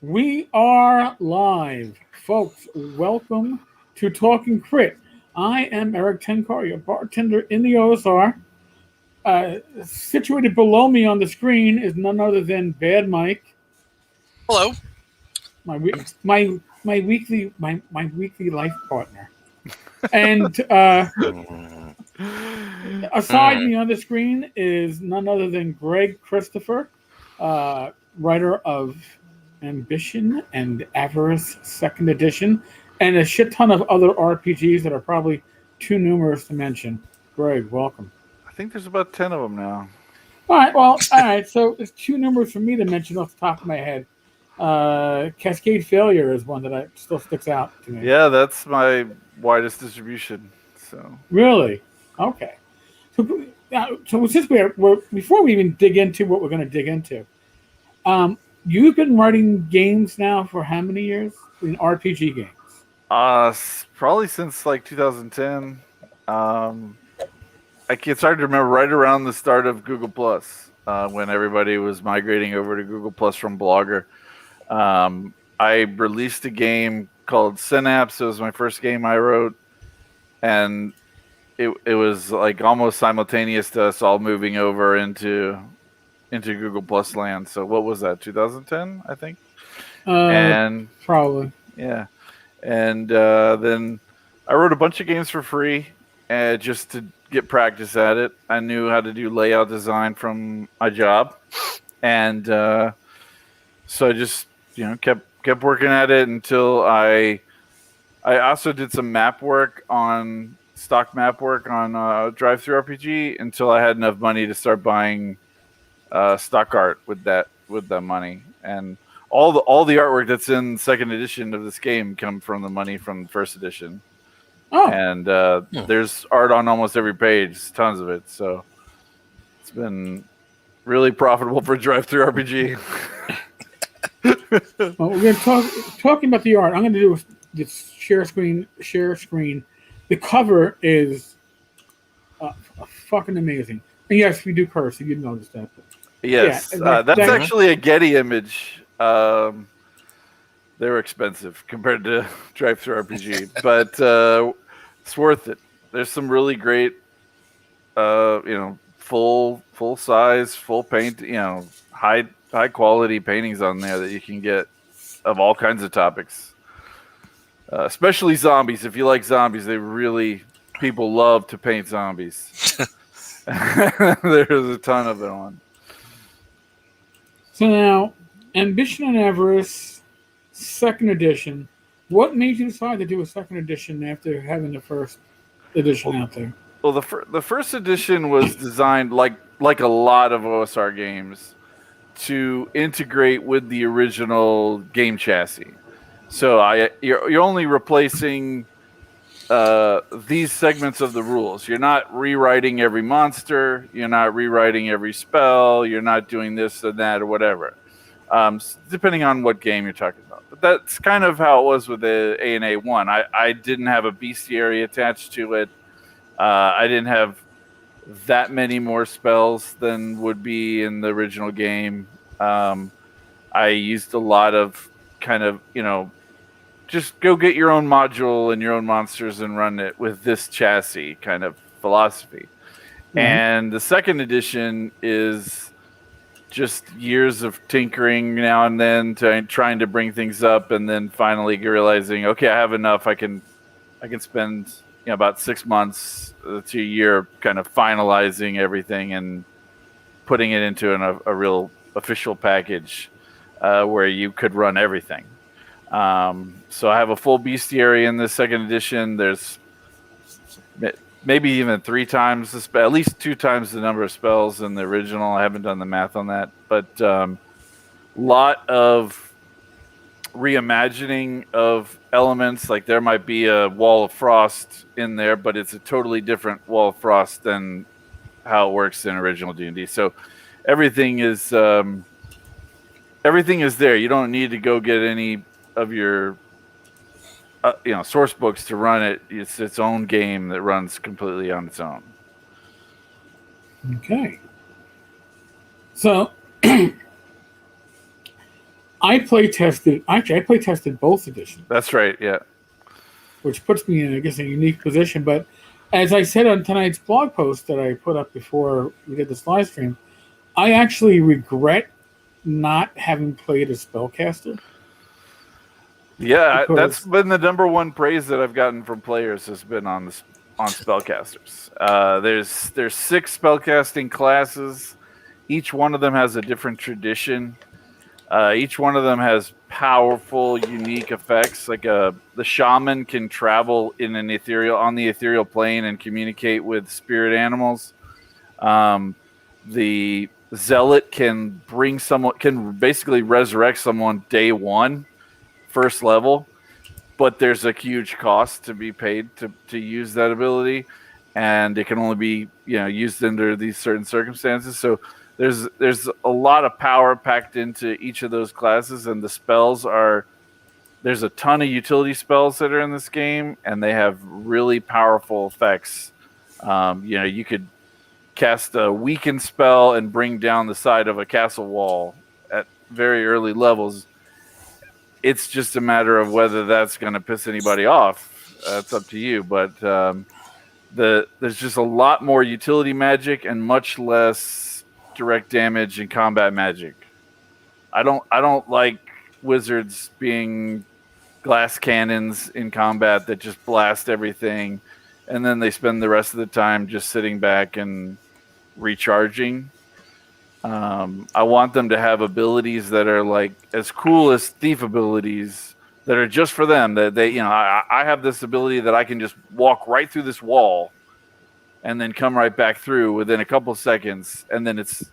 We are live, folks. Welcome to Talking Crit. I am Eric Tenkar, your bartender in the OSR. Situated below me on the screen is none other than Bad Mike, Hello. my weekly life partner, and aside me on the screen is none other than Greg Christopher, writer of Ambition and Avarice Second Edition, and a shit ton of other RPGs that are probably too numerous to mention. Greg, welcome. I think there's about 10 of them now. All right. So it's too numerous for me to mention off the top of my head. Cascade Failure is one that still sticks out to me. Yeah, that's my widest distribution. So Really? Okay. So since we're before we even dig into what we're going to dig into, you've been writing games now for how many years? In RPG games? Probably since like 2010. It's hard to remember, right around the start of Google Plus, when everybody was migrating over to Google Plus from Blogger. I released a game called Synapse. It was my first game I wrote, and it was like almost simultaneous to us all moving over into Google Plus land. So what was that? 2010, I think. And probably. Yeah, and then I wrote a bunch of games for free, just to get practice at it. I knew how to do layout design from my job, and so I just kept working at it until I also did some stock map work on Drive-Thru RPG until I had enough money to start buying stock art with that money. And all the artwork that's in second edition of this game come from the money from the first edition. Oh. And there's art on almost every page, tons of it. So it's been really profitable for Drive-Thru RPG. Well, we're going to talking about the art. I'm going to do this share screen. The cover is fucking amazing. And yes, we do curse, so you noticed that. Yes, that's actually a Getty image. They're expensive compared to Drive-Thru RPG, but it's worth it. There's some really great, full size, full paint, high quality paintings on there that you can get of all kinds of topics. Especially zombies. If you like zombies, people love to paint zombies. There's a ton of it on. So now, Ambition and Avarice, second edition. What made you decide to do a second edition after having the first edition out there? Well, the first edition was designed like a lot of OSR games to integrate with the original game chassis. So you're only replacing these segments of the rules. You're not rewriting every monster. You're not rewriting every spell. You're not doing this and that or whatever, depending on what game you're talking about. But that's kind of how it was with the A&A 1. I didn't have a bestiary attached to it. I didn't have that many more spells than would be in the original game. I used a lot of kind of, just go get your own module and your own monsters and run it with this chassis kind of philosophy. Mm-hmm. And the second edition is just years of tinkering now and then, trying to bring things up, and then finally realizing, okay, I have enough. I can spend about 6 months to a year kind of finalizing everything and putting it into a real official package where you could run everything. So I have a full bestiary in the second edition. There's maybe even 3 times at least 2 times the number of spells in the original. I haven't done the math on that, but lot of reimagining of elements. Like there might be a wall of frost in there, but it's a totally different wall of frost than how it works in original D&D. So everything is there. You don't need to go get any of your source books to run it. It's its own game that runs completely on its own. Okay. So I play tested both editions. That's right. Yeah. Which puts me in, I guess, a unique position. But as I said on tonight's blog post that I put up before we did this live stream, I actually regret not having played a spellcaster. Yeah, that's been the number one praise that I've gotten from players has been on spellcasters. There's 6 spellcasting classes. Each one of them has a different tradition. Each one of them has powerful, unique effects. Like the shaman can travel in on the ethereal plane and communicate with spirit animals. The zealot can basically resurrect someone day 1, first level, but there's a huge cost to be paid to use that ability, and it can only be used under these certain circumstances. So there's a lot of power packed into each of those classes, and the spells there's a ton of utility spells that are in this game, and they have really powerful effects. You could cast a weaken spell and bring down the side of a castle wall at very early levels. It's just a matter of whether that's going to piss anybody off. That's up to you, but there's just a lot more utility magic and much less direct damage and combat magic. I don't like wizards being glass cannons in combat that just blast everything, and then they spend the rest of the time just sitting back and recharging. I want them to have abilities that are like as cool as thief abilities that are just for them. That I have this ability that I can just walk right through this wall and then come right back through within a couple of seconds, and then it's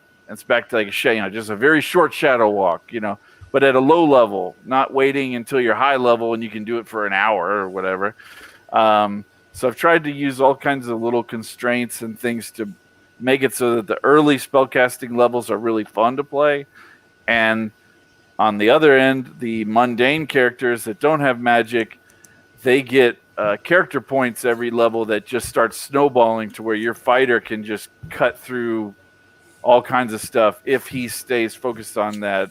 back to like just a very short shadow walk, but at a low level, not waiting until you're high level and you can do it for an hour or whatever. So I've tried to use all kinds of little constraints and things to make it so that the early spellcasting levels are really fun to play. And on the other end, the mundane characters that don't have magic, they get character points every level that just starts snowballing to where your fighter can just cut through all kinds of stuff if he stays focused on that.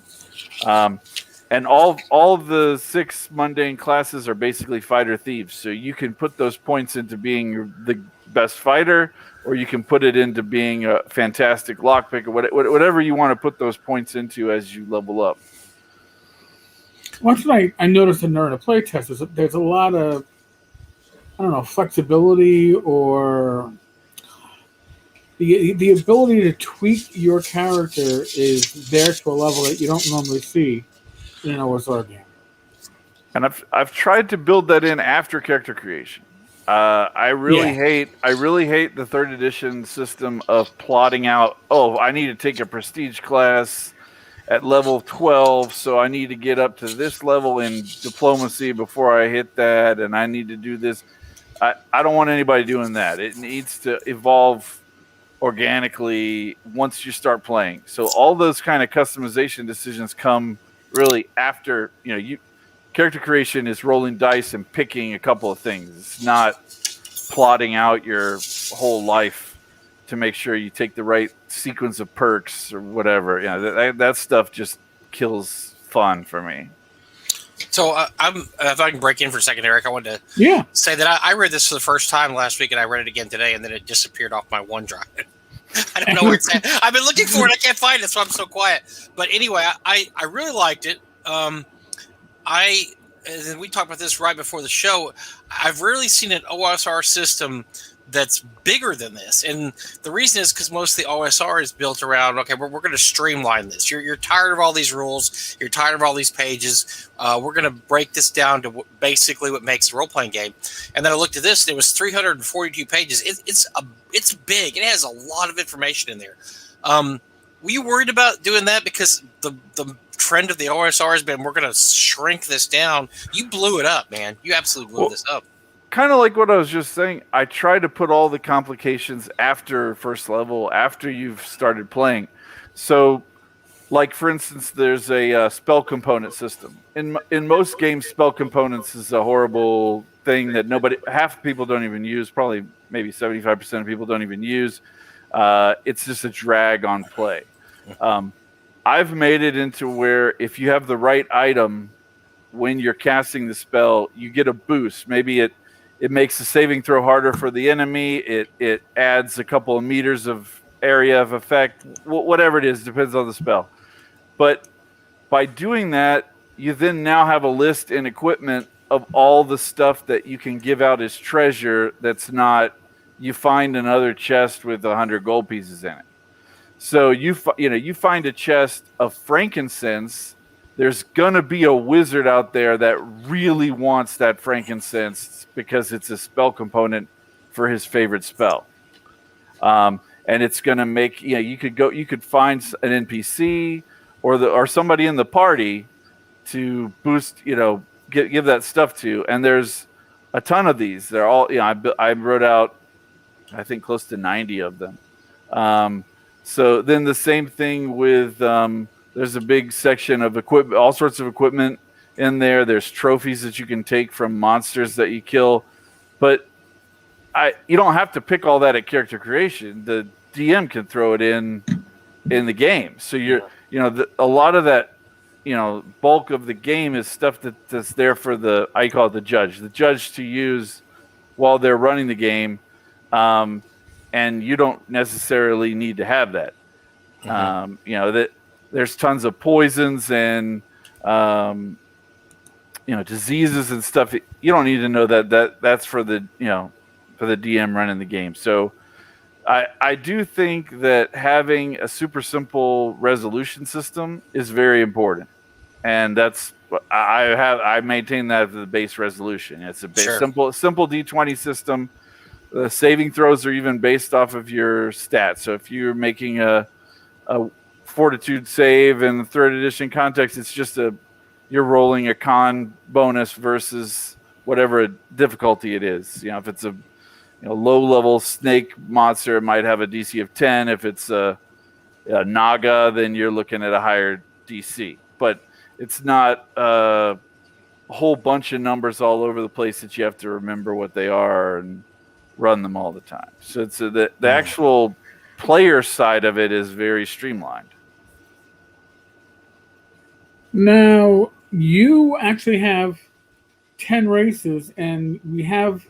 And all of the 6 mundane classes are basically fighter thieves. So you can put those points into being the best fighter, or you can put it into being a fantastic lockpick, or whatever you want to put those points into as you level up. One thing I noticed in the playtest is that there's a lot of, flexibility, or the ability to tweak your character is there to a level that you don't normally see in an OSR game. And I've tried to build that in after character creation. I really hate the 3rd edition system of plotting out, I need to take a prestige class at level 12, so I need to get up to this level in diplomacy before I hit that, and I need to do this. I don't want anybody doing that. It needs to evolve organically once you start playing. So all those kind of customization decisions come really after, character creation is rolling dice and picking a couple of things. It's not plotting out your whole life to make sure you take the right sequence of perks or whatever. That stuff just kills fun for me. So if I can break in for a second, Eric, I wanted to say that I read this for the first time last week, and I read it again today, and then it disappeared off my OneDrive. I don't know where it's at. I've been looking for it. I can't find it, so I'm so quiet. But anyway, I really liked it. And we talked about this right before the show. I've rarely seen an OSR system that's bigger than this. And the reason is because most of the OSR is built around, okay, we're going to streamline this. You're tired of all these rules. You're tired of all these pages. We're going to break this down to basically what makes a role-playing game. And then I looked at this, and it was 342 pages. It's big. It has a lot of information in there. Were you worried about doing that? Because the trend of the OSR has been, we're going to shrink this down. You blew it up, man. You absolutely blew this up. Kind of like what I was just saying. I try to put all the complications after first level, after you've started playing. So, like, for instance, there's a spell component system. In most games, spell components is a horrible thing that half the people don't even use. Probably maybe 75% of people don't even use. It's just a drag on play. I've made it into where if you have the right item when you're casting the spell, you get a boost. Maybe it makes the saving throw harder for the enemy. It adds a couple of meters of area of effect. Whatever it is, depends on the spell. But by doing that, you then now have a list in equipment of all the stuff that you can give out as treasure that's not you find another chest with 100 gold pieces in it. So you find a chest of frankincense. There's gonna be a wizard out there that really wants that frankincense because it's a spell component for his favorite spell, and it's gonna make you could find an NPC or somebody in the party to boost give that stuff to, and there's a ton of these. They're all I wrote out I think close to 90 of them. So then the same thing with there's a big section of equipment, all sorts of equipment in there. There's trophies that you can take from monsters that you kill, but you don't have to pick all that at character creation. The DM can throw it in the game. So a lot of that bulk of the game is stuff that's there for I call it the judge to use while they're running the game. And you don't necessarily need to have that. That there's tons of poisons and diseases and stuff. You don't need to know that's for the DM running the game. So I do think that having a super simple resolution system is very important, and that's I maintain that as the base resolution. It's a simple D20 system. The saving throws are even based off of your stats. So if you're making a fortitude save in the 3rd edition context, it's just you're rolling a con bonus versus whatever difficulty it is. If it's a low level snake monster, it might have a DC of 10. If it's a naga, then you're looking at a higher DC. But it's not a whole bunch of numbers all over the place that you have to remember what they are and run them all the time. So it's the actual player side of it is very streamlined. Now, you actually have 10 races, and we have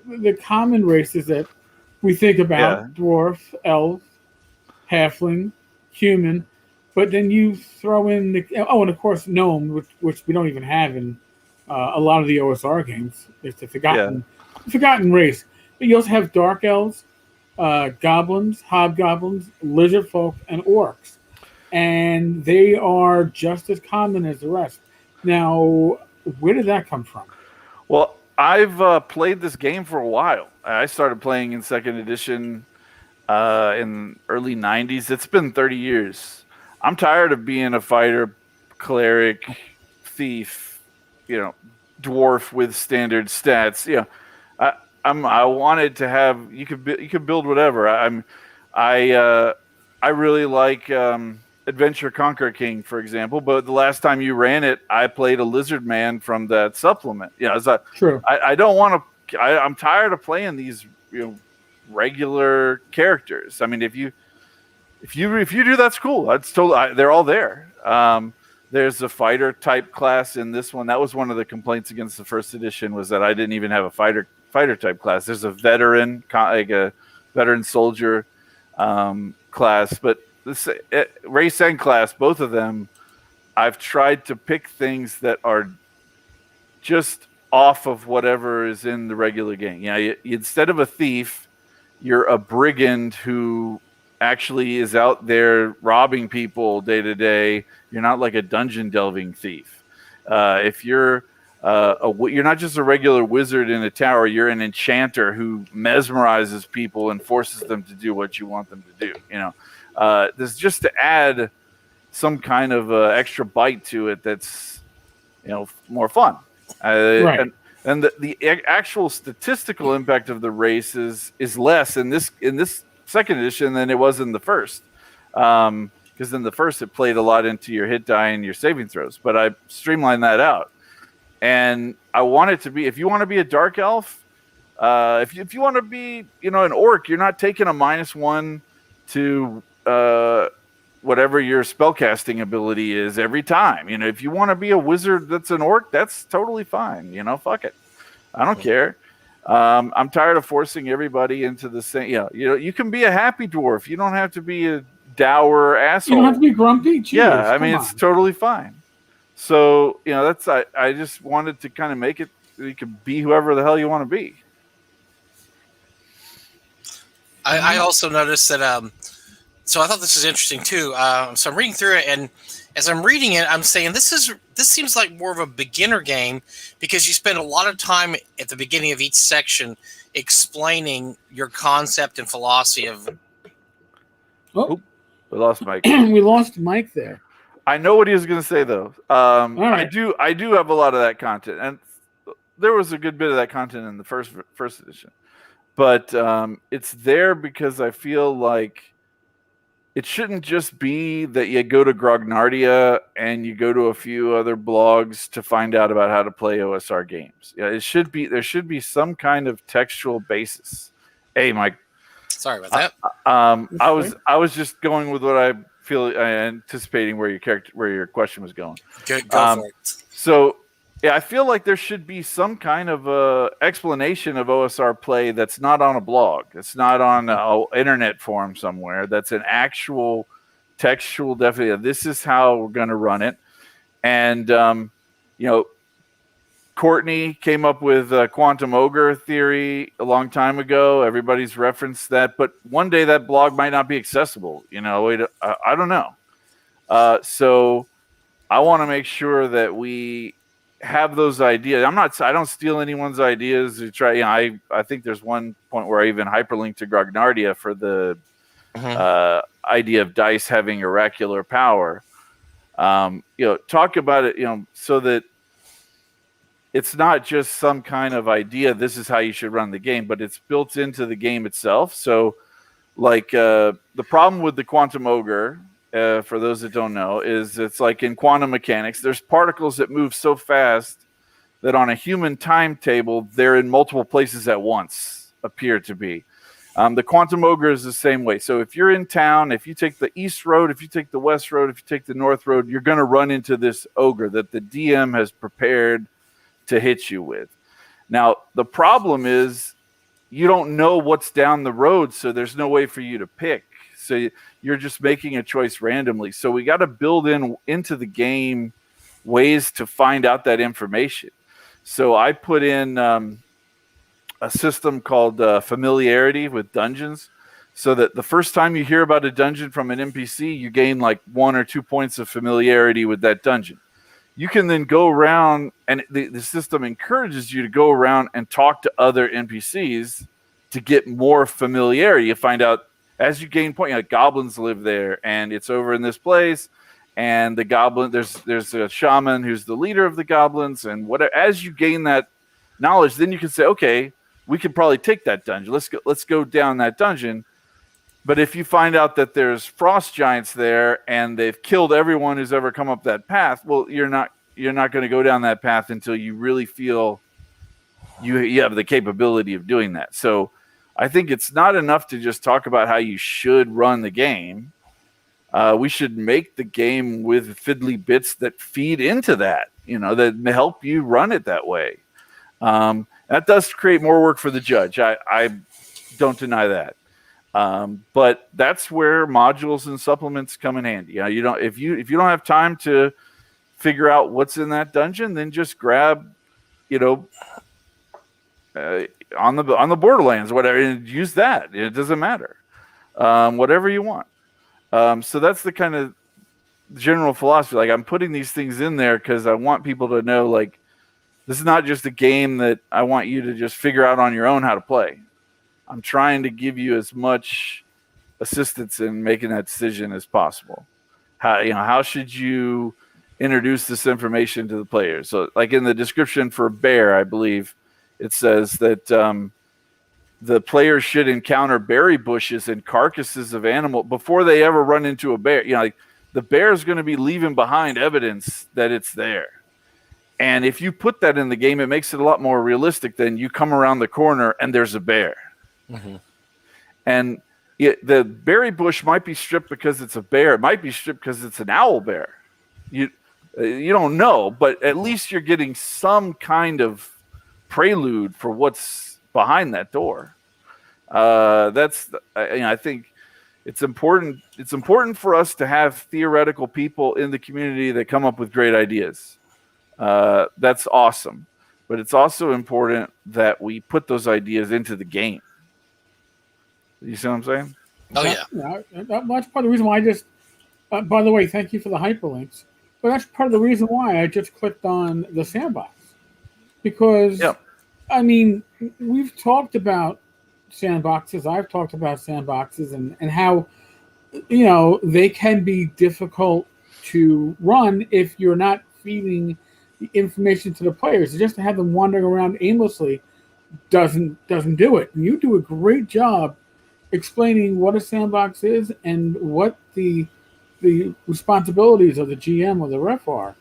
the common races that we think about: dwarf, elf, halfling, human, but then you throw in and of course gnome, which we don't even have in a lot of the OSR games. It's a forgotten race. But you also have dark elves, goblins, hobgoblins, lizard folk, and orcs. And they are just as common as the rest. Now, where did that come from? Well, I've played this game for a while. I started playing in 2nd edition in early 90s. It's been 30 years. I'm tired of being a fighter, cleric, thief, dwarf with standard stats. I wanted to have you could build whatever. I really like Adventure Conquer King, for example. But the last time you ran it, I played a lizard man from that supplement. True. I don't want to. I'm tired of playing these regular characters. I mean, if you do, that's cool. That's totally. They're all there. There's a fighter type class in this one. That was one of the complaints against the 1st edition, was that I didn't even have a fighter type class. There's a veteran, like a veteran soldier class, but this race and class, both of them, I've tried to pick things that are just off of whatever is in the regular game. Instead of a thief, you're a brigand who actually is out there robbing people day to day. You're not like a dungeon delving thief. If you're you're not just a regular wizard in a tower. You're an enchanter who mesmerizes people and forces them to do what you want them to do. This is just to add some kind of extra bite to it. That's more fun. Right. And the actual statistical impact of the race is less in this 2nd edition than it was in the 1st. Because in the 1st it played a lot into your hit die and your saving throws. But I streamlined that out. And I want it to be, if you want to be a dark elf, if you want to be, an orc, you're not taking a -1 to whatever your spellcasting ability is every time. You know, if you want to be a wizard that's an orc, that's totally fine. You know, fuck it. I don't care. I'm tired of forcing everybody into the same. You know, you can be a happy dwarf. You don't have to be a dour asshole. You don't have to be grumpy. Jeez, yeah, I mean, it's totally fine. So, you know, that's I just wanted to kind of make it so you can be whoever the hell you want to be. I also noticed that. So I thought this was interesting too. So I'm reading through it, and as I'm reading it, I'm saying this seems like more of a beginner game because you spend a lot of time at the beginning of each section explaining your concept and philosophy of. Oh, we lost Mike. We lost Mike there. I know what he was going to say though. Right. I do have a lot of that content, and there was a good bit of that content in the first edition, but it's there because I feel like it shouldn't just be that you go to Grognardia and you go to a few other blogs to find out about how to play OSR games. Yeah, there should be some kind of textual basis. Hey, Mike. Sorry about that. I was just going with what I feel anticipating where your question was going. Go for it. So yeah, I feel like there should be some kind of explanation of OSR play that's not on a blog. It's not on an internet forum somewhere. That's an actual textual definition. This is how we're going to run it. And, you know, Courtney came up with quantum ogre theory a long time ago. Everybody's referenced that. But one day that blog might not be accessible. You know, I don't know. So I want to make sure that we have those ideas. I don't steal anyone's ideas to try. You know, I think there's one point where I even hyperlinked to Grognardia for the idea of dice having oracular power. You know, talk about it, you know, so that it's not just some kind of idea, this is how you should run the game, but it's built into the game itself. So like the problem with the quantum ogre, for those that don't know, is it's like in quantum mechanics, there's particles that move so fast that on a human timetable, they're in multiple places at once, appear to be. The quantum ogre is the same way. So if you're in town, if you take the east road, if you take the west road, if you take the north road, you're going to run into this ogre that the DM has prepared to hit you with. Now, the problem is you don't know what's down the road, so there's no way for you to pick. So you're just making a choice randomly. So we got to build into the game ways to find out that information. So I put in a system called familiarity with dungeons, so that the first time you hear about a dungeon from an NPC, you gain like 1 or 2 points of familiarity with that dungeon. You can then go around, and the system encourages you to go around and talk to other NPCs to get more familiarity. You find out as you gain points, you know, goblins live there, and it's over in this place. And the goblin, there's a shaman who's the leader of the goblins, and whatever. As you gain that knowledge, then you can say, okay, we could probably take that dungeon. Let's go down that dungeon. But if you find out that there's frost giants there and they've killed everyone who's ever come up that path, well, you're not going to go down that path until you really feel you have the capability of doing that. So I think it's not enough to just talk about how you should run the game. We should make the game with fiddly bits that feed into that, you know, that help you run it that way. That does create more work for the judge. I don't deny that. But that's where modules and supplements come in handy. You know, if you don't have time to figure out what's in that dungeon, then just grab, you know, on the Borderlands, whatever, and use that. It doesn't matter. Whatever you want. So that's the kind of general philosophy. Like, I'm putting these things in there because I want people to know, like, this is not just a game that I want you to just figure out on your own how to play. I'm trying to give you as much assistance in making that decision as possible. How should you introduce this information to the players? So, like in the description for Bear, I believe it says that the players should encounter berry bushes and carcasses of animal before they ever run into a bear. You know, like the bear is going to be leaving behind evidence that it's there. And if you put that in the game, it makes it a lot more realistic than you come around the corner and there's a bear. Mm-hmm. And the berry bush might be stripped because it's a bear. It might be stripped because it's an owl bear. You don't know, but at least you're getting some kind of prelude for what's behind that door. I think it's important. It's important for us to have theoretical people in the community that come up with great ideas. That's awesome, but it's also important that we put those ideas into the game. You see what I'm saying? Oh yeah. That's part of the reason why I just. By the way, thank you for the hyperlinks. But that's part of the reason why I just clicked on the sandbox, because I mean, we've talked about sandboxes. I've talked about sandboxes and how, you know, they can be difficult to run if you're not feeding the information to the players. Just to have them wandering around aimlessly doesn't do it. And you do a great job explaining what a sandbox is and what the responsibilities of the GM or the ref are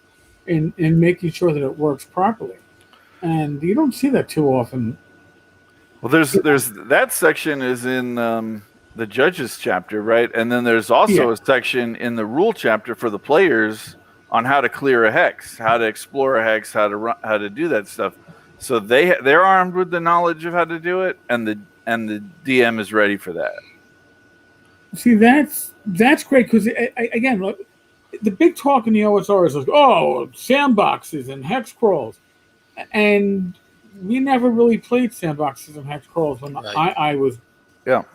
in making sure that it works properly. And you don't see that too often. Well, there's that section is in the judges chapter, right? And then there's also a section in the rule chapter for the players on how to clear a hex, how to explore a hex, how to do that stuff. So they're armed with the knowledge of how to do it, and the DM is ready for that. See, that's great, because again, look, the big talk in the OSR is like, oh, sandboxes and hex crawls, and we never really played sandboxes and hex crawls when I was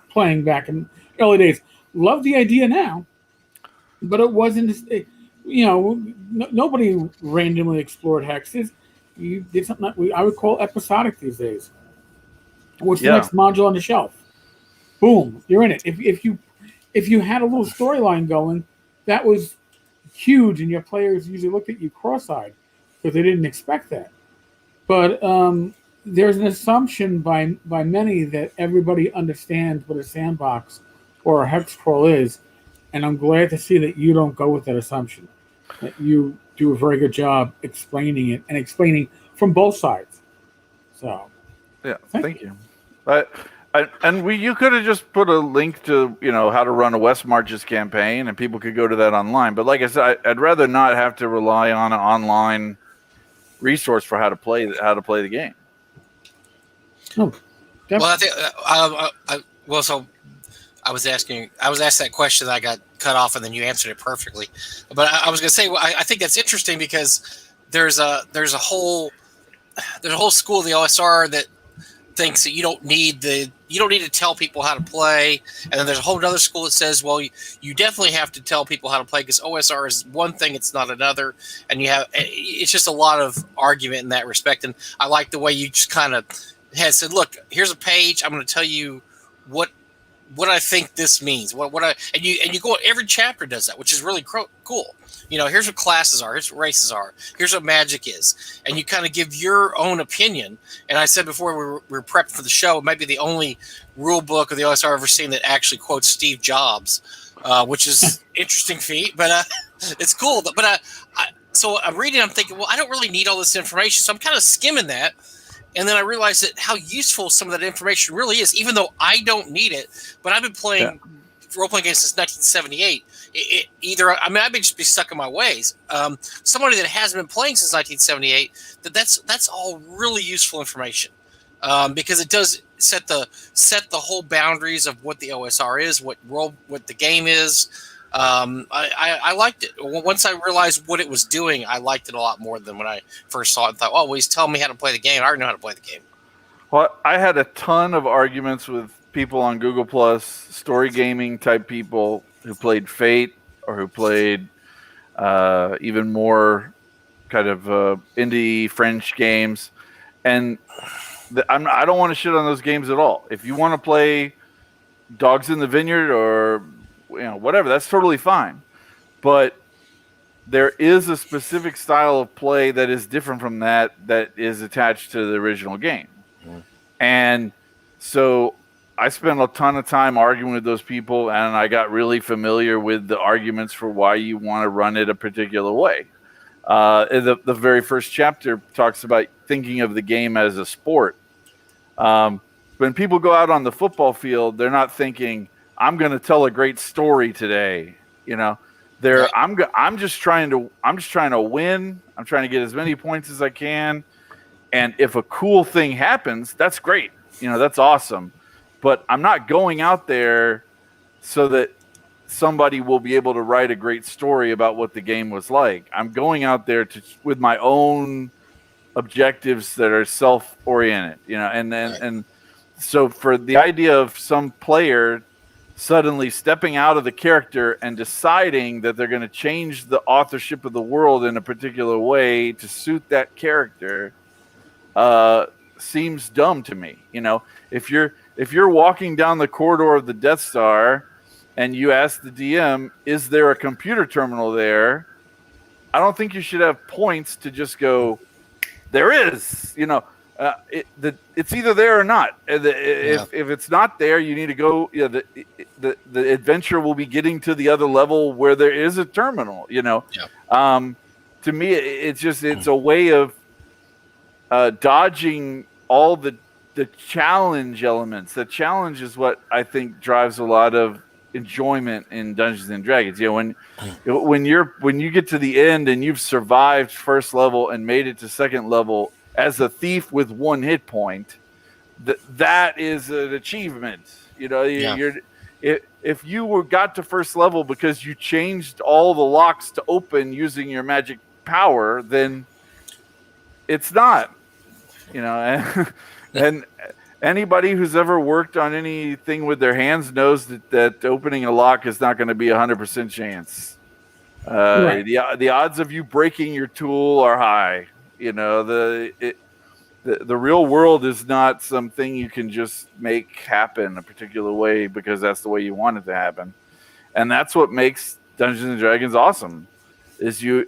playing back in early days. Love the idea now, but it wasn't. Nobody randomly explored hexes. You did something that I would call episodic these days. What's the next module on the shelf? Boom, you're in it. If you had a little storyline going, that was huge, and your players usually looked at you cross-eyed because they didn't expect that. But there's an assumption by many that everybody understands what a sandbox or a hex crawl is, and I'm glad to see that you don't go with that assumption. That you do a very good job explaining it and explaining from both sides. So, thank you. You could have just put a link to how to run a West Marches campaign, and people could go to that online. But like I said, I'd rather not have to rely on an online resource for how to play the game. Oh, definitely. So I was asked that question, I got cut off, and then you answered it perfectly. But I was going to say, I think that's interesting because there's a whole school of the OSR that thinks that you don't need to tell people how to play, and then there's a whole other school that says, well, you definitely have to tell people how to play because OSR is one thing, it's not another, and it's just a lot of argument in that respect. And I like the way you just kind of had said, look, here's a page, I'm going to tell you what I think this means. And you go, every chapter does that, which is really cool. Here's what classes are, here's what races are, here's what magic is, and you kind of give your own opinion. And I said before we were prepped for the show, it might be the only rule book of the OSR I've ever seen that actually quotes Steve Jobs, which is interesting feat, but it's cool. But so I'm reading, I'm thinking, well, I don't really need all this information, so I'm kind of skimming that. And then I realized that how useful some of that information really is, even though I don't need it. But I've been playing role-playing games since 1978. I may just be stuck in my ways. Somebody that hasn't been playing since 1978, that's all really useful information, because it does set the whole boundaries of what the OSR is, what the game is. I liked it. Once I realized what it was doing, I liked it a lot more than when I first saw it and thought, oh, well, he's telling me how to play the game. I already know how to play the game. Well, I had a ton of arguments with people on Google Plus, story gaming type people who played Fate or who played even more kind of indie French games. And I don't want to shit on those games at all. If you want to play Dogs in the Vineyard or whatever, that's totally fine. But there is a specific style of play that is different from that is attached to the original game. And so I spent a ton of time arguing with those people, and I got really familiar with the arguments for why you want to run it a particular way. The very first chapter talks about thinking of the game as a sport. When people go out on the football field, they're not thinking, I'm going to tell a great story today. You know, I'm just trying to win. I'm trying to get as many points as I can. And if a cool thing happens, that's great. You know, that's awesome. But I'm not going out there so that somebody will be able to write a great story about what the game was like. I'm going out there with my own objectives that are self-oriented, you know, and so for the idea of some player suddenly stepping out of the character and deciding that they're going to change the authorship of the world in a particular way to suit that character seems dumb to me. You know, if you're walking down the corridor of the Death Star and you ask the DM, is there a computer terminal there? I don't think you should have points to just go, there is. You know, it's either there or not. If it's not there, you need to go. You know, the adventure will be getting to the other level where there is a terminal. You know, to me, it's a way of dodging all the challenge elements. The challenge is what I think drives a lot of enjoyment in Dungeons and Dragons. You know, when you get to the end and you've survived first level and made it to second level as a thief with 1 hit point, that is an achievement. You know, if you got to first level because you changed all the locks to open using your magic power, then it's not. You know, and anybody who's ever worked on anything with their hands knows that opening a lock is not going to be 100% chance. Right. The odds of you breaking your tool are high. You know, the real world is not something you can just make happen a particular way because that's the way you want it to happen. And that's what makes Dungeons and Dragons awesome. Is you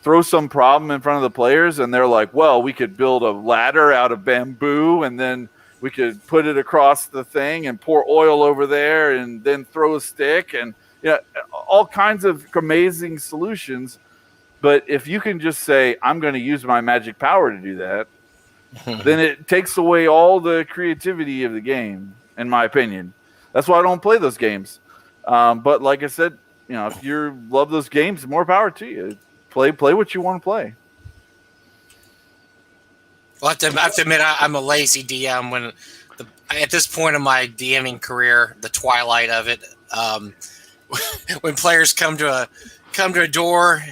throw some problem in front of the players and they're like, well, we could build a ladder out of bamboo and then we could put it across the thing and pour oil over there and then throw a stick and all kinds of amazing solutions. But if you can just say, I'm going to use my magic power to do that, then it takes away all the creativity of the game, in my opinion. That's why I don't play those games. But like I said, you know, if you love those games, more power to you. Play what you want to play. Well, I have to admit, I'm a lazy DM. When at this point in my DMing career, the twilight of it, when players come to a door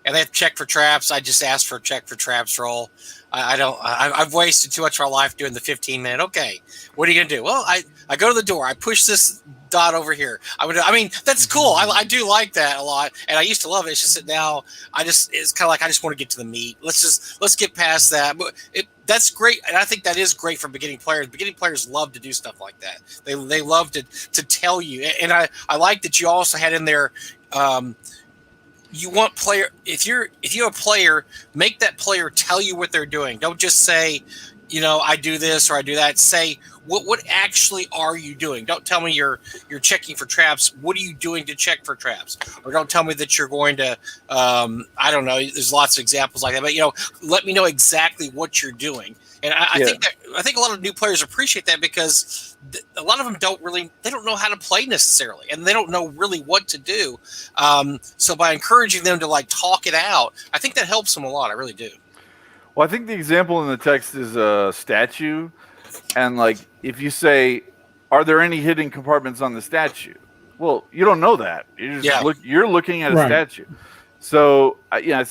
and they have to check for traps, I just ask for a check for traps roll. I've wasted too much of our life doing the 15-minute. Okay, what are you gonna do? Well, I go to the door. I push this dot over here. I mean, that's cool. I do like that a lot, and I used to love it. It's just that now it's kind of like I just want to get to the meat. Let's get past that. But that's great, and I think that is great for beginning players. Beginning players love to do stuff like that. They love to tell you, and I like that you also had in there. You want player if you're a player, make that player tell you what they're doing. Don't just say, you know, I do this or I do that. Say what actually are you doing? Don't tell me you're checking for traps. What are you doing to check for traps? Or don't tell me that you're going to I don't know. There's lots of examples like that. But let me know exactly what you're doing. And I think a lot of new players appreciate that because a lot of them don't know how to play necessarily, and they don't know really what to do. So by encouraging them to talk it out, I think that helps them a lot. I really do. Well, I think the example in the text is a statue, and if you say, "Are there any hidden compartments on the statue?" Well, you don't know that. You're looking at a statue. So I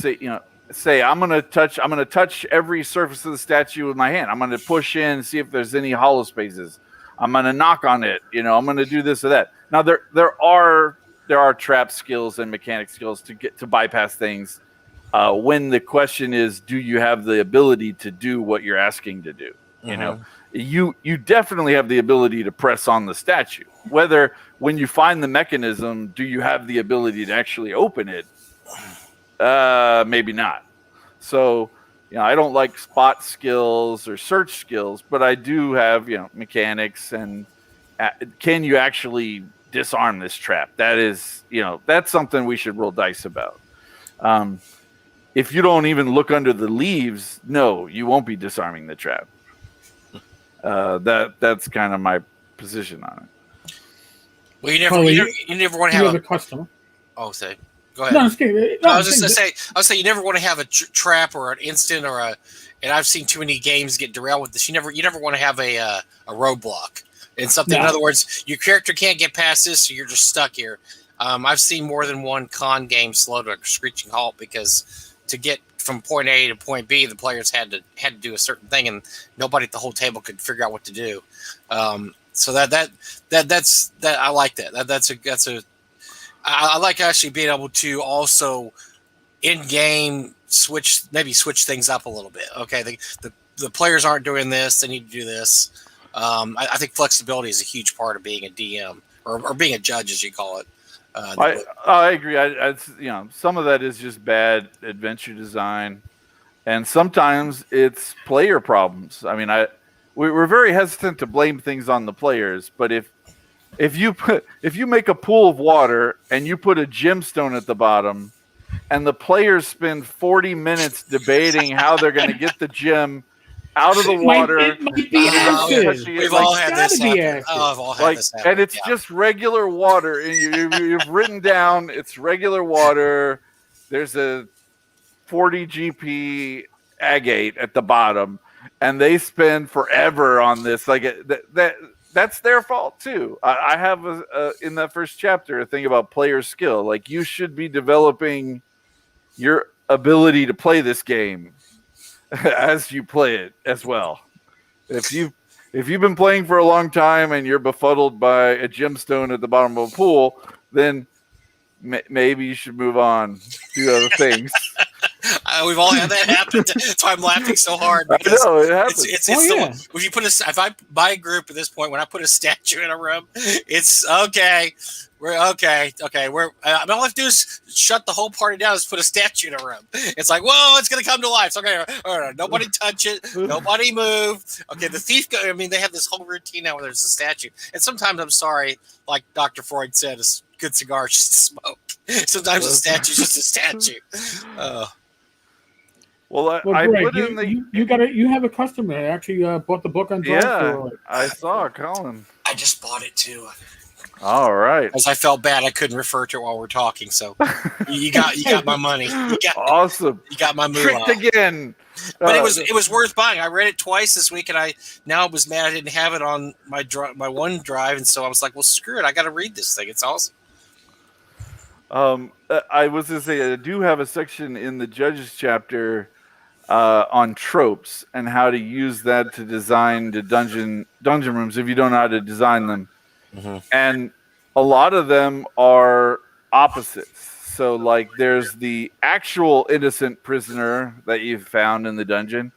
say I'm gonna touch every surface of the statue with my hand. I'm gonna push in and see if there's any hollow spaces. I'm gonna knock on it. I'm gonna do this or that. Now there are trap skills and mechanic skills to bypass things. When the question is, do you have the ability to do what you're asking to do? You definitely have the ability to press on the statue. Whether when you find the mechanism, do you have the ability to actually open it? Maybe not. So, I don't like spot skills or search skills, but I do have, mechanics and can you actually disarm this trap? That is, that's something we should roll dice about. If you don't even look under the leaves, no, you won't be disarming the trap. That's kind of my position on it. Well, you never want to you have as a customer. Oh, say, go ahead. No, it's okay. I was just gonna say, you never want to have a trap or an instant or and I've seen too many games get derailed with this. You never want to have a roadblock and something. No. In other words, your character can't get past this, so you're just stuck here. I've seen more than one con game slow to a screeching halt because to get from point A to point B, the players had to do a certain thing, and nobody at the whole table could figure out what to do. So that's I like that. I like actually being able to also in game switch things up a little bit. Okay, the players aren't doing this; they need to do this. I think flexibility is a huge part of being a DM or being a judge, as you call it. I agree. Some of that is just bad adventure design, and sometimes it's player problems. I mean, we're very hesitant to blame things on the players, but if you make a pool of water and you put a gemstone at the bottom, and the players spend 40 minutes debating how they're going to get the gem out of the water. It might be acid. We've all had this happen. I've all had this happen. And it's just regular water. And you've written down it's regular water. There's a 40 GP agate at the bottom, and they spend forever on this. Like that's their fault too. I have in that first chapter a thing about player skill. Like you should be developing your ability to play this game as you play it as well. If you've been playing for a long time and you're befuddled by a gemstone at the bottom of a pool, then maybe you should move on, do other things. We've all had that happen. That's why I'm laughing so hard. I know it happens. If I buy a group at this point, when I put a statue in a room, it's okay. We're okay. All I have to do is shut the whole party down. Is put a statue in a room. It's like, whoa, it's gonna come to life. So, okay, all right, nobody touch it. Nobody move. Okay, the thief. They have this whole routine now where there's a statue. And sometimes I'm sorry, like Dr. Freud said, a good cigar is just smoke. Sometimes a statue's just a statue. Well, Greg, put in the. You have a customer that actually bought the book on Drive. Yeah, I saw Colin. I just bought it too. All right. As I felt bad, I couldn't refer to it while we're talking. So you got my money. Awesome. You got my move. Tricked again. But it was worth buying. I read it twice this week, and I was mad I didn't have it on my OneDrive, and so I was like, well, screw it. I got to read this thing. It's awesome. I was going to say I do have a section in the Judges chapter on tropes and how to use that to design the dungeon rooms if you don't know how to design them. Mm-hmm. And a lot of them are opposites. So, like, there's the actual innocent prisoner that you've found in the dungeon,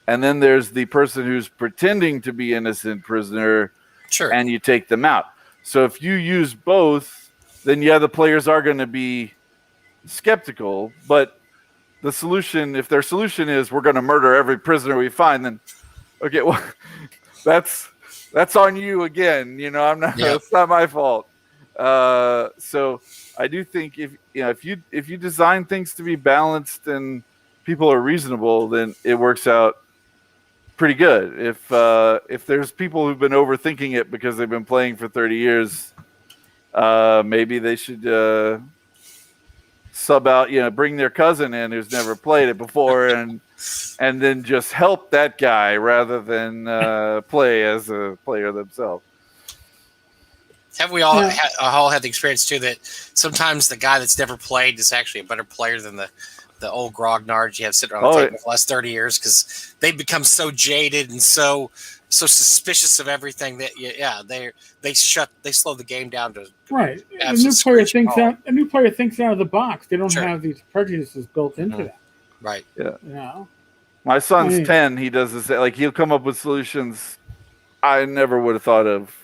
and then there's the person who's pretending to be innocent prisoner, sure, and you take them out. So if you use both, then the players are going to be skeptical. But the solution, if their solution is we're going to murder every prisoner we find, then okay, well, that's on you again. I'm not. Yeah. It's not my fault. So I do think if you design things to be balanced and people are reasonable, then it works out pretty good. If there's people who've been overthinking it because they've been playing for 30 years, maybe they should sub out, bring their cousin in who's never played it before, and then just help that guy rather than play as a player themselves. Have we all had the experience too that sometimes the guy that's never played is actually a better player than the old grognards you have sitting around the table for the last 30 years because they become so jaded and so suspicious of everything that they slow the game down to right. A new player thinks out of the box. They don't have these prejudices built into that. Right. Yeah. My son's 10. He does this. Like he'll come up with solutions I never would have thought of.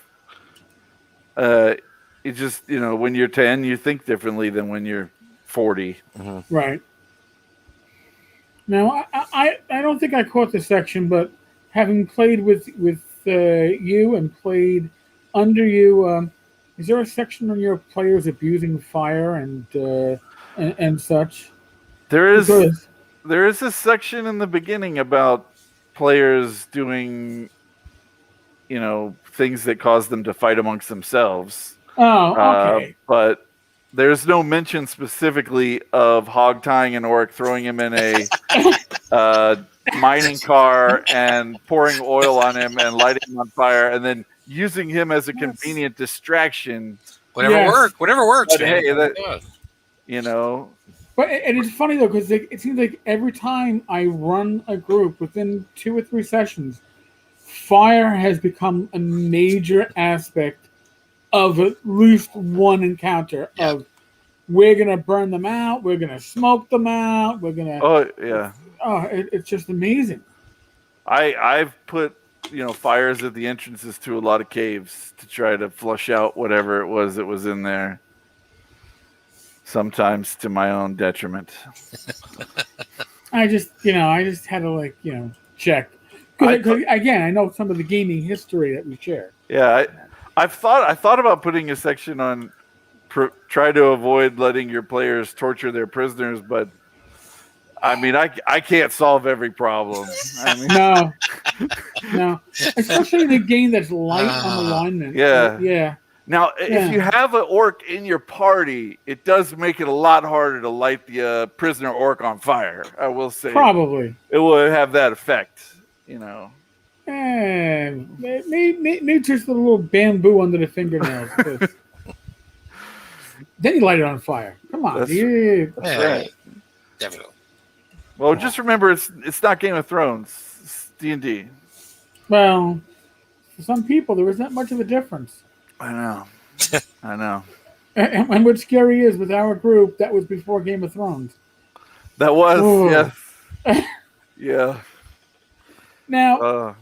It just when you're 10, you think differently than when you're 40. Mm-hmm. Right. Now, I don't think I caught this section, but having played with you and played under you, is there a section on your players abusing fire and such? There is a section in the beginning about players doing, things that cause them to fight amongst themselves. Oh, okay. But there's no mention specifically of hog tying an orc, throwing him in a mining car and pouring oil on him and lighting him on fire and then using him as a convenient distraction. Whatever works. But Man. hey, But it's funny though, because it seems like every time I run a group, within 2 or 3 sessions, fire has become a major aspect of at least one encounter. Yeah. Of we're gonna burn them out, we're gonna smoke them out, we're gonna. Oh yeah. It's just amazing. I've put fires at the entrances to a lot of caves to try to flush out whatever it was that was in there. Sometimes to my own detriment. I just had to check. Because again, I know some of the gaming history that we share. Yeah, I thought about putting a section on try to avoid letting your players torture their prisoners, but I mean, I can't solve every problem. I mean, no, especially in a game that's light on alignment. Yeah. Now, if you have an orc in your party, it does make it a lot harder to light the prisoner orc on fire. I will say, probably it will have that effect. Maybe just a little bamboo under the fingernails. Then you light it on fire. Come on, That's right. Definitely. Well, just remember, it's not Game of Thrones. It's D&D. Well, for some people, there isn't that much of a difference. I know. And what's scary is, with our group, that was before Game of Thrones. That was, yes. Yeah. Now,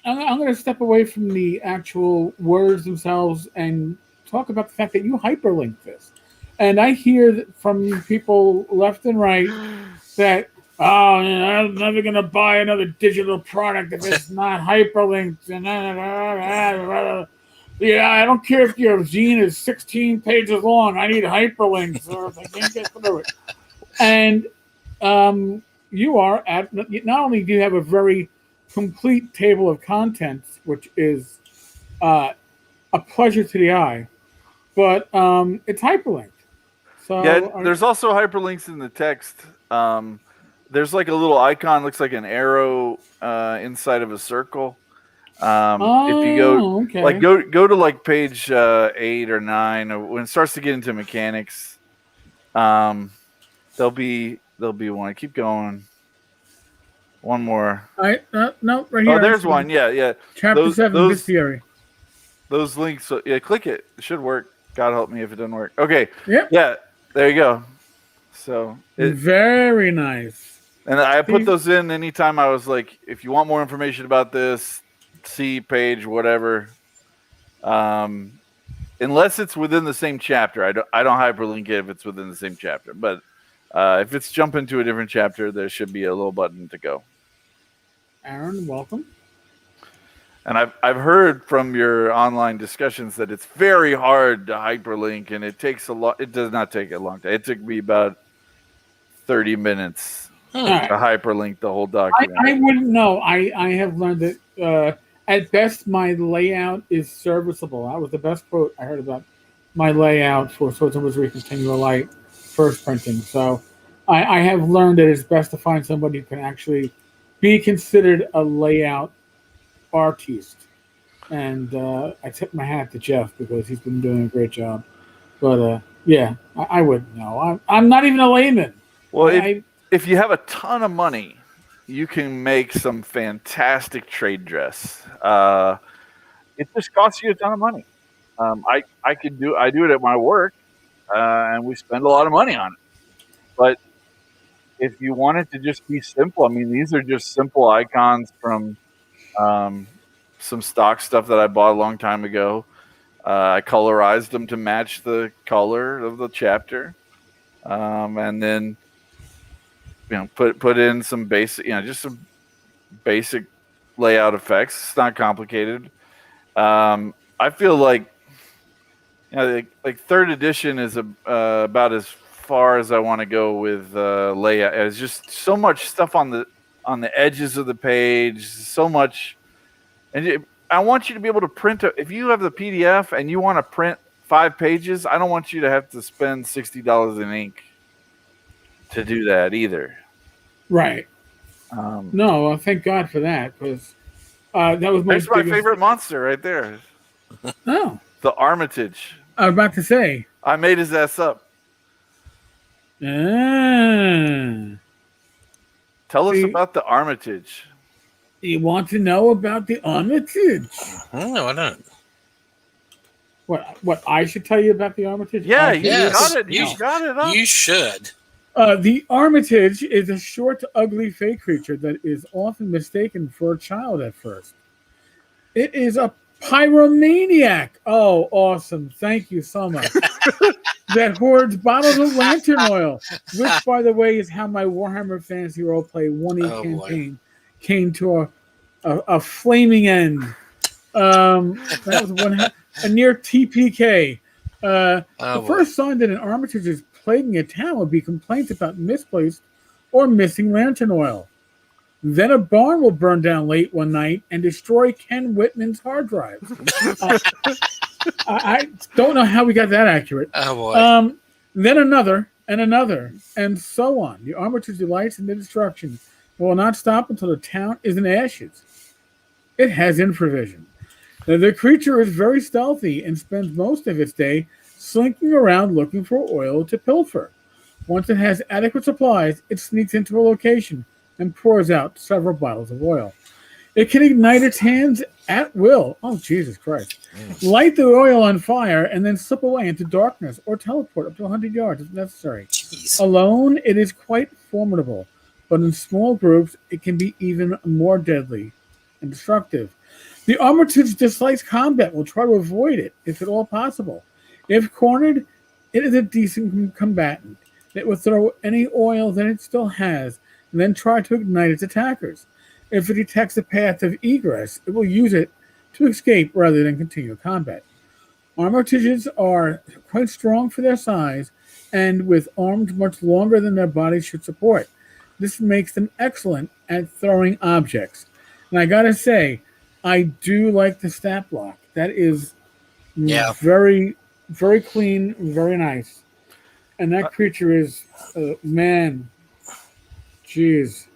I'm going to step away from the actual words themselves and talk about the fact that you hyperlink this. And I hear from people left and right that, I'm never going to buy another digital product if it's not hyperlinked. Yeah, I don't care if your zine is 16 pages long. I need hyperlinks, or if I can't get through it. And you are not only do you have a very complete table of contents, which is a pleasure to the eye, but it's hyperlinked. So there's also hyperlinks in the text. There's like a little icon, looks like an arrow inside of a circle. If you go to like page 8 or 9, or when it starts to get into mechanics, there'll be one. Keep going. One more. Right here. Oh, there's one. Yeah. Chapter 7, Bestiary. Those links. Click it. It should work. God help me if it doesn't work. Okay. Yep. Yeah. There you go. So very nice. And I put those in anytime I was like, if you want more information about this, see page whatever. Unless it's within the same chapter, I don't hyperlink it if it's within the same chapter. But if it's jump into a different chapter, there should be a little button to go. Aaron, welcome. And I've heard from your online discussions that it's very hard to hyperlink, and it takes a lot. It does not take a long time. It took me about 30 minutes to hyperlink the whole document. I wouldn't know. I have learned that at best my layout is serviceable. That was the best quote I heard about my layout for Swords and Wizardry Continual Light first printing. So I have learned that it's best to find somebody who can actually be considered a layout artiste. And I tip my hat to Jeff because he's been doing a great job. But I wouldn't know. I'm not even a layman. Well, if you have a ton of money, you can make some fantastic trade dress. It just costs you a ton of money. I do it at my work, and we spend a lot of money on it. But if you want it to just be simple, I mean, these are just simple icons from some stock stuff that I bought a long time ago. I colorized them to match the color of the chapter, and then put in some basic, just some basic layout effects. It's not complicated. I feel like like third edition is about as far as I want to go with layout. It's just so much stuff on the edges of the page, so much, and I want you to be able to print if you have the PDF and you want to print 5 pages, I don't want you to have to spend $60 in ink to do that either. Right. No, well, thank God for that, because that was my There's my favorite monster right there. Oh, The Armitage. I was about to say. I made his ass up. Ah. Tell us about the Armitage. You want to know about the Armitage? No, I don't. What I should tell you about the Armitage? Yeah, Yes. got it. You got it up. You should. The Armitage is a short, ugly fey creature that is often mistaken for a child at first. It is a pyromaniac. Oh, awesome. Thank you so much. That hoards bottles of lantern oil, which, by the way, is how my Warhammer Fantasy Roleplay 1E campaign came to a flaming end. That was a near TPK. The first sign that an Armitage is plaguing a town would be complaints about misplaced or missing lantern oil. Then a barn will burn down late one night and destroy Ken Whitman's hard drive. I don't know how we got that accurate. Oh boy. Then another, and so on. The Armitage delights in the destruction but will not stop until the town is in ashes. It has infravision. The creature is very stealthy and spends most of its day slinking around looking for oil to pilfer. Once it has adequate supplies, it sneaks into a location and pours out several bottles of oil. It can ignite its hands at will. Oh, Jesus Christ. Light the oil on fire and then slip away into darkness or teleport up to 100 yards if necessary. Jeez. Alone, it is quite formidable, but in small groups, it can be even more deadly and destructive. The Armitage dislikes combat, will try to avoid it if at all possible. If cornered, it is a decent combatant. It will throw any oil that it still has and then try to ignite its attackers. If it detects a path of egress, it will use it to escape rather than continue combat. Armitages are quite strong for their size and with arms much longer than their bodies should support. This makes them excellent at throwing objects. And I gotta say, I do like the stat block. That is very, very clean, very nice. And that creature is, man, jeez.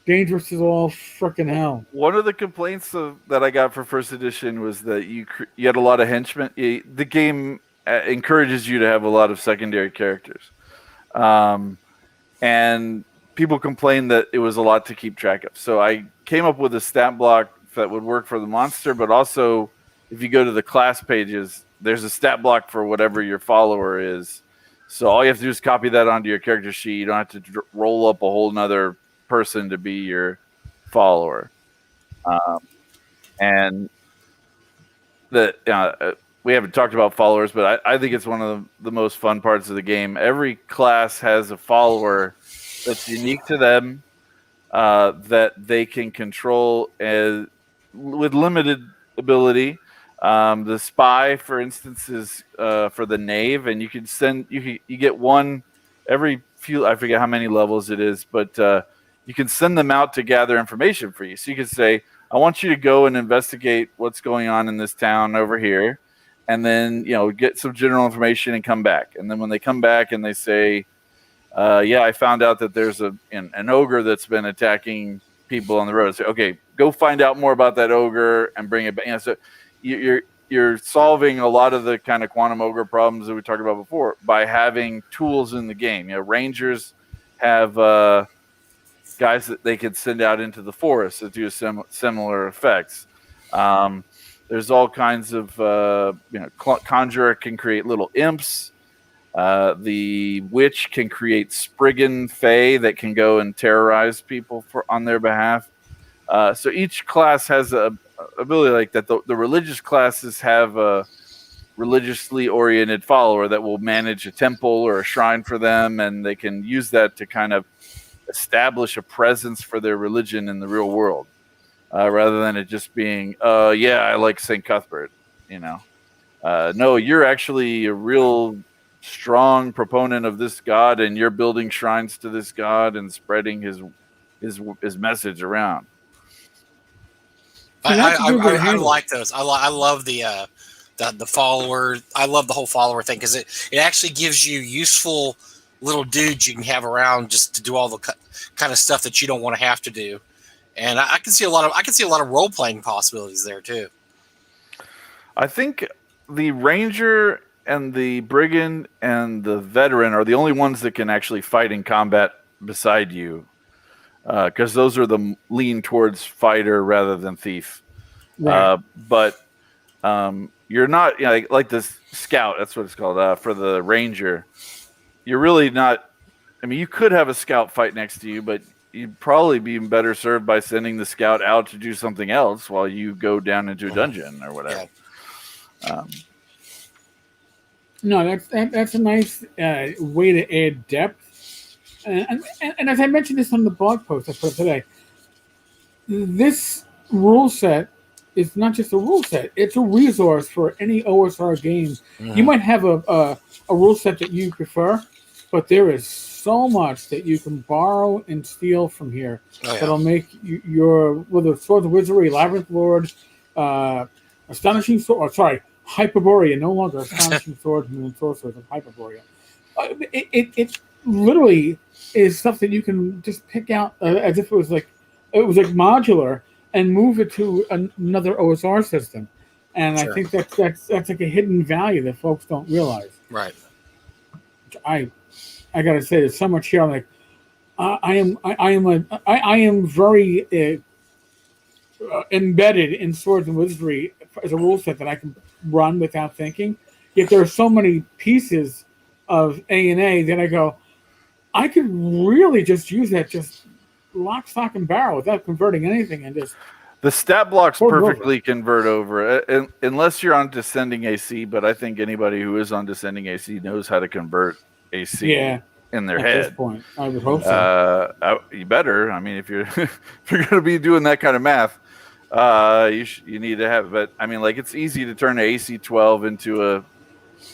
Dangerous as all frickin' hell. One of the complaints that I got for first edition was that you had a lot of henchmen. The game encourages you to have a lot of secondary characters. And people complained that it was a lot to keep track of. So I came up with a stat block that would work for the monster, but also if you go to the class pages, there's a stat block for whatever your follower is. So all you have to do is copy that onto your character sheet. You don't have to roll up a whole nother person to be your follower. And we haven't talked about followers, but I think it's one of the most fun parts of the game. Every class has a follower that's unique to them, that they can control with limited ability. The spy, for instance, is for the knave, and you can send you get one every few. I forget how many levels it is, but you can send them out to gather information for you. So you can say, "I want you to go and investigate what's going on in this town over here," and then get some general information and come back. And then when they come back and they say, "Yeah, I found out that there's an ogre that's been attacking people on the road," say, "Okay, go find out more about that ogre and bring it back." So you're solving a lot of the kind of quantum ogre problems that we talked about before by having tools in the game. Rangers have guys that they could send out into the forest that do similar effects. There's all kinds of conjurer can create little imps. The witch can create Spriggan Fae that can go and terrorize people on their behalf. So each class has a ability like that. The religious classes have a religiously oriented follower that will manage a temple or a shrine for them, and they can use that to kind of establish a presence for their religion in the real world, rather than it just being, I like St. Cuthbert, no, you're actually a real strong proponent of this god, and you're building shrines to this god and spreading his message around. I like those. I love the the follower. I love the whole follower thing because it actually gives you useful little dudes you can have around just to do all the kind of stuff that you don't want to have to do. And I can see a lot of role playing possibilities there too. I think the ranger and the brigand and the veteran are the only ones that can actually fight in combat beside you, because those are the lean towards fighter rather than thief. Right. But you're not, like the scout. That's what it's called for the ranger. You're really not. I mean, you could have a scout fight next to you, but you'd probably be better served by sending the scout out to do something else while you go down into a dungeon or whatever. Yeah. No, that's a nice way to add depth. And as I mentioned this on the blog post I put up today, this rule set is not just a rule set; it's a resource for any OSR game. You might have a rule set that you prefer, but there is so much that you can borrow and steal from here that'll make your whether it's Swords of Wizardry, Labyrinth Lord, Astonishing Sword. Hyperborea, no longer Astonishing Swordsman and Sorcerers of Hyperborea. It literally is stuff that you can just pick out as if it was like modular and move it to another OSR system. And I think that's like a hidden value that folks don't realize. Right. I gotta say, there's so much here. I'm like, I am very embedded in Swords and Wizardry as a rule set that I can run without thinking. Yet there are so many pieces of A&A that I go, I could really just use that just lock, stock, and barrel without converting anything and just. The stat blocks perfectly convert over, unless you're on descending AC. But I think anybody who is on descending AC knows how to convert AC in their head. At this point, I would hope so. You better. I mean, if you're if you're going to be doing that kind of math, you need to have. But I mean, like it's easy to turn an AC 12 into a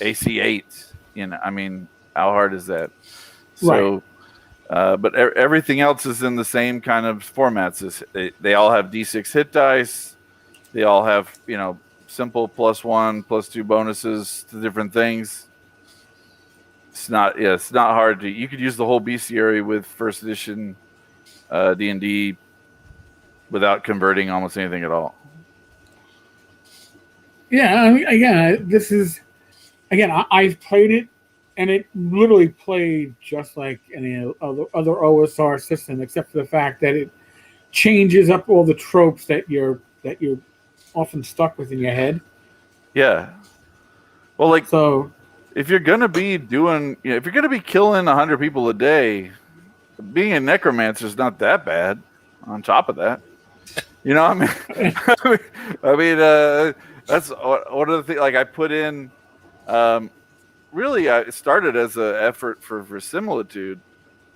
AC 8. I mean, how hard is that? So. Right. But everything else is in the same kind of formats. They all have D6 hit dice. They all have, simple +1, +2 bonuses to different things. It's not hard to. You could use the whole bestiary with first edition D&D without converting almost anything at all. Yeah, I mean, I've played it. And it literally played just like any other OSR system, except for the fact that it changes up all the tropes that you're often stuck with in your head. Yeah. Well, if you're gonna be doing, if you're gonna be killing 100 people a day, being a necromancer is not that bad. On top of that, I mean, that's one of the things. Like I put in. Really, it started as an effort for Similitude,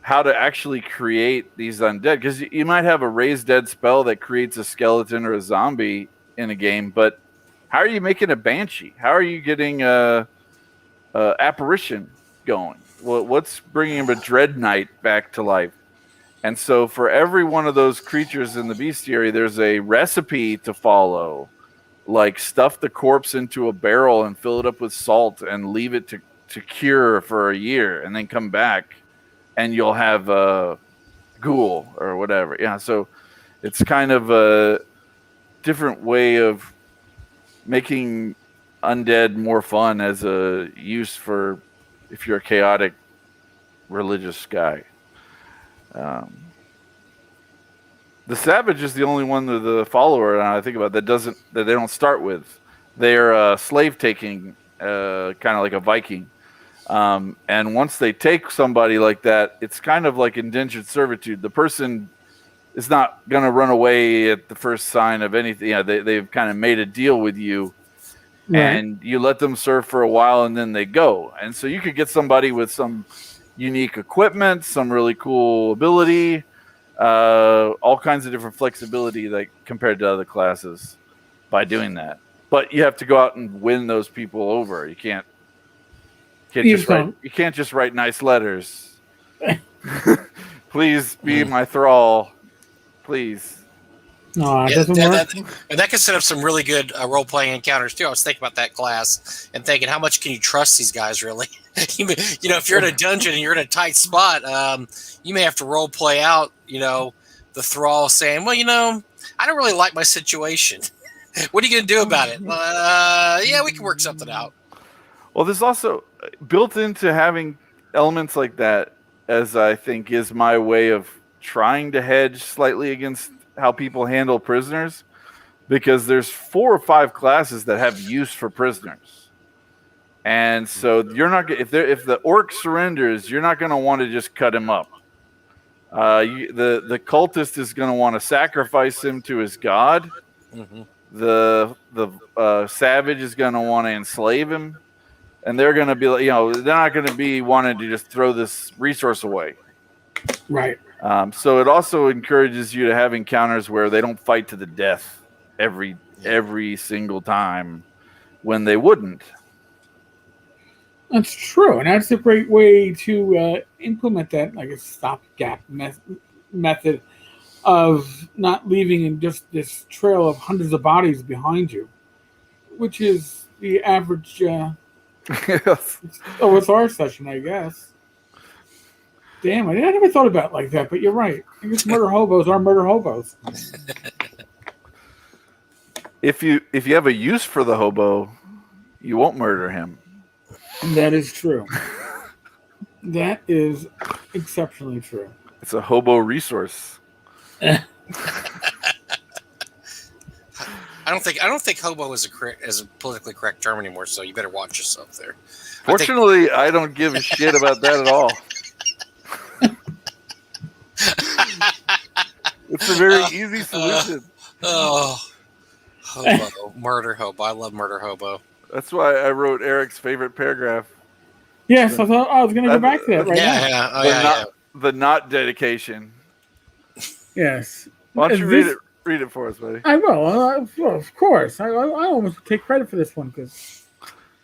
how to actually create these undead. Because you might have a raise dead spell that creates a skeleton or a zombie in a game, but how are you making a banshee? How are you getting a apparition going? Well, what's bringing a dread knight back to life? And so for every one of those creatures in the bestiary, there's a recipe to follow. Like stuff the corpse into a barrel and fill it up with salt and leave it to cure for a year and then come back and you'll have a ghoul or whatever. Yeah, so it's kind of a different way of making undead more fun as a use for if you're a chaotic religious guy. The savage is the only one that the follower I think about that they don't start with. They're slave taking, kind of like a Viking. And once they take somebody like that, it's kind of like indentured servitude. The person is not going to run away at the first sign of anything. They've kind of made a deal with you, and you let them serve for a while, and then they go. And so you could get somebody with some unique equipment, some really cool ability. All kinds of different flexibility compared to other classes by doing that. But you have to go out and win those people over. You can't just write nice letters. Please be my thrall. Please. No, it Yeah, doesn't work. and that could set up some really good role-playing encounters too. I was thinking about that class and thinking, how much can you trust these guys really? You know, if you're in a dungeon and you're in a tight spot, you may have to role-play out, the thrall saying, well, I don't really like my situation. What are you going to do about it? Yeah, we can work something out. Well, there's also built into having elements like that, as I think is my way of trying to hedge slightly against how people handle prisoners, because there's 4 or 5 classes that have use for prisoners, and so you're not if the orc surrenders, you're not going to want to just cut him up. The cultist is going to want to sacrifice him to his god. Mm-hmm. The savage is going to want to enslave him, and they're going to be they're not going to be wanting to just throw this resource away. Right. So it also encourages you to have encounters where they don't fight to the death every single time when they wouldn't. That's true, and that's a great way to implement that, like a stopgap method of not leaving in just this trail of hundreds of bodies behind you, which is the average Yes. OSR session, I guess. Damn, I never thought about it like that, but you're right. I guess murder hobos are murder hobos. If you have a use for the hobo, you won't murder him. That is true. That is exceptionally true. It's a hobo resource. I don't think hobo is a politically correct term anymore, so you better watch yourself there. Fortunately, I don't give a shit about that at all. It's a very easy solution. Hobo. Murder hobo. I love murder hobo. That's why I wrote Eric's favorite paragraph. Yes, I thought I was going to go back to that right now. Yeah. The not dedication. Yes. Why don't you read it for us, buddy? I will. Well, of course. I almost take credit for this one because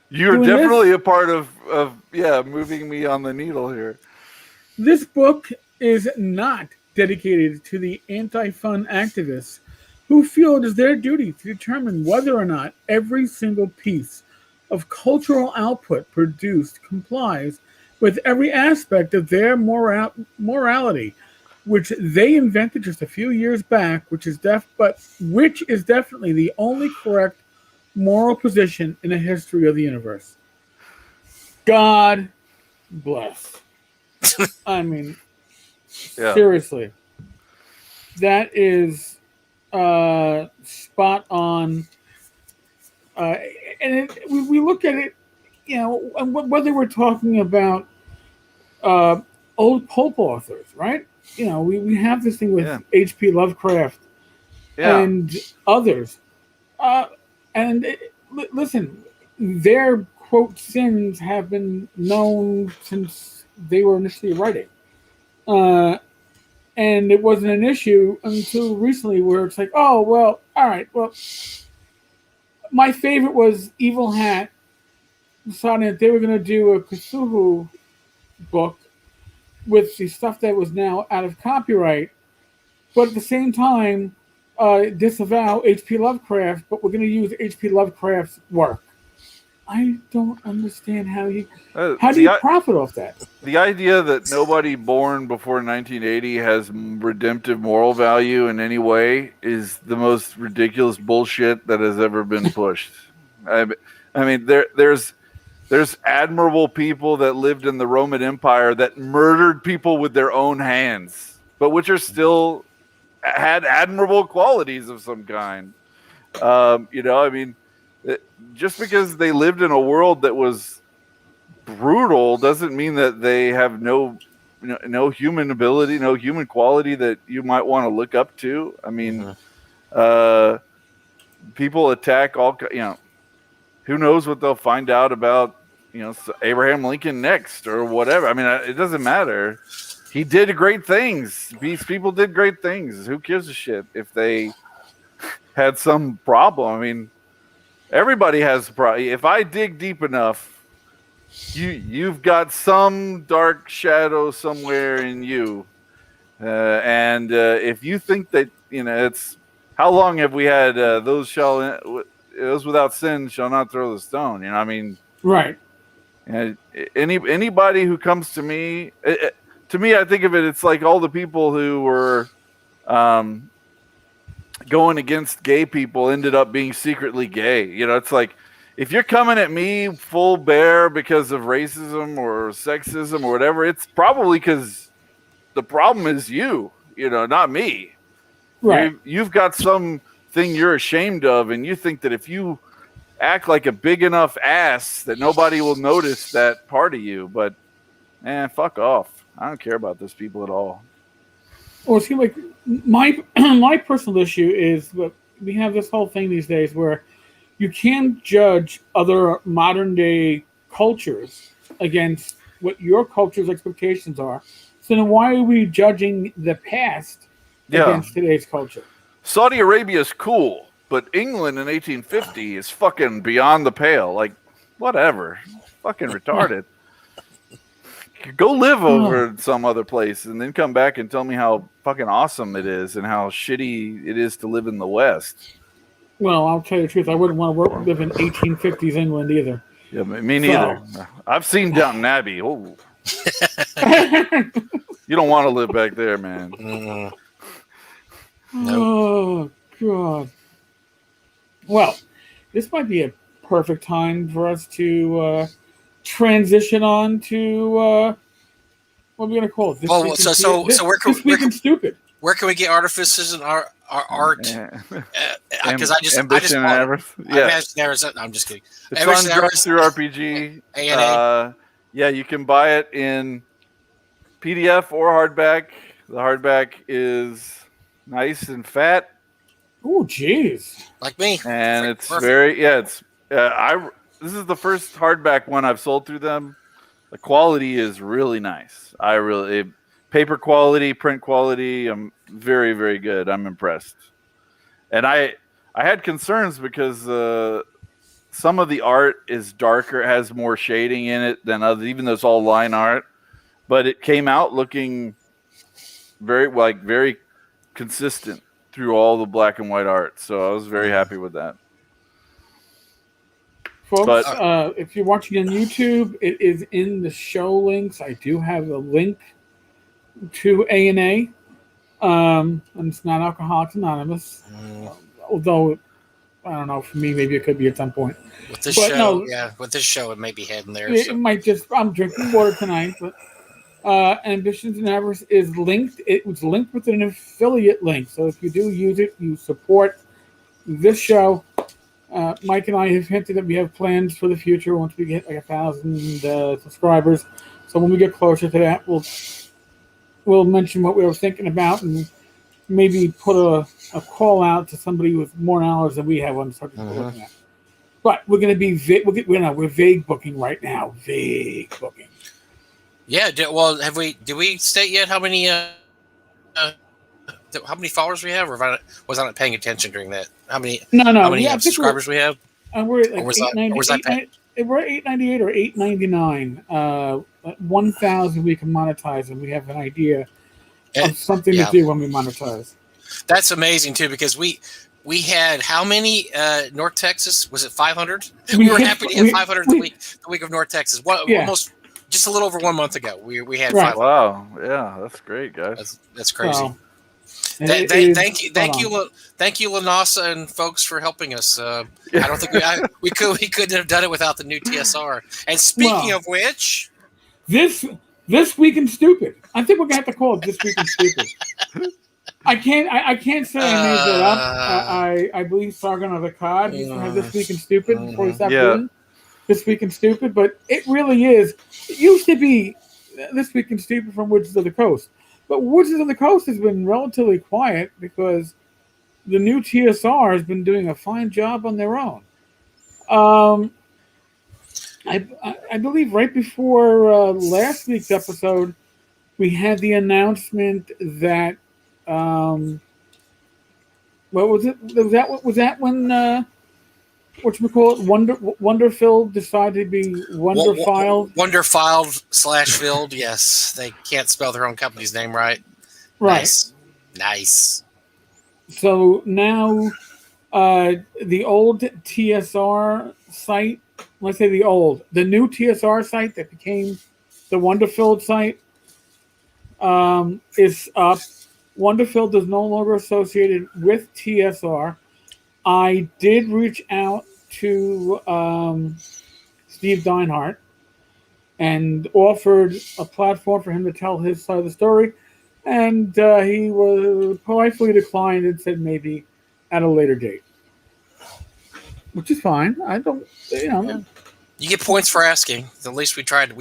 you're definitely a part of moving me on the needle here. This book is not dedicated to the anti-fun activists who feel it is their duty to determine whether or not every single piece of cultural output produced complies with every aspect of their morality, which they invented just a few years back, which is definitely the only correct moral position in the history of the universe. God bless. I mean, seriously, that is spot on. And we look at it, whether we're talking about old pulp authors, right? We have this thing with H.P. Lovecraft and others. Listen, their quote sins have been known since they were initially writing. And it wasn't an issue until recently where it's like, oh, well, all right, well, my favorite was Evil Hat deciding that they were going to do a Cthulhu book with the stuff that was now out of copyright, but at the same time, disavow H.P. Lovecraft, but we're going to use H.P. Lovecraft's work. I don't understand how do you profit off that? The idea that nobody born before 1980 has redemptive moral value in any way is the most ridiculous bullshit that has ever been pushed. I mean, there's admirable people that lived in the Roman Empire that murdered people with their own hands, but which are still had admirable qualities of some kind. Just because they lived in a world that was brutal doesn't mean that they have no human ability, no human quality that you might want to look up to. I mean, people attack who knows what they'll find out about, Abraham Lincoln next or whatever. I mean, it doesn't matter. He did great things. These people did great things. Who gives a shit if they had some problem? I mean, everybody has a problem. If I dig deep enough, you've got some dark shadow somewhere in you, and if you think that how long have we had those without sin shall not throw the stone? You know, I mean, Right. Anybody who comes to me, I think of it. It's like all the people who were going against gay people ended up being secretly gay. You know, it's like if you're coming at me full bear because of racism or sexism or whatever, it's probably because the problem is you know, not me. Right. You've got something you're ashamed of, and you think that if you act like a big enough ass that nobody will notice that part of you. But man, fuck off. I don't care about those people at all. Well, see, like my personal issue is that we have this whole thing these days where you can't judge other modern day cultures against what your culture's expectations are. So then why are we judging the past against today's culture? Saudi Arabia is cool, but England in 1850 is fucking beyond the pale. Like, whatever. Fucking retarded. Go live over in some other place and then come back and tell me how fucking awesome it is and how shitty it is to live in the West. Well, I'll tell you the truth. I wouldn't want to live in 1850s England either. Yeah, me neither. So. I've seen Downton Abbey. Oh. You don't want to live back there, man. Nope. Oh, God. Well, this might be a perfect time for us to transition on to what are we going to call it? This week in stupid. Where can we get artifices and art? Because I just Ambition and Avarice. Yeah, I'm just kidding. It's on Through RPG. Yeah, you can buy it in PDF or hardback. The hardback is nice and fat. Oh, jeez. Like me. And it's perfect. This is the first hardback one I've sold through them. The quality is really nice. Paper quality, print quality, very, very good. I'm impressed. And I had concerns because some of the art is darker, has more shading in it than others, even though it's all line art. But it came out looking very consistent through all the black and white art. So I was very happy with that. Folks, if you're watching on YouTube, it is in the show links. I do have a link to A&A. And it's not Alcoholics Anonymous. Although, I don't know, for me, maybe it could be at some point. With this show, it may be heading there. It might just, I'm drinking water tonight, but Ambitions and Avarice is linked. It was linked with an affiliate link. So if you do use it, you support this show. Mike and I have hinted that we have plans for the future once we get like 1,000 subscribers. So when we get closer to that, we'll mention what we were thinking about and maybe put a call out to somebody with more knowledge than we have on the subject we're looking at. But we're going to be we're vague booking right now. Vague booking. Yeah. Did we state yet how many followers we have, or was I not paying attention during that? How many subscribers we have? We're at like we're at 898 or 899. 1,000 we can monetize, and we have an idea of something to do when we monetize. That's amazing too, because we had how many North Texas? Was it 500? We were happy to hit 500 the week of North Texas. Almost just a little over 1 month ago. We had 500. Wow, yeah, that's great, guys. That's crazy. Wow. Thank you, Lanasa and folks for helping us. I don't think we couldn't have done it without the new TSR. And speaking of which, this week in stupid. I think we're gonna have to call it this week in stupid. I can't say I made that up. I believe Sargon of Akkad used to have this week in stupid before he stopped doing this week in stupid, but it really is. It used to be this week in stupid from Wizards of the Coast. But Wizards of the Coast has been relatively quiet because the new TSR has been doing a fine job on their own. I believe right before last week's episode, we had the announcement that what was it? Was that when Wonderfilled decided to be Wonderfiled? Wonderfiled/filled. Yes, they can't spell their own company's name right. Right. Nice. So now the old TSR site, let's say the new TSR site that became the Wonderfilled site is up. Wonderfilled is no longer associated with TSR. I did reach out to Steve Deinhardt and offered a platform for him to tell his side of the story, and he was politely declined and said maybe at a later date, which is fine. I don't, Yeah. You get points for asking. At least we tried.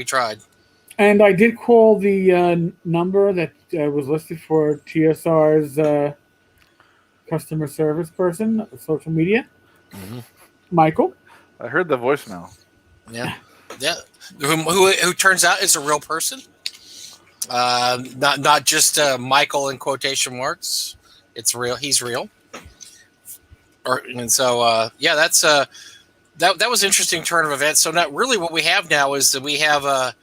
And I did call the number that was listed for TSR's customer service person, social media, Michael. I heard the voicemail. Yeah. Who turns out is a real person. Not just Michael in quotation marks. It's real. He's real. That's that was an interesting turn of events. So now really what we have now is that we have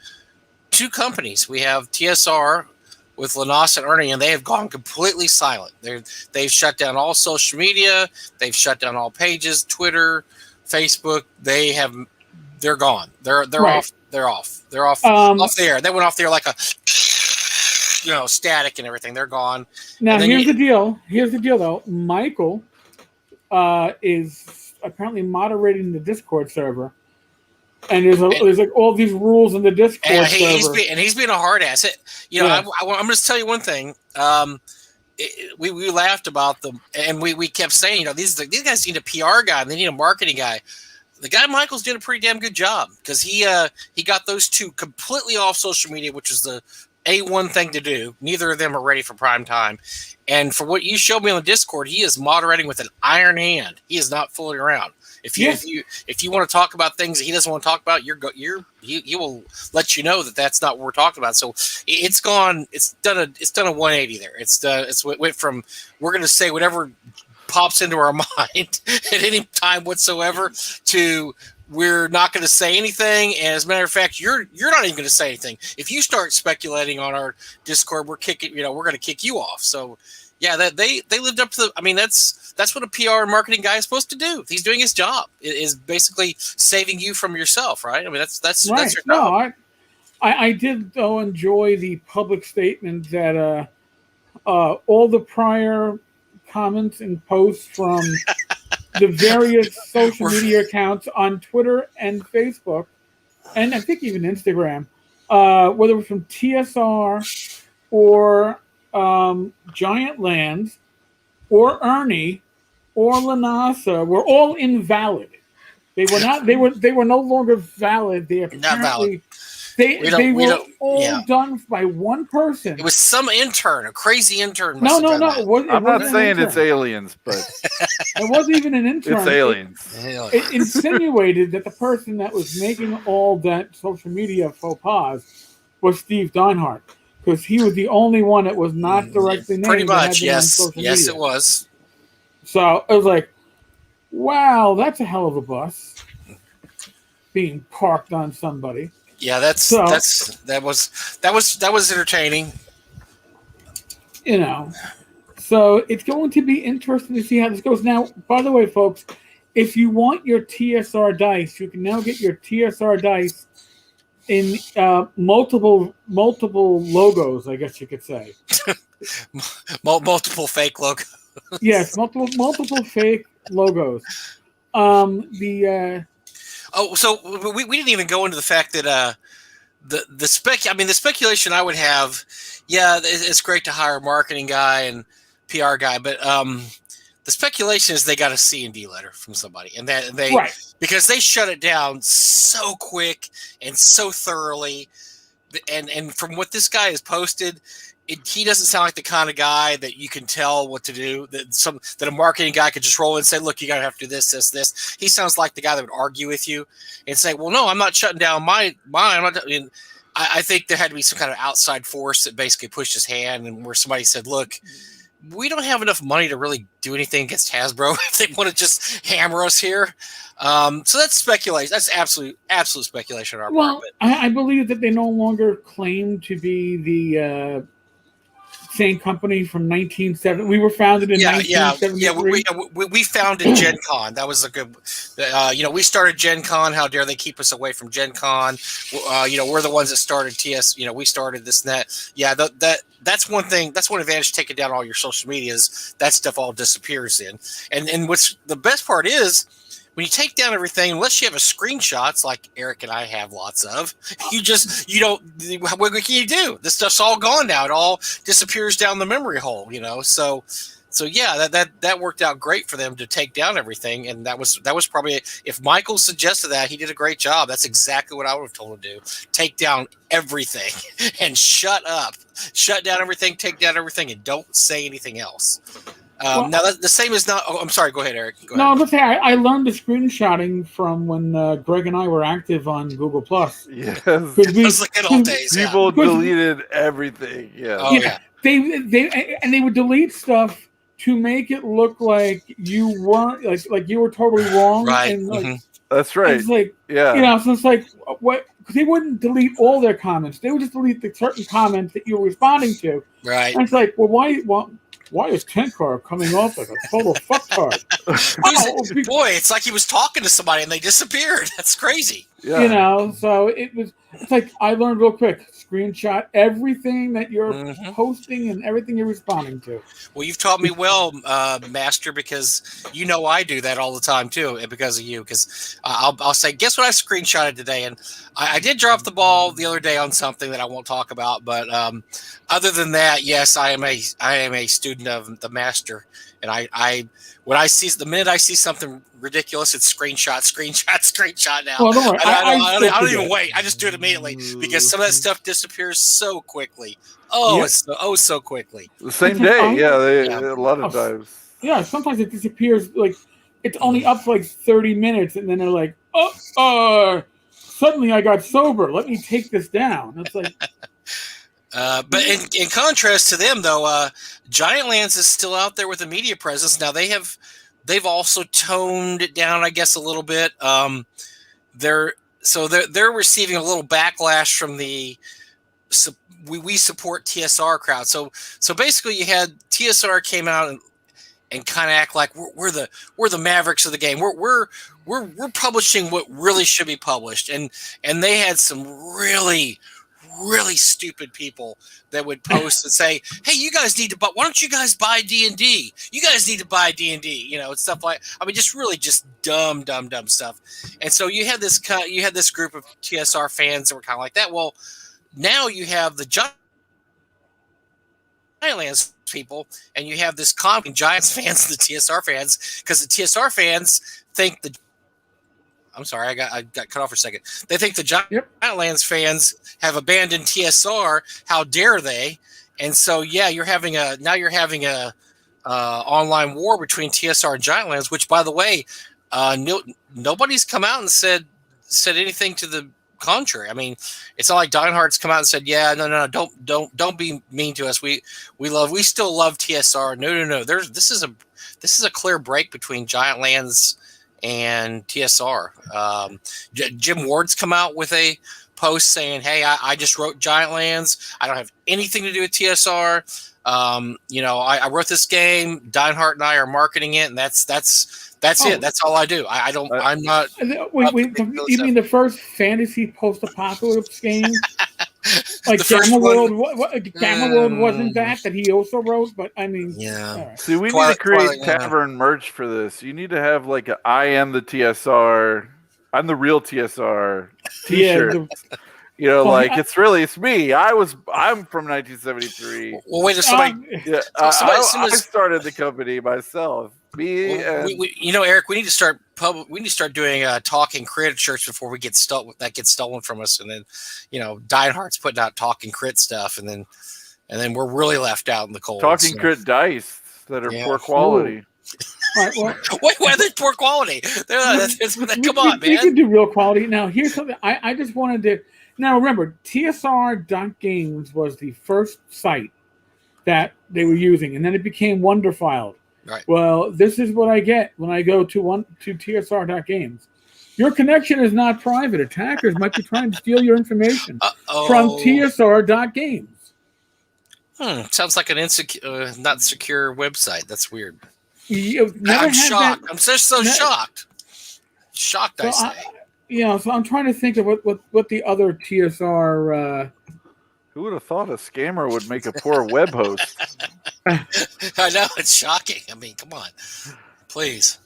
two companies. We have TSR with Lanas and Ernie, and they have gone completely silent. They've shut down all social media. They've shut down all pages, Twitter, Facebook. They're gone. They're right. Off. They're off. They're off the air. They went off the air like a static and everything. They're gone. Now here's the deal. Here's the deal though. Michael is apparently moderating the Discord server. And there's like all these rules in the Discord server. He's being a hard ass. I'm going to tell you one thing. We laughed about them, and we kept saying, these guys need a PR guy, and they need a marketing guy. The guy Michael's doing a pretty damn good job because he got those two completely off social media, which is the A1 thing to do. Neither of them are ready for prime time. And for what you showed me on the Discord, he is moderating with an iron hand. He is not fooling around. If you want to talk about things that he doesn't want to talk about, he will let you know that that's not what we're talking about. So it's gone. It's done a 180 there. It went from we're going to say whatever pops into our mind at any time whatsoever to we're not going to say anything. And as a matter of fact, you're not even going to say anything. If you start speculating on our Discord, we're going to kick you off. So yeah, that they lived up to the. I mean, that's what a PR and marketing guy is supposed to do. He's doing his job. It is basically saving you from yourself, right? I mean, that's right. That's your job. No, I did though enjoy the public statement that all the prior comments and posts from the various social media accounts on Twitter and Facebook, and I think even Instagram, whether it was from TSR or Giant Lands or Ernie or Lanasa were all invalid. They were not. They were no longer valid. They apparently not valid. They were all done by one person. It was some intern, a crazy intern. No. I'm not saying it's aliens, but it wasn't even an intern. It's aliens. It insinuated that the person that was making all that social media faux pas was Steve Deinhardt, because he was the only one that was not directly named. Pretty much, yes. Yes, it was. So it was like, wow, that's a hell of a bus being parked on somebody. Yeah, that was entertaining. So it's going to be interesting to see how this goes. Now, by the way, folks, if you want your TSR dice, you can now get your TSR dice in multiple logos, I guess you could say. Multiple fake logos. Yes, multiple fake logos. So we didn't even go into the fact that the speculation I would have, it's great to hire a marketing guy and PR guy, but the speculation is they got a C&D letter from somebody, and that because they shut it down so quick and so thoroughly, and from what this guy has posted, he doesn't sound like the kind of guy that you can tell what to do. That a marketing guy could just roll in and say, "Look, you got to have to do this, this, this." He sounds like the guy that would argue with you and say, "Well, no, I'm not shutting down mine. I think there had to be some kind of outside force that basically pushed his hand, and where somebody said, "Look, we don't have enough money to really do anything against Hasbro if they want to just hammer us here." So that's speculation. That's absolute speculation on our part. Well, I believe that they no longer claim to be the same company from 1970. We were founded in 1973. We founded Gen Con. That was a good. We started Gen Con. How dare they keep us away from Gen Con? We're the ones that started TS. We started this and that. Yeah, that's one thing. That's one advantage of taking down all your social medias. That stuff all disappears in. And what's the best part is, when you take down everything, unless you have a screenshots like Eric and I have lots of, you don't. What can you do? This stuff's all gone now. It all disappears down the memory hole. So yeah, that worked out great for them to take down everything, and that was probably, if Michael suggested that, he did a great job. That's exactly what I would have told him to do: take down everything and shut down everything, take down everything, and don't say anything else. Now, the same is not. Oh, I'm sorry. Go ahead, Eric. Go ahead. No, let's say I learned the screenshotting from when Greg and I were active on Google Plus. Yes, it was like good old days. People deleted everything. Yeah. Oh, yeah. They would delete stuff to make it look like you weren't like you were totally wrong. Right. And that's right. It's like, yeah. So it's like what. Because they wouldn't delete all their comments. They would just delete the certain comments that you were responding to. Right. And it's like, why is Tenkar coming off like a total fucktard? Boy, it's like he was talking to somebody and they disappeared. That's crazy. Yeah. So it's like I learned real quick. Screenshot everything that you're posting and everything you're responding to. Well, you've taught me well, Master, because I do that all the time too, and because of you. Because I'll say, guess what I screenshotted today? And I did drop the ball the other day on something that I won't talk about. But other than that, yes, I am a student of the Master, and the minute I see something ridiculous, it's screenshot now. Well, don't worry. I don't even wait. I just do it immediately because some of that stuff disappears so quickly. So quickly. The same day, a lot of times. Yeah, sometimes it disappears. Like it's only up for like 30 minutes, and then they're like, suddenly I got sober. Let me take this down. It's like. But in contrast to them, though, Giant Lands is still out there with a media presence. Now they've also toned it down, I guess, a little bit. They're receiving a little backlash from the we support TSR crowd. So basically, you had TSR came out and kind of act like we're the Mavericks of the game. We're publishing what really should be published, and they had some really stupid people that would post and say, "Hey, you guys need to buy. Why don't you guys buy D&D? You guys need to buy D&D." And stuff like. I mean, just dumb stuff. And so you had this group of TSR fans that were kind of like that. Well, now you have the Giant Lands people, and you have this conflict between Giants fans and the TSR fans, because the TSR fans think the. I'm sorry, I got cut off for a second. They think the Giant Lands fans have abandoned TSR. How dare they? And so, you're having a online war between TSR and Giant Lands. Which, by the way, nobody's come out and said anything to the contrary. I mean, it's not like Deinhardt's come out and said, "Yeah, no, don't be mean to us. We still love TSR." No. This is a clear break between Giant Lands and TSR. Jim Ward's come out with a post saying, "Hey, I just wrote Giant Lands. I don't have anything to do with TSR. I wrote this game. Deinhardt and I are marketing it, and that's it. That's all I do. I'm not." Wait, you mean the first fantasy post-apocalypse game? Like Gamma World, Gamma World wasn't that he also wrote, but I mean, yeah. See, we need to create Tavern merch for this. You need to have like I am the TSR, I'm the real TSR T-shirt. It's me. I'm from 1973. Well, wait a second. I started the company myself. Eric, we need to start doing talking crit shirts before we get stolen from us, and then Deinhardt's putting out talking crit stuff, and then we're really left out in the cold. Talking crit dice that are poor quality. All right, well, why are they poor quality? Come on, man. We can do real quality. Now, here's something I just wanted to. Now, remember, TSR.games was the first site that they were using, and then it became Wonderfiled. Right. Well, this is what I get when I go to TSR.games. Your connection is not private. Attackers might be trying to steal your information from TSR.games. Sounds like an insecure, not secure website. That's weird. You've never I'm had shocked. that- I'm just so shocked. Shocked, I say. So I'm trying to think of what the other TSR. Who would have thought a scammer would make a poor web host? I know, it's shocking. I mean, come on. Please.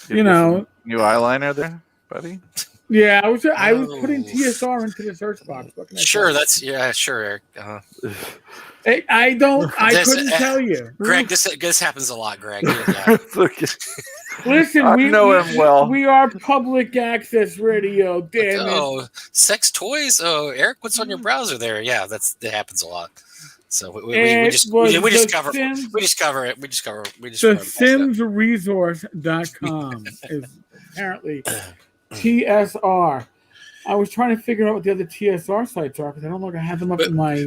You know, new eyeliner there, buddy? Yeah, I was putting TSR into the search box. What can I Sure, say? sure, Eric. I couldn't tell you. Greg, this happens a lot, Greg. Yeah. Okay. Listen, I know him well. We are public access radio, damn it. Oh, sex toys? Oh, Eric, what's on your browser there? Yeah, that happens a lot. So we just cover it. We just cover it. The simsresource.com is apparently TSR. I was trying to figure out what the other TSR sites are because I don't know if I have them up in my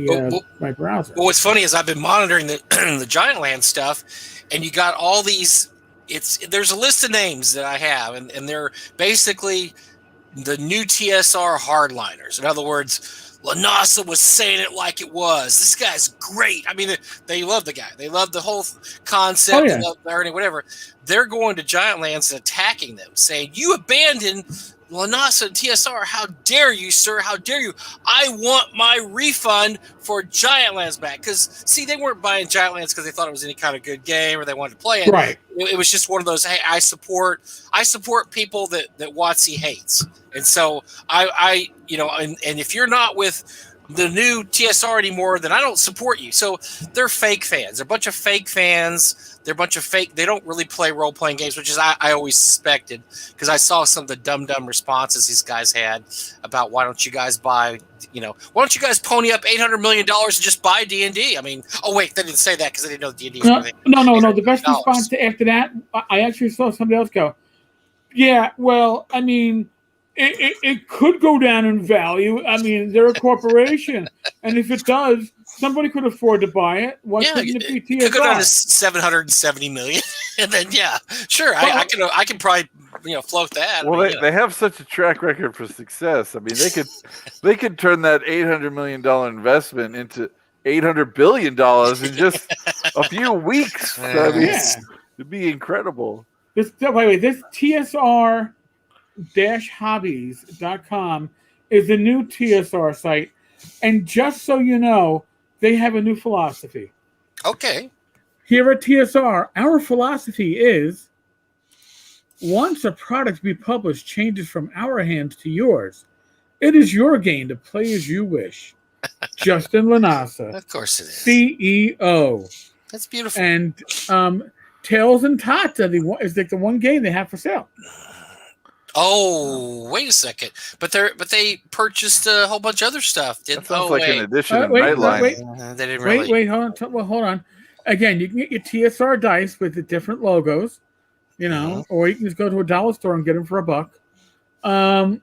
browser. Well, what's funny is I've been monitoring the the Giant Land stuff, and you got all these. There's a list of names that I have, and they're basically the new TSR hardliners. In other words, Lanasa was saying it like it was. This guy's great. I mean, they love the guy. They love the whole concept. Oh, yeah. They love Ernie, whatever. They're going to Giant Lands and attacking them, saying, "You abandoned Lanasa and TSR. How dare you, sir? How dare you? I want my refund for Giant Lands back." Because, see, they weren't buying Giant Lands because they thought it was any kind of good game or they wanted to play it. Right. It was just one of those, hey, I support people that WotC hates. And so I and if you're not with the new TSR anymore, then I don't support you. So they're fake fans. They're a bunch of fake fans. They're a bunch of fake. They don't really play role-playing games, which is I always suspected because I saw some of the dumb responses these guys had about why don't you guys buy, why don't you guys pony up $800 million and just buy D&D? I mean, oh wait, they didn't say that because they didn't know D&D was anything. No. The best response after that, I actually saw somebody else go, yeah, well, I mean, it could go down in value. I mean, they're a corporation, and if it does, somebody could afford to buy it. Why couldn't it be TSR? It could go down to $770 million, and then sure, I can probably float that. Well, they have such a track record for success. I mean, they could turn that $800 million investment into $800 billion in just a few weeks. I mean, it'd be incredible. This TSR-hobbies.com is the new TSR site. And just so you know, they have a new philosophy. Okay. Here at TSR, our philosophy is once a product we publish changes from our hands to yours, it is your game to play as you wish. Justin Lanasa. Of course it is. CEO. That's beautiful. And Tales and Tots is like the one game they have for sale. Oh, wait a second! But they purchased a whole bunch of other stuff. That sounds like an addition of Nightline. They didn't really. Wait, hold on. Again, you can get your TSR dice with the different logos, or you can just go to a dollar store and get them for $1.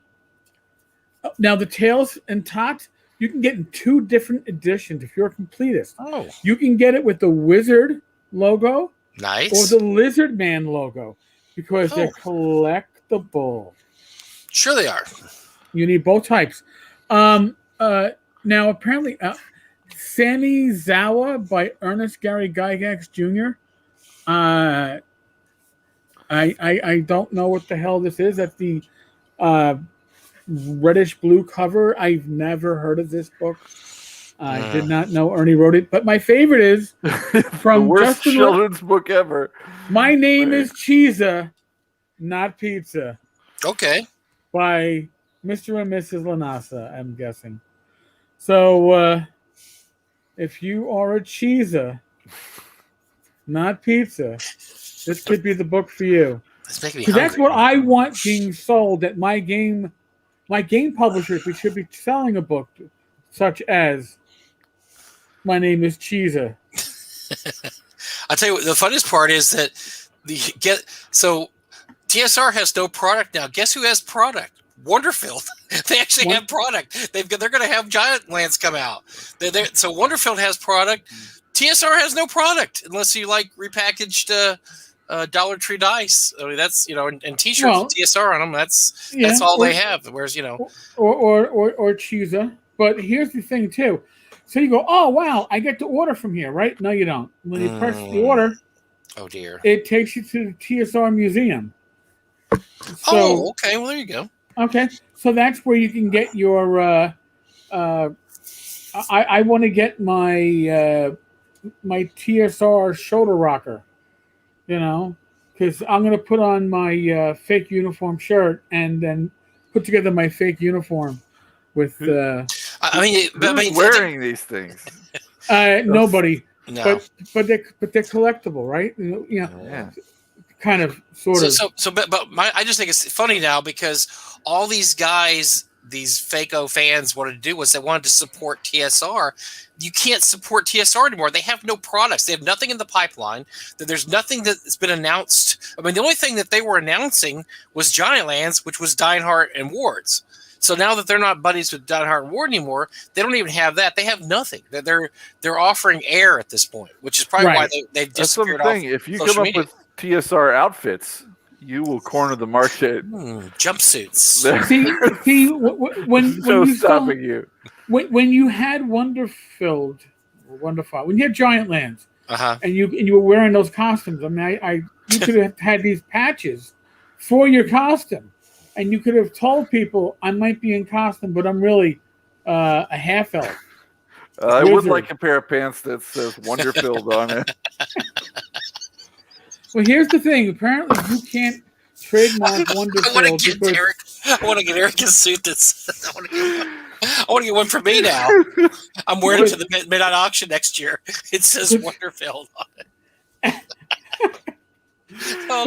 Now the Tales and Tots, you can get in 2 different editions if you're a completist. Oh, you can get it with the Wizard logo, nice, or the Lizard Man logo, because they're collectible. Sure they are. You need both types. Now apparently Sammy Zawa by Ernest Gary Gygax Jr. I don't know what the hell this is. That's the reddish blue cover. I've never heard of this book. I did not know Ernie wrote it. But my favorite is from the worst Justin children's book ever. My Name is Cheesa, Not Pizza. Okay. By Mr. and Mrs. Lanasa, I'm guessing. So, if you are a cheesa, not pizza, this could be the book for you. Because that's what I want being sold at my game publishers. We should be selling a book such as My Name is Cheesa. I'll tell you what, the funniest part is that TSR has no product now. Guess who has product? Wonderfield. They actually have product. They're going to have Giant Lands come out. So Wonderfield has product. TSR has no product unless you like repackaged Dollar Tree dice. I mean, that's and T-shirts with TSR on them. That's all they have. Whereas or Cheesa. But here's the thing too. So you go, oh wow, I get to order from here, right? No, you don't. When you press the order, oh dear, it takes you to the TSR museum. So, okay. Well, there you go. Okay, so that's where you can get your. I want to get my my TSR shoulder rocker, because I'm going to put on my fake uniform shirt and then put together my fake uniform with. I mean, who's wearing these things? Nobody. No. But they're collectible, right? Yeah. Kind of, sort of. I just think it's funny now because all these guys, these FACO fans, wanted to do was they wanted to support TSR. You can't support TSR anymore. They have no products. They have nothing in the pipeline. There's nothing that's been announced. I mean, the only thing that they were announcing was Giantlands, which was Deinhardt and Ward's. So now that they're not buddies with Deinhardt and Ward anymore, they don't even have that. They have nothing. They're offering air at this point, which is probably why they've disappeared. That's the thing. If you come up with TSR outfits, you will corner the market. Jumpsuits. See, when no you stopping you. When you had Wonderfilled, when you had Giantlands, and you were wearing those costumes. I mean, you could have had these patches for your costume, and you could have told people, I might be in costume, but I'm really a half elf. I would like a pair of pants that says Wonderfilled on it. Well, here's the thing. Apparently, you can't trademark Wonderfilled. I want to get Eric a suit that's. I want to get one for me now. I'm wearing it to the midnight auction next year. It says Wonderfilled on it.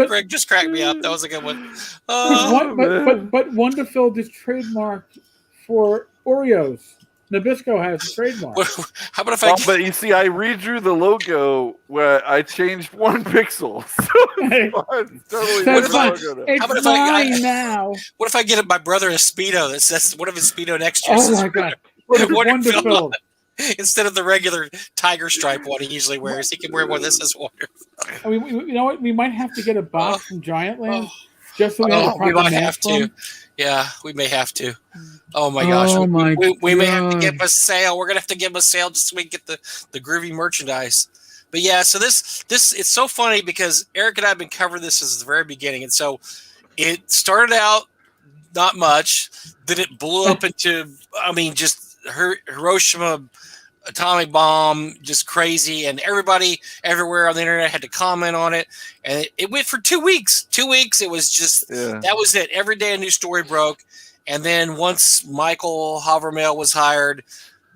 Greg just cracked me up. That was a good one. But Wonderfilled is trademarked for Oreos. Nabisco has a trademark. How about if But you see, I redrew the logo where I changed 1 pixel. So it's totally it's mine now. What if I get my brother a Speedo that says one of his Speedo next year? Oh my god! Wonderful. Instead of the regular tiger stripe one he usually wears, he can wear one that says Wonderful. I mean, you know what? We might have to get a box from Giantland just so we might have to. Yeah, we may have to. Oh my gosh. We may have to give him a sale. We're gonna have to give him a sale just so we can get the groovy merchandise. But yeah, so this it's so funny because Eric and I have been covering this since the very beginning. And so it started out not much, then it blew up into just Hiroshima atomic bomb, just crazy, and everybody everywhere on the internet had to comment on it, and it went for 2 weeks. 2 weeks, it was just that was it. Every day a new story broke, and then once Michael Havermel was hired,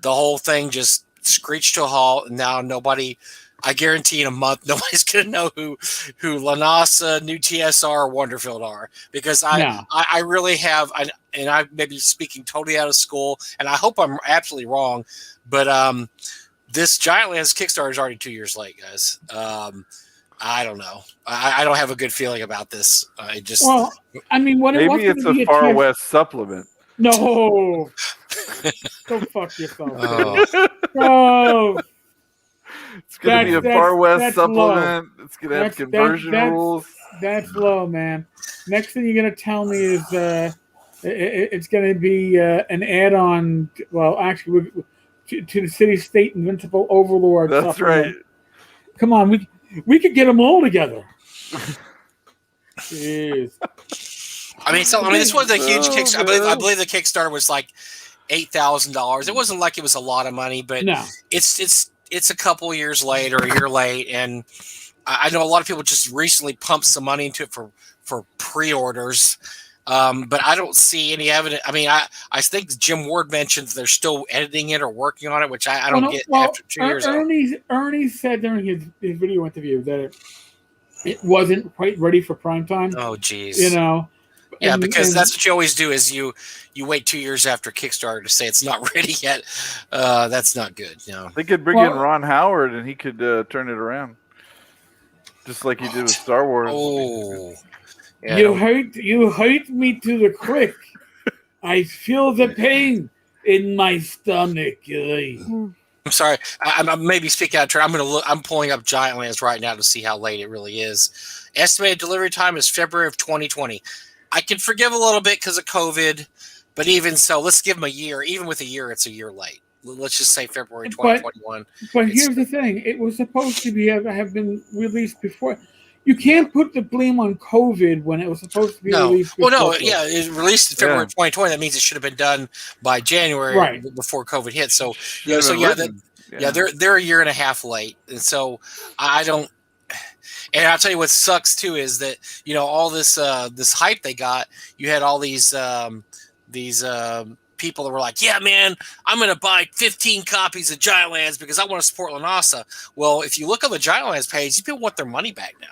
the whole thing just screeched to a halt, and now nobody. I guarantee in a month nobody's gonna know who Lanasa, New TSR, or Wonderfield are, because I really have, and I may be speaking totally out of school, and I hope I'm absolutely wrong. But this Giantlands Kickstarter is already 2 years late, guys. I don't know. I don't have a good feeling about this. Maybe it's a Far West supplement. No, go fuck yourself. Oh. It's going to be a Far West supplement. Low. It's going to have conversion rules. That's low, man. Next thing you're going to tell me is it's going to be an add-on. Well, actually, to the City-State Invincible Overlord. That's supplement. Right. Come on, we could get them all together. Jeez. This was a huge Kickstarter. I believe the Kickstarter was like $8,000. It wasn't like it was a lot of money, but it's a couple years late or a year late, and I know a lot of people just recently pumped some money into it for pre-orders. But I don't see any evidence. I mean, I think Jim Ward mentioned they're still editing it or working on it, which I don't get after 2 years. Ernie said during his video interview that it wasn't quite ready for prime time. Oh, geez. Yeah, because that's what you always do is you wait 2 years after Kickstarter to say it's not ready yet. That's not good. They could bring in Ron Howard and he could turn it around, just like he did with Star Wars. Oh. Yeah. You hurt me to the quick. I feel the pain in my stomach. I'm sorry. I'm maybe speaking out of turn. I'm pulling up Giantlands right now to see how late it really is. Estimated delivery time is February of 2020. I can forgive a little bit because of COVID, but even so, let's give them a year. Even with a year, it's a year late. let's just say February 2021. But here's the thing: it was supposed to have been released before. You can't put the blame on COVID when it was supposed to be released before. Well, no, yeah, it released in February 2020. That means it should have been done by January before COVID hit. So, they're a year and a half late, and so I don't. And I'll tell you what sucks too is that all this this hype they got. You had all these people that were like, yeah, man, I'm going to buy 15 copies of Giantlands because I want to support Lanasa. Well, if you look on the Giantlands page, these people want their money back now.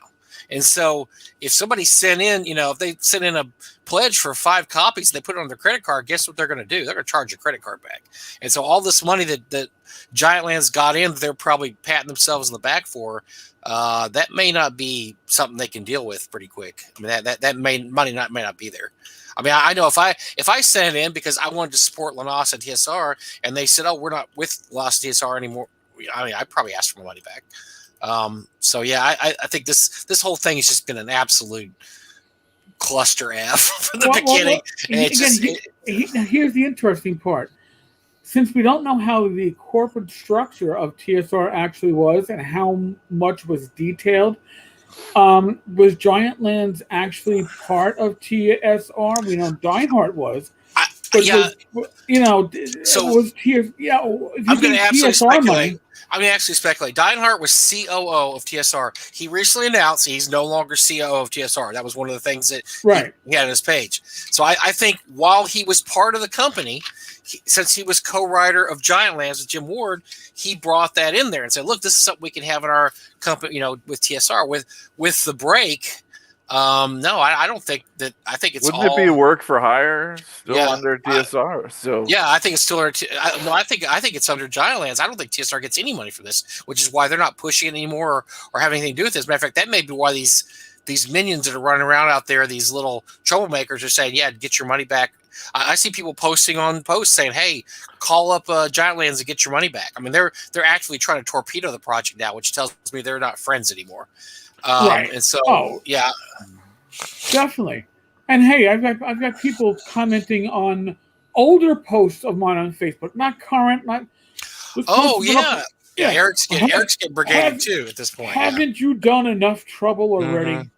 And so if somebody sent in, if they sent in a pledge for 5 copies, and they put it on their credit card, guess what they're going to do? They're going to charge your credit card back. And so all this money that Giantlands got in, they're probably patting themselves in the back for. That may not be something they can deal with pretty quick. I mean, that may not be there. I mean, I know if I sent it in because I wanted to support Lanasa and TSR, and they said, "Oh, we're not with Lanasa and TSR anymore," I mean, I'd probably ask for my money back. So yeah, I think this whole thing has just been an absolute cluster F from the beginning. Here's the interesting part. Since we don't know how the corporate structure of TSR actually was and how much was detailed, was Giantlands actually part of TSR? We know Deinhardt was. I'm going to absolutely speculate. I'm going to actually speculate. Deinhardt was COO of TSR. He recently announced he's no longer COO of TSR. That was one of the things that he had on his page. So I think while he was part of the company, since he was co-writer of Giantlands with Jim Ward, he brought that in there and said, look, this is something we can have in our company, with TSR. With the break, no, I don't think that. I think it's Wouldn't it be work for hire still under TSR? I think it's still under. I think it's under Giantlands. I don't think TSR gets any money for this, which is why they're not pushing it anymore or having anything to do with this. As a matter of fact, that may be why these minions that are running around out there, these little troublemakers, are saying, "Yeah, get your money back." I see people posting on posts saying, "Hey, call up Giantlands and get your money back." I mean, they're actually trying to torpedo the project now, which tells me they're not friends anymore. And so, definitely. And hey, I've got people commenting on older posts of mine on Facebook, not current, not. Eric's getting brigaded too at this point. Haven't you done enough trouble already? Mm-hmm.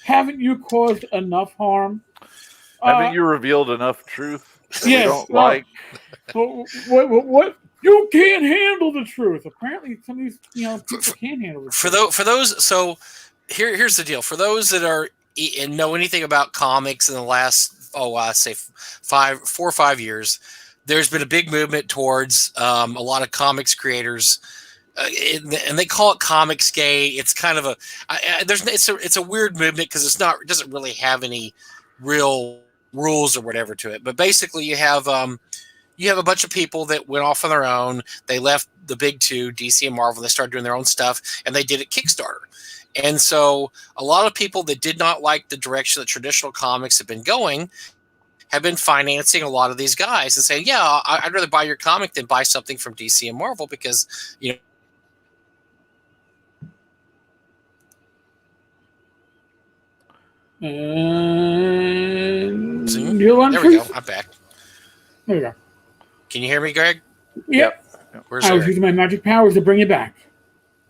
Haven't you caused enough harm? Haven't you revealed enough truth that we don't like? What? You can't handle the truth. Apparently, some of these people can't handle the truth. For those, so here's the deal. For those that are and know anything about comics in the last, I say 4 or 5 years, there's been a big movement towards a lot of comics creators. And they call it Comicsgate. It's kind of it's a weird movement because it doesn't really have any real rules or whatever to it. But basically, you have a bunch of people that went off on their own. They left the big two, DC and Marvel. They started doing their own stuff, and they did it Kickstarter. And so a lot of people that did not like the direction that traditional comics have been going have been financing a lot of these guys and saying, yeah, I'd rather buy your comic than buy something from DC and Marvel because, there we go. I'm back. There we go. Can you hear me, Greg? Yep. Where's I was Eric? using my magic powers to bring you back.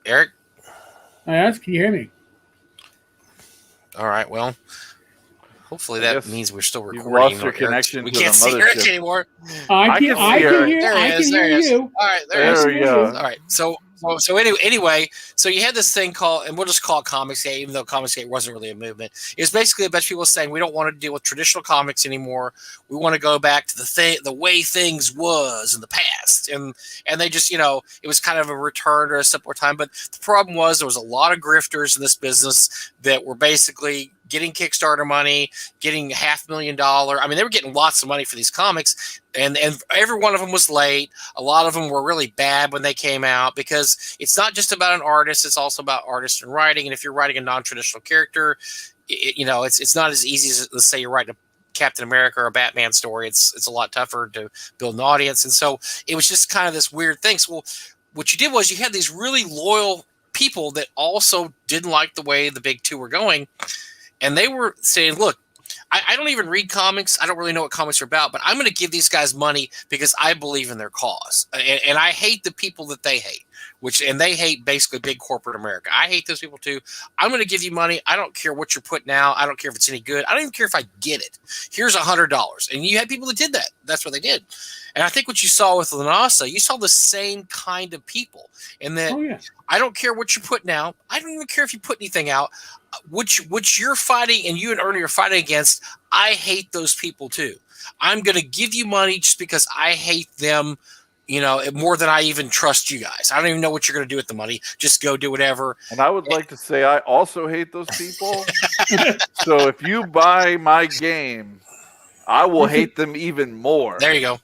Eric? Yes, can you hear me? All right, well, hopefully that means we're still recording. You lost your connection. We can't see Eric anymore. I can hear you. All right, there we go. All right, so anyway, so you had this thing called, and we'll just call it Comicsgate, even though Comicsgate wasn't really a movement. It was basically a bunch of people saying we don't want to deal with traditional comics anymore. We want to go back to the way things was in the past, and they just it was kind of a return to a simpler time. But the problem was there was a lot of grifters in this business that were basically getting Kickstarter money, getting $500,000. I mean, they were getting lots of money for these comics, and every one of them was late. A lot of them were really bad when they came out because it's not just about an artist; it's also about artist and writing. And if you're writing a non-traditional character, it's not as easy as, let's say, you're writing a Captain America or a Batman story. It's a lot tougher to build an audience, and so it was just kind of this weird thing. So, what you did was you had these really loyal people that also didn't like the way the big two were going. And they were saying, look, I don't even read comics. I don't really know what comics are about, but I'm going to give these guys money because I believe in their cause. And I hate the people that they hate, and they hate basically big corporate America. I hate those people too. I'm going to give you money. I don't care what you're putting out. I don't care if it's any good. I don't even care if I get it. Here's $100. And you had people that did that. That's what they did. And I think what you saw with Lanasa, you saw the same kind of people. And that I don't care what you're putting out. I don't even care if you put anything out. Which you're fighting and you and Ernie are fighting against, I hate those people too. I'm going to give you money just because I hate them, more than I even trust you guys. I don't even know what you're going to do with the money. Just go do whatever. And I would like to say I also hate those people. So if you buy my game, I will hate them even more. There you go.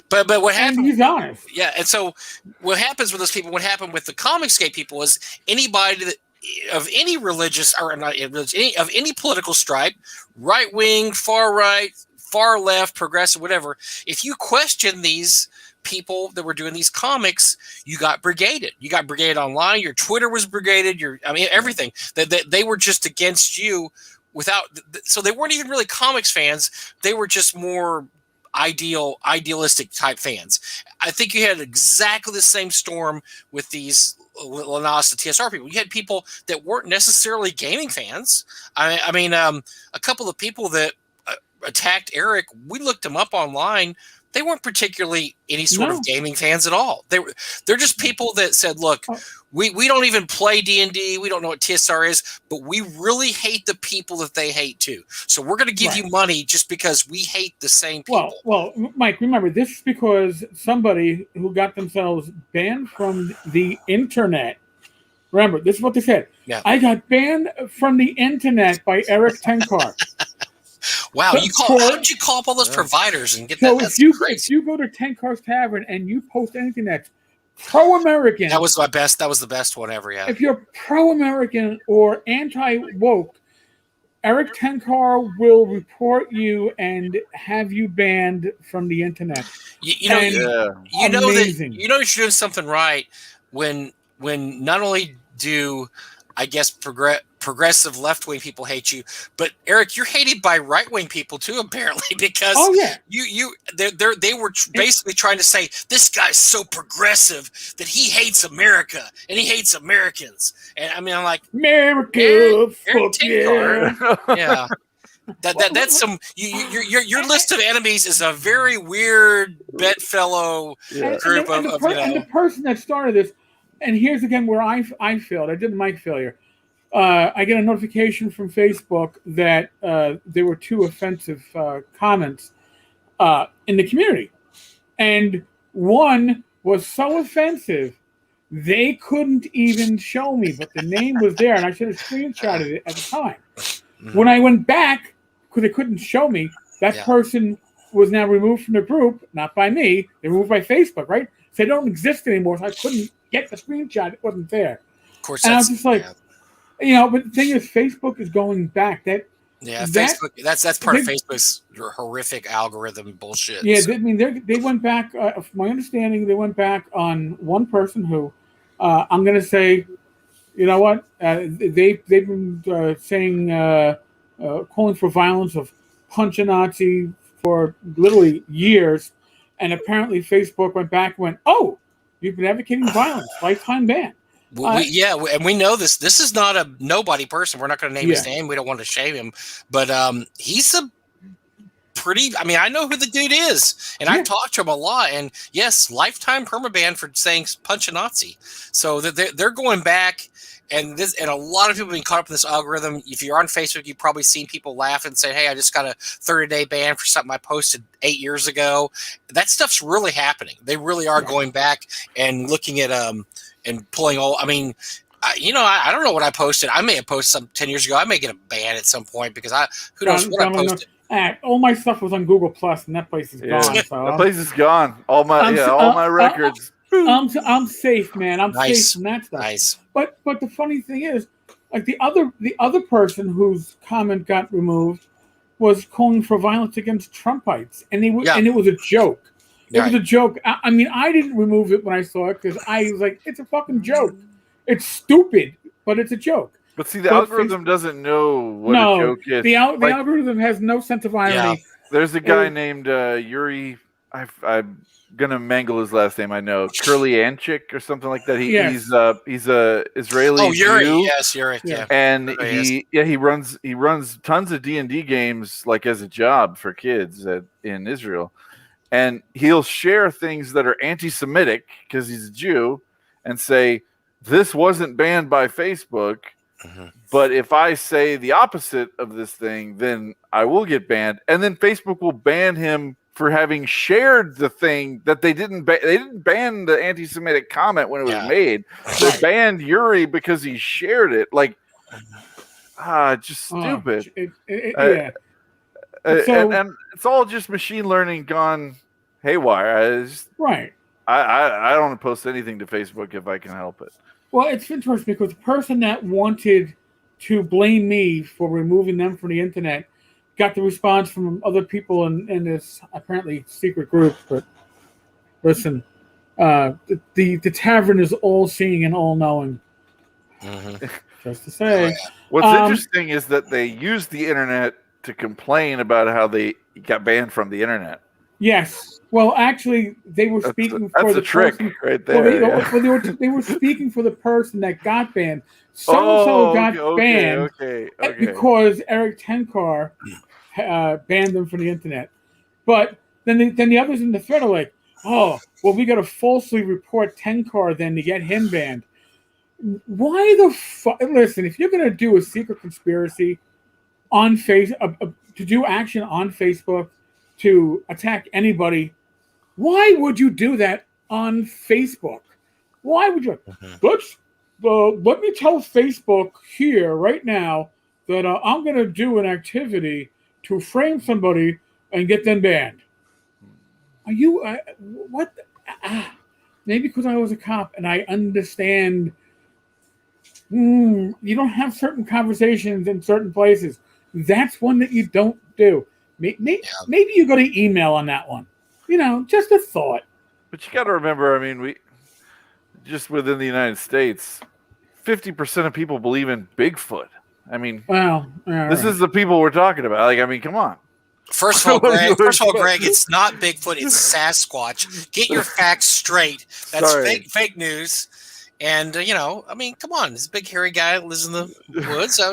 But what happened? And he's honest. Yeah, and so what happens with those people? What happened with the Comicscape people is anybody that of any religious or not of any political stripe, right wing, far right, far left, progressive, whatever. If you question these people that were doing these comics, you got brigaded. You got brigaded online. Your Twitter was brigaded. Everything. They were just against you so they weren't even really comics fans. They were just more idealistic type fans. I think you had exactly the same storm with these Lanasa TSR people. You had people that weren't necessarily gaming fans. I mean, a couple of people that attacked Eric, we looked them up online. They weren't particularly any sort of gaming fans at all. They're just people that said, look, we don't even play D&D. We don't know what TSR is, but we really hate the people that they hate too. So we're going to give you money just because we hate the same people. Well, Mike, remember, this is because somebody who got themselves banned from the internet. Remember, this is what they said. Yeah. I got banned from the internet by Eric Tenkar. Wow, how did you call up all those providers and get that? So if you go to Tenkar's Tavern and you post anything that's pro-American, that was my best. That was the best one ever. Yeah. If you're pro-American or anti-woke, Eric Tenkar will report you and have you banned from progressive you're doing something right when not only do I guess progressive left-wing people hate you, but Eric, you're hated by right-wing people too, apparently, because they were basically trying to say this guy's so progressive that he hates America and he hates Americans. And I mean, I'm like, America, Eric Tenkar, yeah. That's some your list of enemies is a very weird bedfellow group and the person that started this. And here's again where I failed. I did the mic failure. I get a notification from Facebook that there were 2 offensive comments in the community. And one was so offensive, they couldn't even show me, but the name was there, and I should have screenshotted it at the time. Mm-hmm. When I went back, because they couldn't show me, that person was now removed from the group, not by me. They were removed by Facebook, right? So they don't exist anymore, so I couldn't get the screenshot. It wasn't there. Of course, and I was just like, but the thing is, Facebook is going back. Facebook. That's part of Facebook's horrific algorithm bullshit. Yeah, so. They went back. From my understanding, they went back on one person who, I'm going to say, you know what? They've been saying, calling for violence of punch a Nazi for literally years, and apparently Facebook went back and went, "Oh, you've been advocating violence, lifetime ban." And we know this. This is not a nobody person. We're not going to name his name. We don't want to shame him, but he's a pretty. I mean, I know who the dude is, and I've talked to him a lot. And yes, lifetime permaban for saying punch a Nazi. So they're going back, and a lot of people have been caught up in this algorithm. If you're on Facebook, you've probably seen people laugh and say, "Hey, I just got a 30-day ban for something I posted 8 years ago." That stuff's really happening. They really are going back and looking at and pulling all. I mean, I don't know what I posted. I may have posted some 10 years ago. I may get a ban at some point because who knows what I posted. All my stuff was on Google Plus, and that place is gone. So that place is gone. All my records. I'm safe, man. I'm safe from that stuff. Nice. But the funny thing is, like the other person whose comment got removed was calling for violence against Trumpites, and it was a joke. It was a joke. I mean, I didn't remove it when I saw it because I was like, it's a fucking joke. It's stupid, but it's a joke. But see, the algorithm doesn't know what a joke is. The algorithm has no sense of irony. Yeah. There's a guy named Yuri. I'm gonna mangle his last name. I know Kurlianchik or something like that. He's a Israeli. Oh, Yuri. Jew, Yes, Yuri. Yeah. and he runs tons of D&D games like as a job for kids in Israel, and he'll share things that are anti-Semitic because he's a Jew, and say this wasn't banned by Facebook. But if I say the opposite of this thing, then I will get banned, and then Facebook will ban him for having shared the thing that they didn't ban the anti-Semitic comment when it was made. They banned Yuri because he shared it. Like, just stupid. And it's all just machine learning gone haywire. I don't want to post anything to Facebook if I can help it. Well, it's interesting because the person that wanted to blame me for removing them from the internet got the response from other people in this apparently secret group. But listen, the Tavern is all-seeing and all-knowing. Just to say. What's interesting is that they used the internet to complain about how they got banned from the internet. Yes. Well, actually, they were speaking for the trick person, right there. They were speaking for the person that got banned. So got banned because Eric Tenkar banned them from the internet. But then the others in the thread are like, oh, well, we got to falsely report Tenkar then to get him banned. Why the fuck? Listen, if you're going to do a secret conspiracy on to do action on Facebook to attack anybody, why would you do that on Facebook? Why would you? Let me tell Facebook here right now that I'm going to do an activity to frame somebody and get them banned. Are you what? Maybe because I was a cop and I understand. You don't have certain conversations in certain places. That's one that you don't do. Maybe you go to email on that one. Just a thought. But you got to remember, I mean, we just within the United States, 50% of people believe in Bigfoot. I mean, this is the people we're talking about. Like, I mean, come on. First of all, Greg, it's not Bigfoot, it's Sasquatch. Get your facts straight. That's fake news. And I mean, come on, this big hairy guy that lives in the woods. So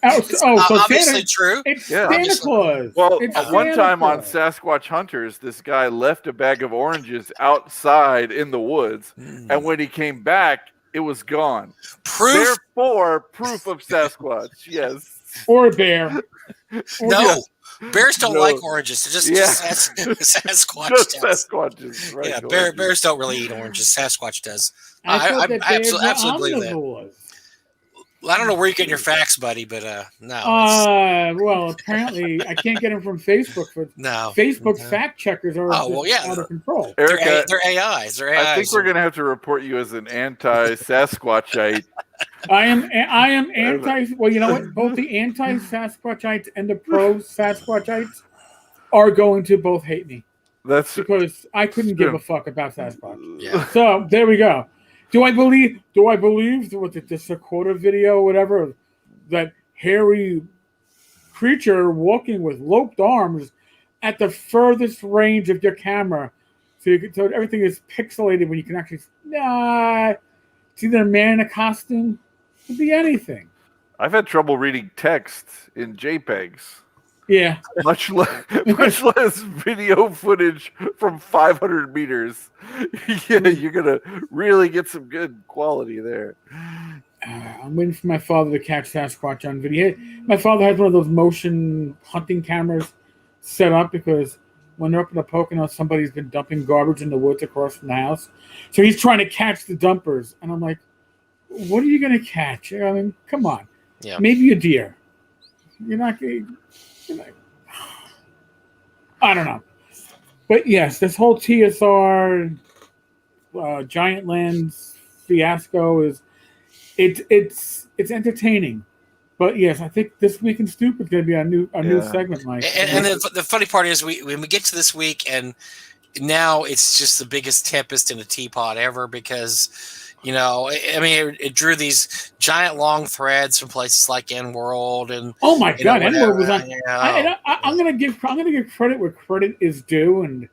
it's obviously true. It's Santa Claus. Well, one time on Sasquatch Hunters, this guy left a bag of oranges outside in the woods, and when he came back, it was gone. Therefore, proof of Sasquatch. Yes, or a bear. Bears don't like oranges. Just Sasquatch just does. Sasquatches, right? Yeah, bears don't really eat oranges. Sasquatch does. I absolutely believe that. I don't know where you're getting your facts, buddy, but no. Well, apparently I can't get them from Facebook. Facebook's fact checkers are out of control. Erica, they're AIs. I think we're going to have to report you as an anti-Sasquatchite. I am anti. Well, you know what? Both the anti-Sasquatchites and the pro-Sasquatchites are going to both hate me. That's because I couldn't give a fuck about Sasquatch. Yeah. So there we go. Do I believe the Dakota video or whatever, that hairy creature walking with loped arms at the furthest range of your camera, so everything is pixelated when you can actually it's either a man in a costume, it could be anything. I've had trouble reading text in JPEGs. Yeah. Much less video footage from 500 meters. Yeah, you're going to really get some good quality there. I'm waiting for my father to catch Sasquatch on video. My father has one of those motion hunting cameras set up because when they're up in the Pocono, somebody's been dumping garbage in the woods across from the house. So he's trying to catch the dumpers. And I'm like, what are you going to catch? I mean, come on. Yeah. Maybe a deer. You're not going to... I don't know, but yes, this whole TSR giant lens fiasco is it's entertaining, but yes, I think This Week in Stupid is going to be a new segment, Mike. And the funny part is when we get to this week, and now it's just the biggest tempest in a teapot ever because You know, I mean, it drew these giant long threads from places like N-World and oh my god, N-World was on. Yeah, I'm gonna give credit where credit is due, and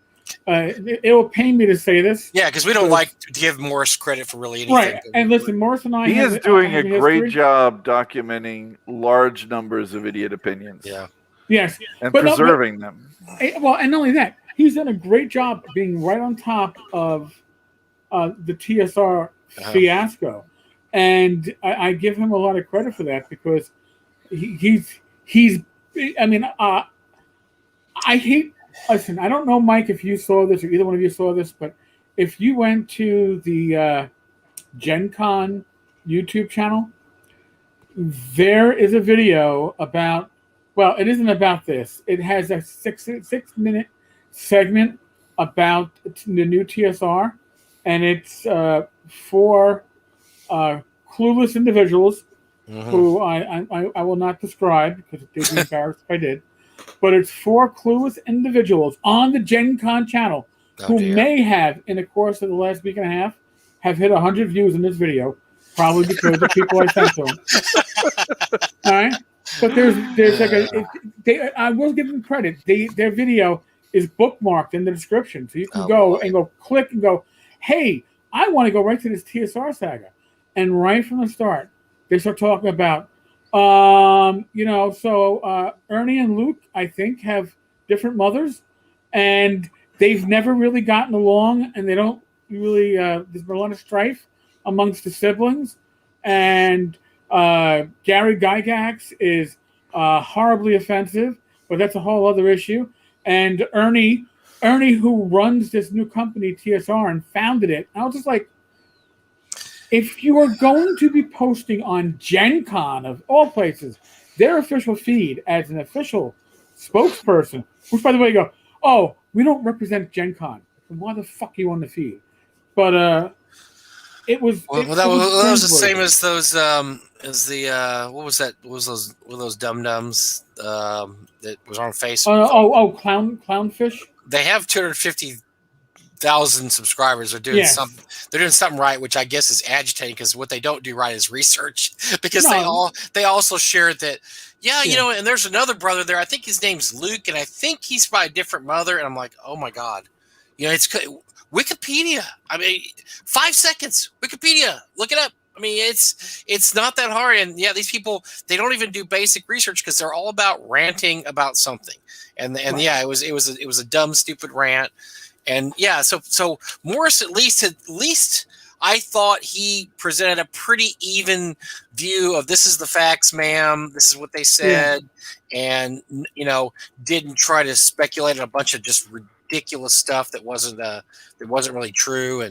it will pain me to say this. Yeah, because we don't like to give Morris credit for really anything. Right, and listen, Morris and I. He is doing a great job documenting large numbers of idiot opinions. Yeah. Yes, and preserving them. Well, and not only that, he's done a great job being right on top of the TSR fiasco, and I give him a lot of credit for that because he's. I mean, I hate. Listen, I don't know, Mike, if you saw this or either one of you saw this, but if you went to the Gen Con YouTube channel, there is a video about. Well, it isn't about this. It has a six-minute segment about the new TSR, and it's for clueless individuals who I will not describe because it would be embarrassed if I did. But it's for clueless individuals on the Gen Con channel who may have, in the course of the last week and a half, have hit 100 views in this video, probably because of the people I sent to them. All right? But there's like I will give them credit. Their video is bookmarked in the description, so you can go click and go, hey, I want to go right to this TSR saga, and right from the start they start talking about, so Ernie and Luke I think have different mothers, and they've never really gotten along, and they don't really. There's been a lot of strife amongst the siblings, and. Gary Gygax is horribly offensive, but that's a whole other issue. And Ernie, who runs this new company, TSR, and founded it, I was just like, if you are going to be posting on Gen Con, of all places, their official feed as an official spokesperson, which, by the way, you go, oh, we don't represent Gen Con. Why the fuck are you on the feed? But it was. Well, that was the same as those. What was that? What was those dum dums that was on Facebook? Clownfish. They have 250,000 subscribers. They're doing something. They're doing something right, which I guess is agitating because what they don't do right is research. Because they also shared that. Yeah, you know, and there's another brother there. I think his name's Luke, and I think he's by a different mother. And I'm like, oh my god, you know, it's Wikipedia. I mean, 5 seconds. Wikipedia. Look it up. I mean, it's not that hard, and these people, they don't even do basic research because they're all about ranting about something, and it was a dumb, stupid rant, and so Morris at least I thought he presented a pretty even view of this is the facts, ma'am, this is what they said, and didn't try to speculate on a bunch of just ridiculous stuff that wasn't really true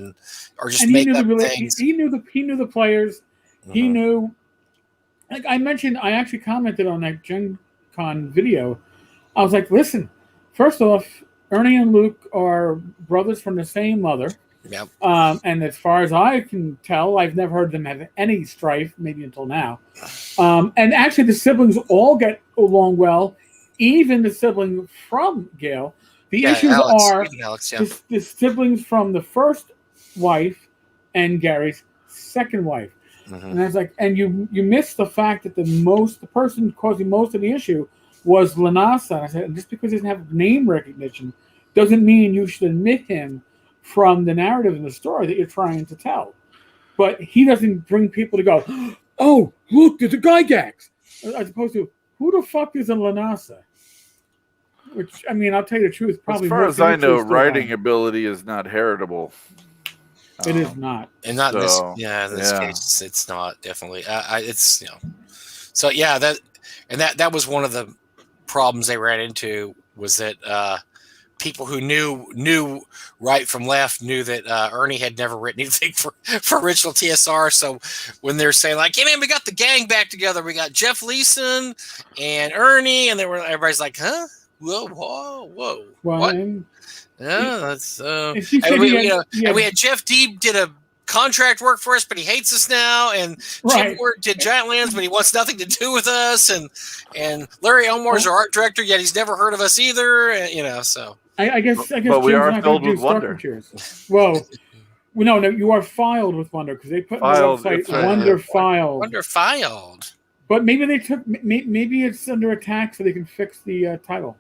or just make up things. He knew the players. He knew. Like I mentioned, I actually commented on that Gen Con video. I was like, listen, first off, Ernie and Luke are brothers from the same mother. Yep. And as far as I can tell, I've never heard them have any strife, maybe until now. And actually, the siblings all get along well, even the sibling from Gail. The issues are the siblings from the first wife and Gary's second wife. And I was like, and you missed the fact that the person causing most of the issue was Lanasa. I said, just because he doesn't have name recognition doesn't mean you should omit him from the narrative in the story that you're trying to tell. But he doesn't bring people to go, oh, look, there's a Gygax. As opposed to, who the fuck is a Lanasa? Which, I mean, I'll tell you the truth. Probably as far as I know, writing ability is not heritable. It is not. And not in this case, it's not, definitely. It's, So, that was one of the problems they ran into, was that people who knew right from left knew that Ernie had never written anything for original TSR. So when they're saying like, hey man, we got the gang back together, we got Jeff Leeson and Ernie, and everybody's like, huh? Whoa. What? Yeah, that's and we had Jeff D did a contract work for us, but he hates us now, and Tim Ward did Giant Lands, but he wants nothing to do with us, and Larry Elmore's our art director, yet he's never heard of us either, so I guess but we are filled with wonder. Whoa. No, you are filed with Wonder because they put Filed, on the website that's right. Wonder filed. Wonder filed. But maybe they took. Maybe it's under attack, so they can fix the title.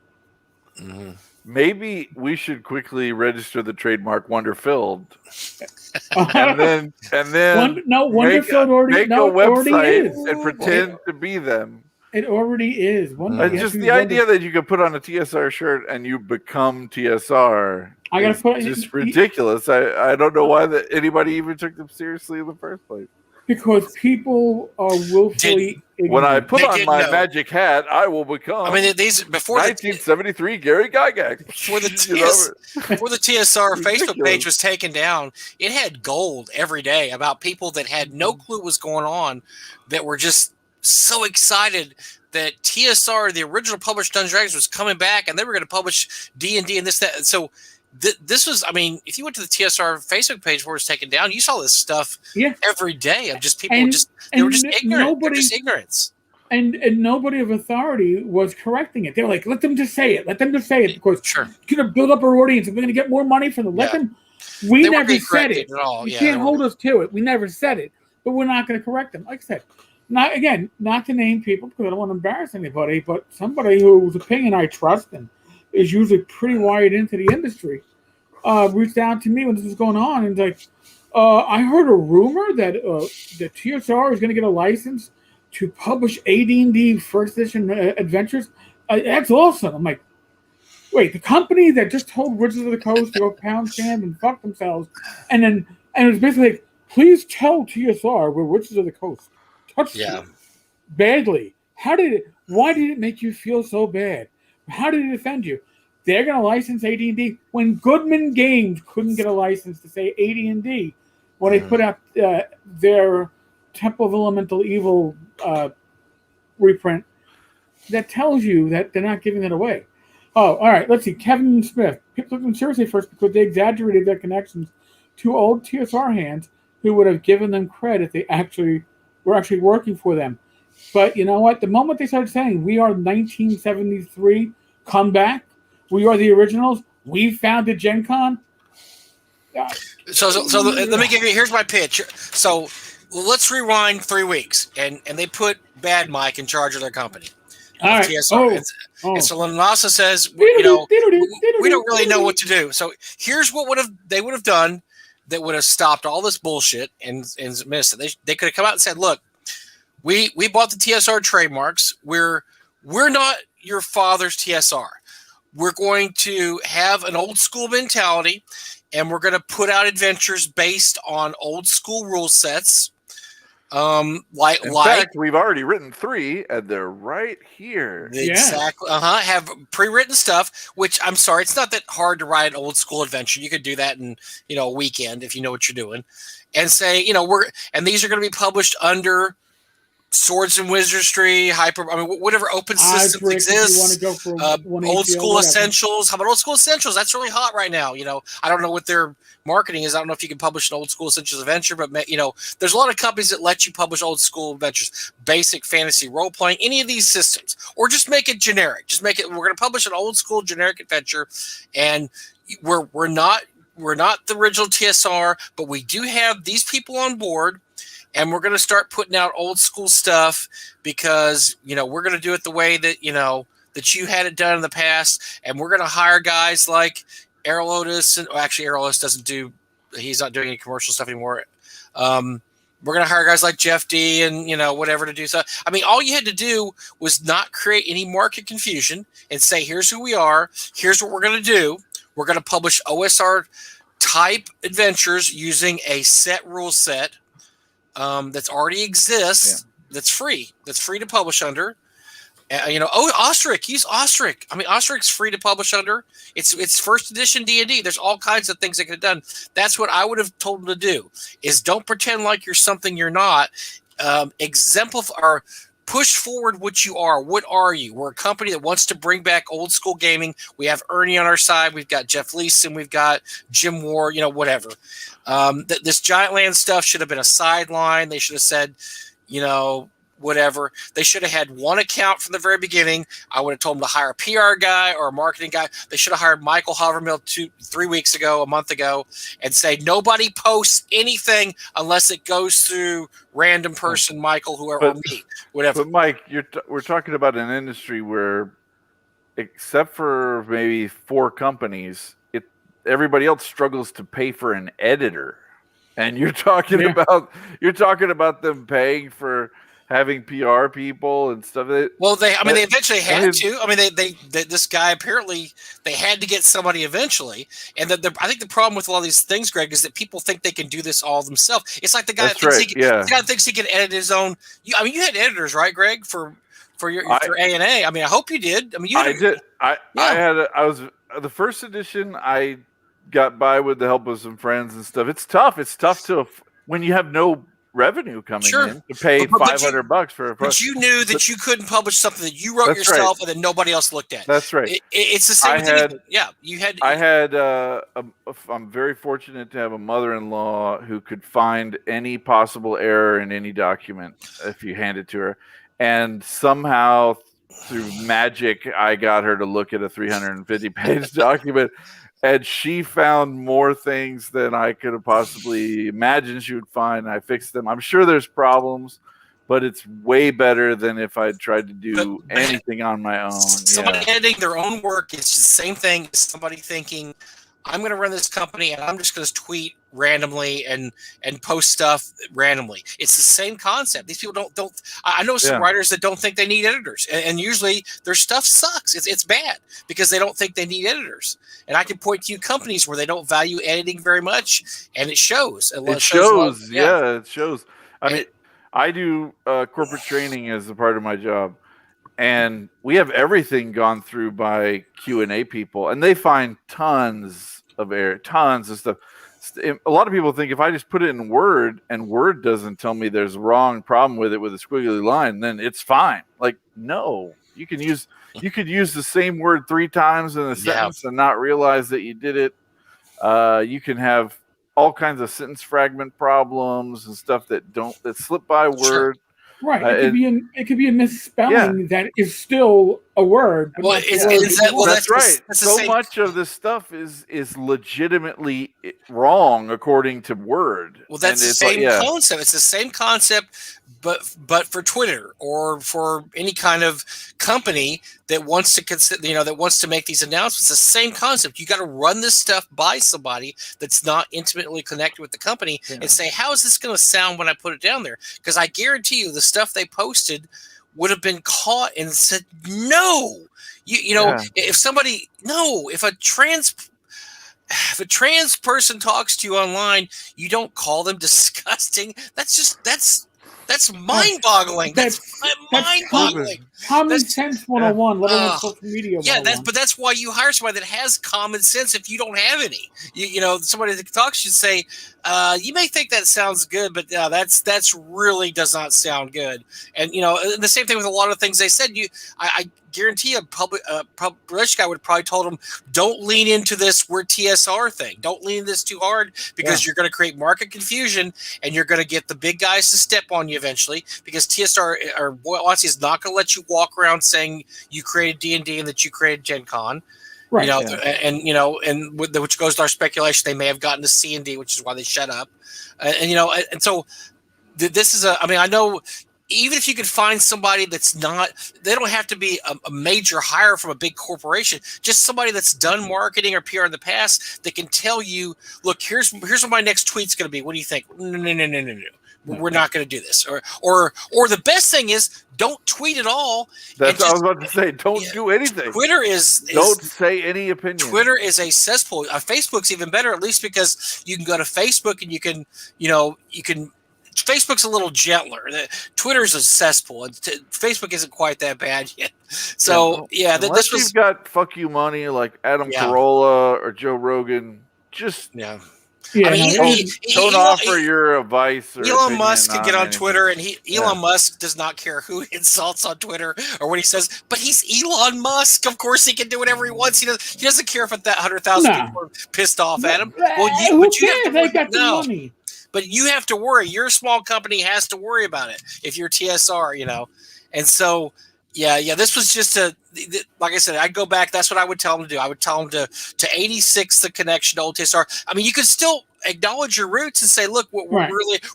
Mm-hmm. Maybe we should quickly register the trademark Wonder Filled, and then Wonder Filled already make a already website is. and pretend to be them. It already is. It's just the idea that you could put on a TSR shirt and you become TSR. I gotta put just ridiculous. I don't know why anybody even took them seriously in the first place. Because people are willfully ignorant. When I put on my magic hat, I will become. I mean, these before 1973 Gary Gygax. Before the TSR Facebook page was taken down, it had gold every day about people that had no clue what was going on, that were just so excited that TSR, the original published Dungeons & Dragons, was coming back, and they were going to publish D&D and this, that. So this was, I mean, if you went to the TSR Facebook page where it was taken down, you saw this stuff every day of just people they were just ignorant. They're just ignorance. And nobody of authority was correcting it. They were like, let them just say it. Let them just say it because you're going to build up our audience. We're going to get more money from them. Let them. We never said it. At all. You can't hold us to it. We never said it. But we're not going to correct them. Like I said, not to name people because I don't want to embarrass anybody, but somebody whose opinion I trust and is usually pretty wired into the industry, reached out to me when this was going on and like, I heard a rumor that the TSR is going to get a license to publish AD&D first edition adventures. That's awesome. I'm like, wait, the company that just told Wizards of the Coast to go pound sand and fuck themselves, and it was basically like, please tell TSR we're Wizards of the Coast touched you badly. Why did it make you feel so bad? How did it offend you? They're going to license AD&D when Goodman Games couldn't get a license to say AD&D when they put out their Temple of Elemental Evil reprint. That tells you that they're not giving it away. Oh, all right. Let's see. Kevin Smith. People took them seriously first because they exaggerated their connections to old TSR hands who would have given them credit. They were actually working for them. But you know what? The moment they started saying, we are 1973 comeback, we are the originals, we founded Gen Con. So let me give you, here's my pitch. So let's rewind 3 weeks, and they put Bad Mike in charge of their company. All right. TSR. And so Lanasa says, we don't really know what to do. So here's what they would have done that would have stopped all this bullshit and missed it. They could have come out and said, look, we bought the TSR trademarks. We're not your father's TSR. We're going to have an old school mentality, and we're going to put out adventures based on old school rule sets. In fact, we've already written 3, and they're right here. Exactly. Have pre-written stuff. Which I'm sorry, it's not that hard to write an old school adventure. You could do that in a weekend if you know what you're doing, and say these are going to be published under Swords and Wizardry, whatever open systems exist. Old school essentials. How about old school essentials? That's really hot right now. I don't know what their marketing is. I don't know if you can publish an old school essentials adventure, but there's a lot of companies that let you publish old school adventures, basic fantasy role playing, any of these systems, or just make it generic. Just make it. We're going to publish an old school generic adventure, and we're not the original TSR, but we do have these people on board. And we're going to start putting out old school stuff because, we're going to do it the way that, that you had it done in the past. And we're going to hire guys like Errol Otis. Actually, Errol Otis he's not doing any commercial stuff anymore. We're going to hire guys like Jeff D and, whatever to do stuff. I mean, all you had to do was not create any market confusion and say, here's who we are. Here's what we're going to do. We're going to publish OSR type adventures using a set rule set. That's already exists. That's free to publish under. Ostrich, use Ostrich. I mean, Ostrich's free to publish under. It's first edition D&D. There's all kinds of things they could have done. That's what I would have told them to do. Is don't pretend like you're something you're not. Exemplify or push forward what you are. What are you? We're a company that wants to bring back old school gaming. We have Ernie on our side. We've got Jeff Leeson. We've got Jim Ward. Whatever. This Giant Land stuff should have been a sideline. They should have said, whatever. They should have had one account from the very beginning. I would have told them to hire a PR guy or a marketing guy. They should have hired Michael Havermill 3 weeks ago, a month ago, and say nobody posts anything unless it goes through random person, Michael, whoever, or me, whatever. But Mike, we're talking about an industry where, except for maybe 4 companies, everybody else struggles to pay for an editor. And you're talking about them paying for having PR people and stuff. Well, they eventually had to. I mean, they this guy apparently they had to get somebody eventually. And I think the problem with a lot of these things, Greg, is that people think they can do this all themselves. It's like the guy the guy thinks he can edit his own. You had editors, right, Greg, for your A&A. I mean, I hope you did. I mean, I did. I was the first edition. I got by with the help of some friends and stuff. It's tough. It's tough to when you have no revenue coming in to pay $500 for a. But you knew that you couldn't publish something that you wrote yourself and that nobody else looked at. That's right. It's the same thing. You had. I'm very fortunate to have a mother-in-law who could find any possible error in any document if you hand it to her, and somehow through magic, I got her to look at a 350-page document. And she found more things than I could have possibly imagined she would find. I fixed them. I'm sure there's problems, but it's way better than if I tried to do anything on my own. Somebody editing their own work is the same thing as somebody thinking, I'm going to run this company and I'm just going to tweet randomly and post stuff randomly. It's the same concept. These people don't. I know some writers that don't think they need editors, and usually their stuff sucks. It's bad because they don't think they need editors. And I can point to you companies where they don't value editing very much, and it shows. It shows. It shows. I mean, I do corporate training as a part of my job, and we have everything gone through by Q&A people, and they find tons of error, tons of stuff. A lot of people think if I just put it in Word and Word doesn't tell me there's a wrong problem with it with a squiggly line, then it's fine. Like, no, you could use the same word 3 times in a sentence and not realize that you did it. You can have all kinds of sentence fragment problems and stuff that slip by Word. Sure. Right. It could be a misspelling that is still a word. But that's right. So much of this stuff is legitimately wrong according to Word. Well, that's the same concept. It's the same concept, but for Twitter or for any kind of company that wants to consider, that wants to make these announcements. The same concept. You got to run this stuff by somebody that's not intimately connected with the company and say, how is this going to sound when I put it down there? Because I guarantee you, the stuff they posted would have been caught and said no. If a trans person talks to you online, you don't call them disgusting. That's mind-boggling. That's mind-boggling. Common sense 101, let alone social media. But that's why you hire somebody that has common sense if you don't have any. Somebody that talks should say, you may think that sounds good, but that's really does not sound good. And the same thing with a lot of things they said. I guarantee a public relations guy would have probably told them, don't lean into this we're TSR thing. Don't lean into this too hard because you're going to create market confusion and you're going to get the big guys to step on you eventually because TSR or WotC is not going to let you walk around saying you created D&D and that you created Gen Con. Right. Which goes to our speculation they may have gotten to C&D, which is why they shut up. And so this is I know even if you could find somebody that's not, they don't have to be a major hire from a big corporation, just somebody that's done marketing or PR in the past that can tell you, look, here's what my next tweet's going to be. What do you think? No. We're not going to do this. Or the best thing is don't tweet at all. That's what I was about to say. Don't do anything. Twitter don't say any opinion. Twitter is a cesspool. Facebook's even better, at least because you can go to Facebook and you can Facebook's a little gentler. Twitter's a cesspool, and Facebook isn't quite that bad yet. So unless you've got fuck you money like Adam Carolla or Joe Rogan, just don't offer your advice. Or Elon Musk can get on Twitter, and Elon Musk does not care who insults on Twitter or what he says. But he's Elon Musk. Of course, he can do whatever he wants. He doesn't care if that 100,000 people are pissed off at him. Well, they got the money. but you have to worry. Your small company has to worry about it if you're TSR, And so, yeah, this was just like I said, I'd go back. That's what I would tell them to do. I would tell them to 86 the connection to old TSR. I mean, you could still acknowledge your roots and say, look, we're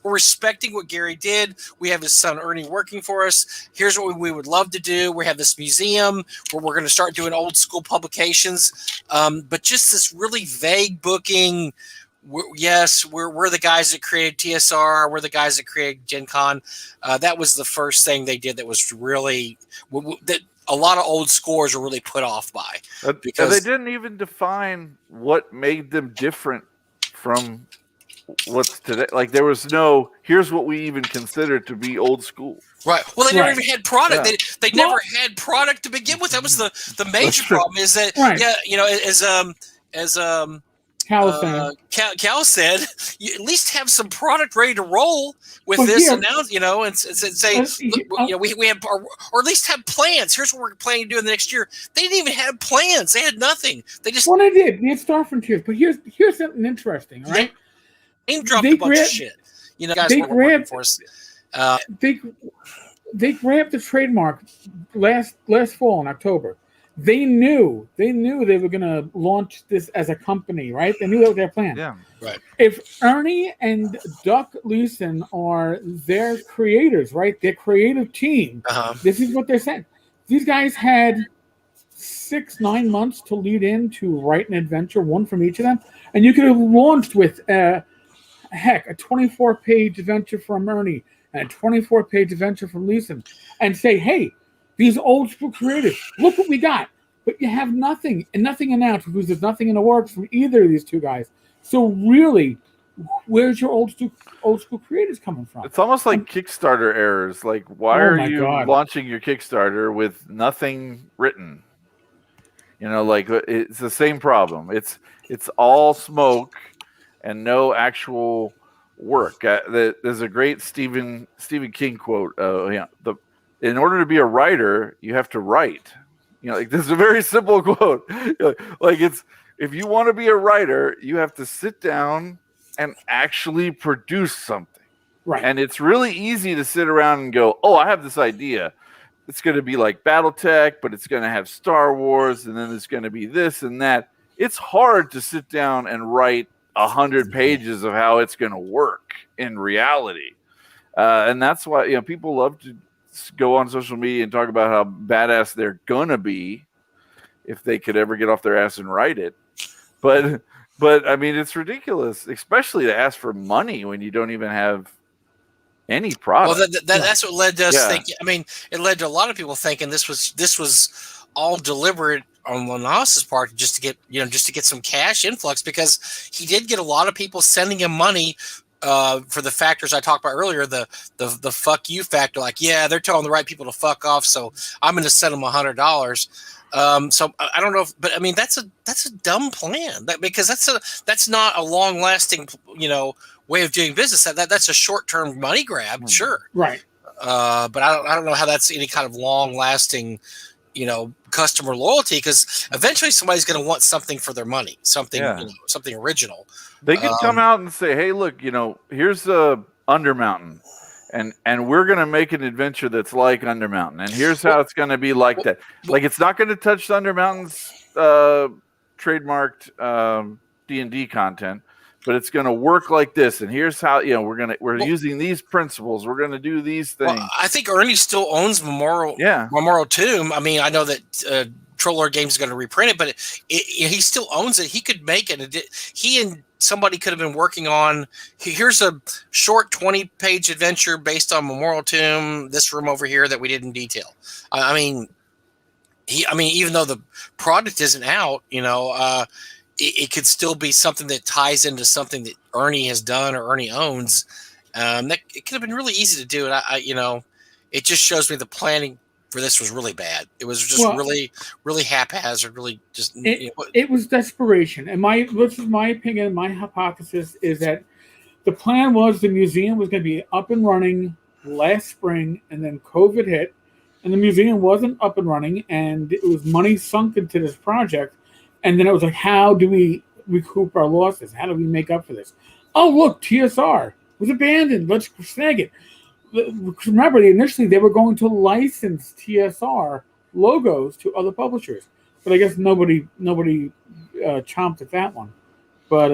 respecting what Gary did. We have his son Ernie working for us. Here's what we would love to do. We have this museum where we're going to start doing old school publications. But just this really vague booking. We're the guys that created TSR. We're the guys that created Gen Con. That was the first thing they did that was really that a lot of old scores were really put off by. Because they didn't even define what made them different from what's today. Like there was no, here's what we even consider to be old school. Right. Well, they never even had product. Yeah. They never had product to begin with. That was the major problem. Is that as Cal said, you at least have some product ready to roll with this announcement, and say, we have, or at least have plans. Here's what we're planning to do in the next year. They didn't even have plans. They had nothing. They just they did. They had Star Frontiers. But here's something interesting, right? They dropped a bunch of shit. Guys weren't working for us. They grabbed the trademark last fall in October. They knew they were going to launch this as a company, right? They knew that was their plan. Yeah, right. If Ernie and Duck Leeson are their creators, right? Their creative team. This is what they're saying. These guys had 6-9 months to lead in to write an adventure, one from each of them, and you could have launched with a 24-page adventure from Ernie and a 24-page adventure from Leeson, and say, hey. These old school creators, look what we got. But you have nothing, and nothing announced because there's nothing in the works from either of these two guys. So really, where's your old school creators coming from? It's almost like Kickstarter errors. Like, why are you launching your Kickstarter with nothing written? Like it's the same problem. It's all smoke and no actual work. There's a great Stephen King quote. In order to be a writer, you have to write. This is a very simple quote. Like if you want to be a writer, you have to sit down and actually produce something. Right. And it's really easy to sit around and go, oh, I have this idea. It's going to be like BattleTech, but it's going to have Star Wars, and then it's going to be this and that. It's hard to sit down and write 100 pages of how it's going to work in reality. And that's why people love to go on social media and talk about how badass they're gonna be if they could ever get off their ass and write it. But I mean, it's ridiculous, especially to ask for money when you don't even have any product. Well, that's what led to us thinking. I mean, it led to a lot of people thinking this was all deliberate on Lanas's part just to get some cash influx, because he did get a lot of people sending him money. For the factors I talked about earlier, the fuck you factor, like, yeah, they're telling the right people to fuck off, so I'm going to send them $100. So I don't know, but I mean that's a dumb plan, because that's not a long lasting way of doing business. That's a short term money grab, sure, right. But I don't know how that's any kind of long lasting customer loyalty, because eventually somebody's going to want something for their money, something original. They could come out and say, hey, look, here's Undermountain, and we're going to make an adventure that's like Undermountain, and here's how it's going to be like that. Like, it's not going to touch Undermountain's trademarked D&D content, but it's going to work like this, and here's how we're using these principles. We're going to do these things. Well, I think Ernie still owns Memorial Tomb. I mean, I know that Troller Games is going to reprint it, but he still owns it. He could make it. He and somebody could have been working on. Here's a short 20-page adventure based on Memorial Tomb. This room over here that we did in detail. I mean, even though the product isn't out, it could still be something that ties into something that Ernie has done or Ernie owns. That it could have been really easy to do. And it just shows me the planning for this was really bad. It was just really, really haphazard. Really, just it was desperation. And this is my opinion. My hypothesis is that the plan was the museum was going to be up and running last spring, and then COVID hit, and the museum wasn't up and running, and it was money sunk into this project. And then it was like, how do we recoup our losses? How do we make up for this? Oh, look, TSR. was abandoned. Let's snag it. Remember, initially they were going to license TSR logos to other publishers, but I guess nobody chomped at that one. But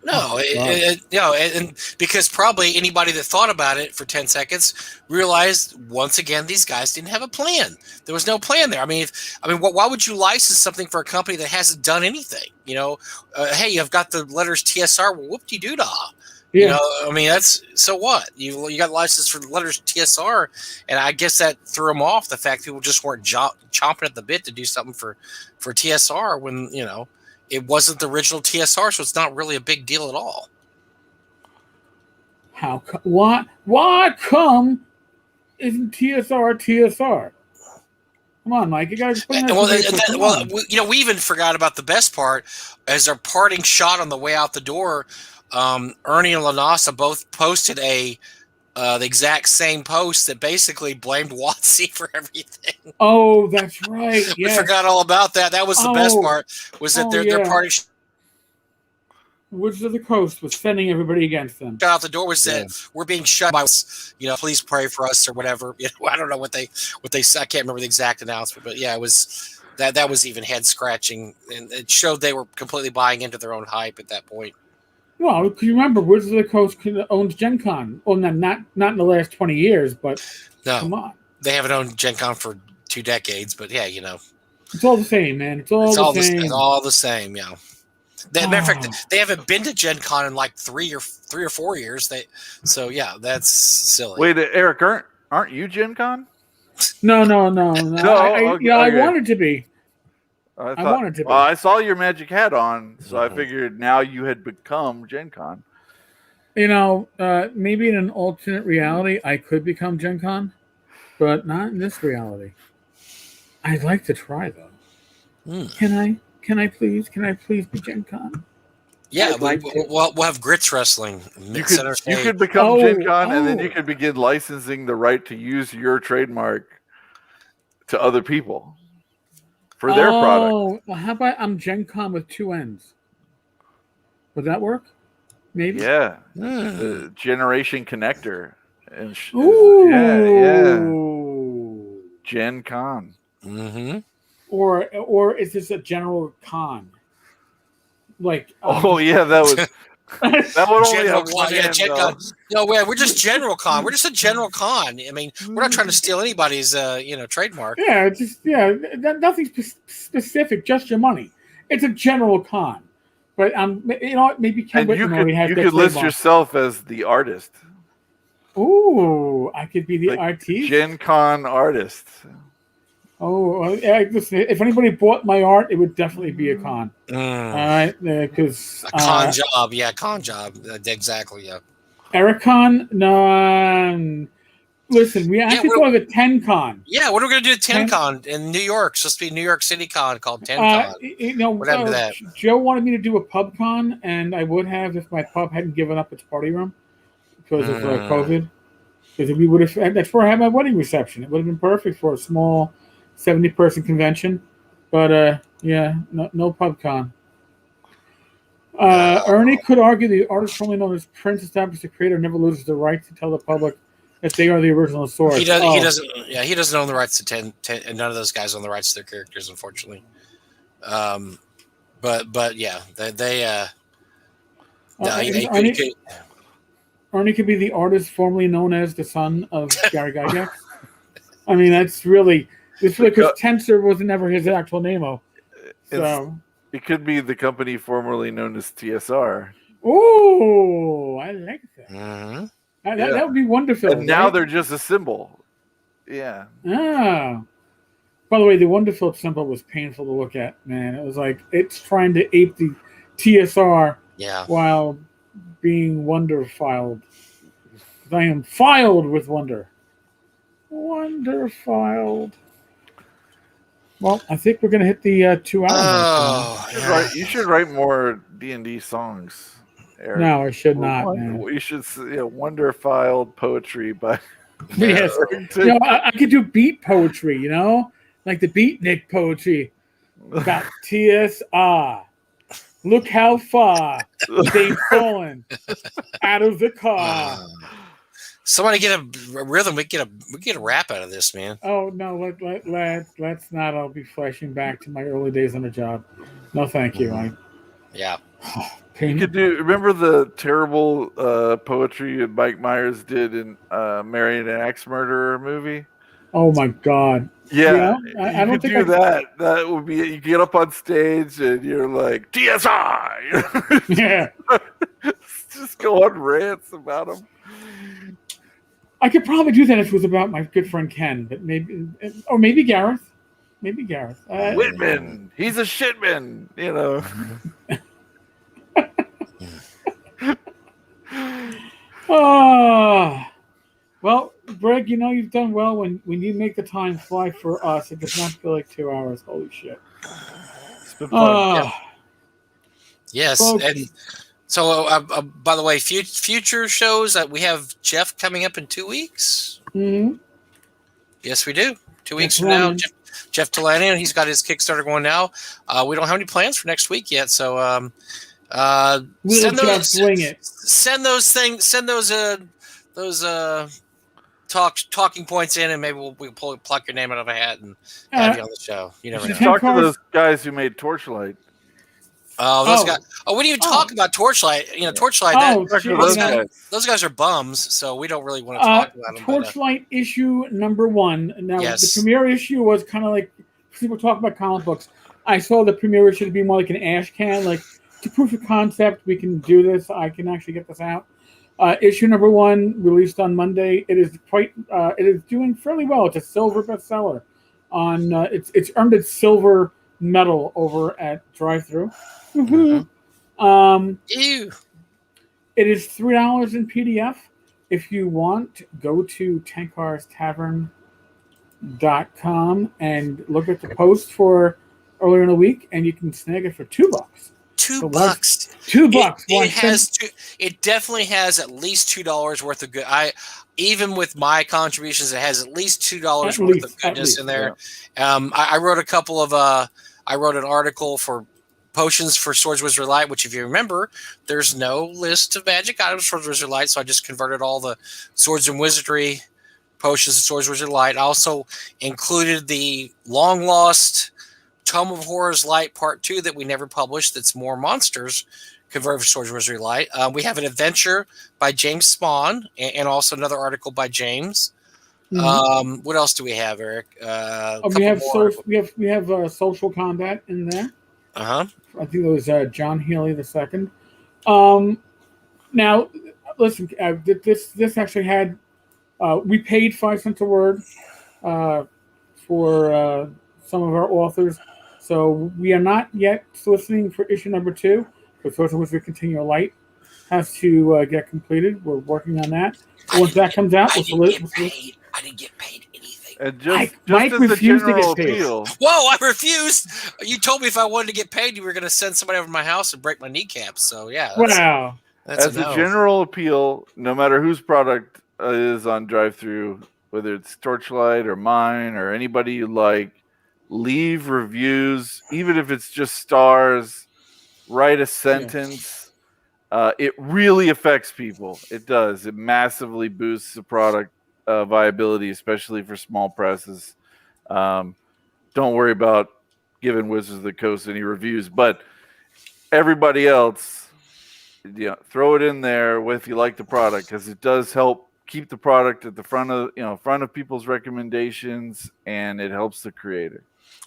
no, and because probably anybody that thought about it for 10 seconds realized once again these guys didn't have a plan. There was no plan there. I mean, why would you license something for a company that hasn't done anything? Hey, you've got the letters TSR. Well, whoop-de-doo-dah. yeah. I mean, that's so what? You got licensed for the letters TSR, and I guess that threw them off. The fact people just weren't chomping at the bit to do something for TSR when it wasn't the original TSR, so it's not really a big deal at all. Why come isn't TSR? Come on, Mike. You got to explain that. We even forgot about the best part. As our parting shot on the way out the door, Ernie and Lanasa both posted the exact same post that basically blamed WotC for everything. Oh, that's right. We forgot all about that. That was the best part. Was that their parting Wizards of the Coast was sending everybody against them. Shot out the door was that we're being shut by, please pray for us or whatever. I don't know what they said. I can't remember the exact announcement, but yeah, it was that was even head scratching, and it showed they were completely buying into their own hype at that point. Well, can you remember Wizards of the Coast owns Gen Con? Well, not in the last 20 years, but no, come on. They haven't owned Gen Con for 2 decades, but yeah, It's all the same, man. It's all the same. It's all the same, yeah. Matter of fact, they haven't been to Gen Con in like 3 or 4 years. So yeah, that's silly. Wait, Eric, aren't you Gen Con? No. Okay. I wanted to be. I wanted to be. I saw your magic hat on, so I figured now you had become Gen Con. Maybe in an alternate reality, I could become Gen Con, but not in this reality. I'd like to try though. Can I please be Gen Con? Yeah, we'll have grits wrestling. You could become Gen Con, and then you could begin licensing the right to use your trademark to other people for their product. Well, how about I'm Gen Con with 2 N's? Would that work? Maybe. Yeah. The Generation Connector. And yeah. Gen Con. Mm-hmm. Or is this a general con? Like that would only have one Gen Con. No, we're just general con. We're just a general con. I mean, we're not trying to steal anybody's trademark. Yeah, nothing specific, just your money. It's a general con. But maybe Ken Whitman already has. You could list yourself as the artist. Ooh, I could be the artist. Gen Con artist. Oh, listen, if anybody bought my art, it would definitely be a con. All right, because a con job, con job, exactly, yeah. Ericon, no. Listen, we actually thought of a 10 con. Yeah, what are we going to do at 10 con in New York? It's supposed to be New York City con called 10 con. What happened to that? Joe wanted me to do a pub con, and I would have if my pub hadn't given up its party room because of COVID. Because we would have. That's where I had my wedding reception. It would have been perfect for a small 70-person convention, but no pub con. Ernie could argue the artist formerly known as Prince established the creator never loses the right to tell the public that they are the original source. He doesn't. Yeah, he doesn't own the rights to 10, and none of those guys own the rights to their characters, unfortunately. But yeah, Ernie could be the artist formerly known as the son of Gary Gygax. I mean, that's really. It's because Tensor was never his actual name. So it could be the company formerly known as TSR. Oh, I like that. Mm-hmm. That would be wonderful. And now they're just a symbol. Yeah. Ah. By the way, the Wonderful symbol was painful to look at, man. It was like it's trying to ape the TSR while being wonder-filed. I am filed with wonder. Wonder-filed. Well, I think we're going to hit the 2 hours. You should write more D&D songs, Eric. No, I should not, man. You should wonder-filed poetry by... Yes. I could do beat poetry, like the beatnik poetry about TSR. Look how far they've fallen out of the car. Somebody get a rhythm. We get a rap out of this, man. Oh no, let's not. I'll be flashing back to my early days on the job. No, thank you. Yeah. You could do. Remember the terrible poetry that Mike Myers did in Married an Axe Murderer movie? Oh my God. Yeah, I don't think do that. That would be. You get up on stage and you're like TSI. Yeah. Just go on rants about them. I could probably do that if it was about my good friend Ken, but maybe Gareth. Maybe Gareth. Whitman, he's a shitman, you know. Well, Greg, you've done well when you make the time fly for us. It does not feel like 2 hours. Holy shit! It's been fun. Yes, folks. And so by the way, future shows that we have Jeff coming up in 2 weeks. Mm-hmm. Yes, we do. 2 weeks from now, Jeff Talanian. He's got his Kickstarter going now. We don't have any plans for next week yet, so send those things. Send those talking points in, and maybe we'll pluck your name out of a hat and have you on the show. You never know. Talk to those guys who made Torchlight. Oh, those guys. Oh, we didn't even talk about Torchlight. Torchlight. Those guys are bums, so we don't really want to talk about them. Torchlight issue number 1. Now, the premiere issue was kind of like people talk about comic books. I saw the premiere issue to be more like an ash can, like to proof of concept. We can do this. I can actually get this out. Issue number 1 released on Monday. It is it is doing fairly well. It's a silver bestseller. It's earned its silver medal over at Drive-Thru. Mm-hmm. Ew. It is $3 in PDF. If you want, go to tankarstavern.com and look at the post for earlier in the week, and you can snag it for $2. $2. $2. It definitely has at least $2 worth of good. Even with my contributions, it has at least $2 worth of goodness in there. Yeah. I wrote I wrote an article for potions for Swords Wizard Light, which, if you remember, there's no list of magic items for Swords Wizard Light, so I just converted all the Swords and Wizardry potions to Swords Wizard Light. I also included the long lost Tome of Horrors Light Part 2 that we never published. That's more monsters converted for Swords and Wizardry Light. We have an adventure by James Spawn and also another article by James. Mm-hmm. What else do we have, Eric? We have social combat in there. I think it was John Healy II. Now, listen, this actually had we paid 5 cents a word for some of our authors, so we are not yet soliciting for issue number 2. But Swords and Wizardry Continual Light has to get completed. We're working on that. Once that comes out, I didn't get paid anything. And just Mike as refused to get appeal, paid. Whoa, I refused. You told me if I wanted to get paid, you were going to send somebody over to my house and break my kneecaps. So, yeah. Wow. As a general appeal, no matter whose product is on Drive-Thru, whether it's Torchlight or mine or anybody you like, leave reviews, even if it's just stars, write a sentence. It really affects people. It does. It massively boosts the product viability, especially for small presses. Don't worry about giving Wizards of the Coast any reviews, but everybody else, throw it in there if you like the product, because it does help keep the product at the front of people's recommendations, and it helps the creator.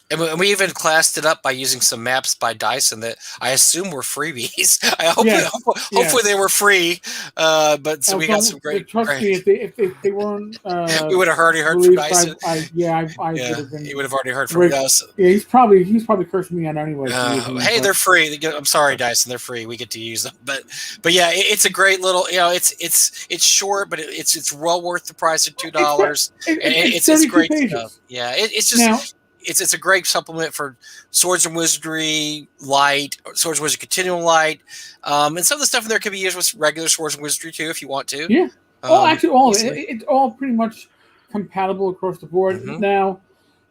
And we even classed it up by using some maps by Dyson that I assume were freebies. Hopefully they were free. But so we got some great. Trust me, if they weren't, we would have already heard from Dyson. I would have been. You would have already heard from us. Yeah, he's probably cursing me out anyway. Hey, they're free. I'm sorry, Dyson. They're free. We get to use them. But yeah, it's a great little. It's short, but it's well worth the price of $2. It's great stuff. Yeah, it's just. Now, it's a great supplement for Swords and Wizardry Light, Swords and Wizardry Continual Light, and some of the stuff in there can be used with regular Swords and Wizardry too, if you want to. Yeah. Actually, all of it. It's all pretty much compatible across the board. Mm-hmm. Now,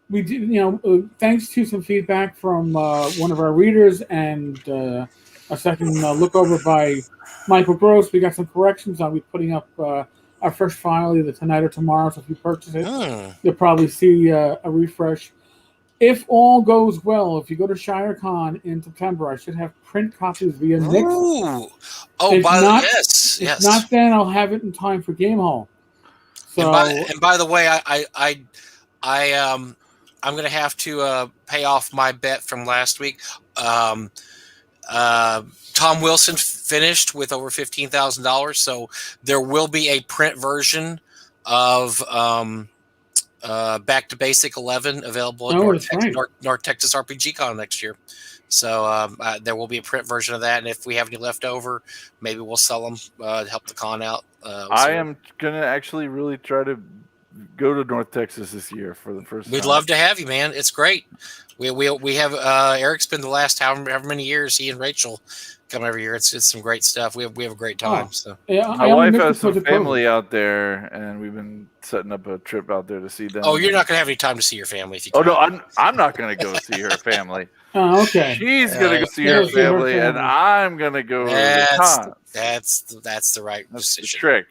we do, thanks to some feedback from one of our readers and a second look over by Michael Gross. We got some corrections. I'll be putting up our first file either tonight or tomorrow. So if you purchase it, you'll probably see a refresh. If all goes well, if you go to ShireCon in September, I should have print copies via Nix. Oh, yes. If not then, I'll have it in time for Game Hall. So, and by the way, I'm going to have to pay off my bet from last week. Tom Wilson finished with over $15,000, so there will be a print version of Back to Basic 11 available at North Texas RPG Con next year. So there will be a print version of that, and if we have any left over, maybe we'll sell them to help the con out. I am going to actually really try to go to North Texas this year for the first time. We'd love to have you, man. It's great. We have Eric's been the last however many years. He and Rachel come every year. It's some great stuff. We have a great time. So yeah, my wife has some family out there, and we've been setting up a trip out there to see them. Oh, you're not going to have any time to see your family if you. Oh no, I'm not going to go see her family. Oh, okay. She's going to go see her family, and I'm going to go to the con. That's the right decision. The trick.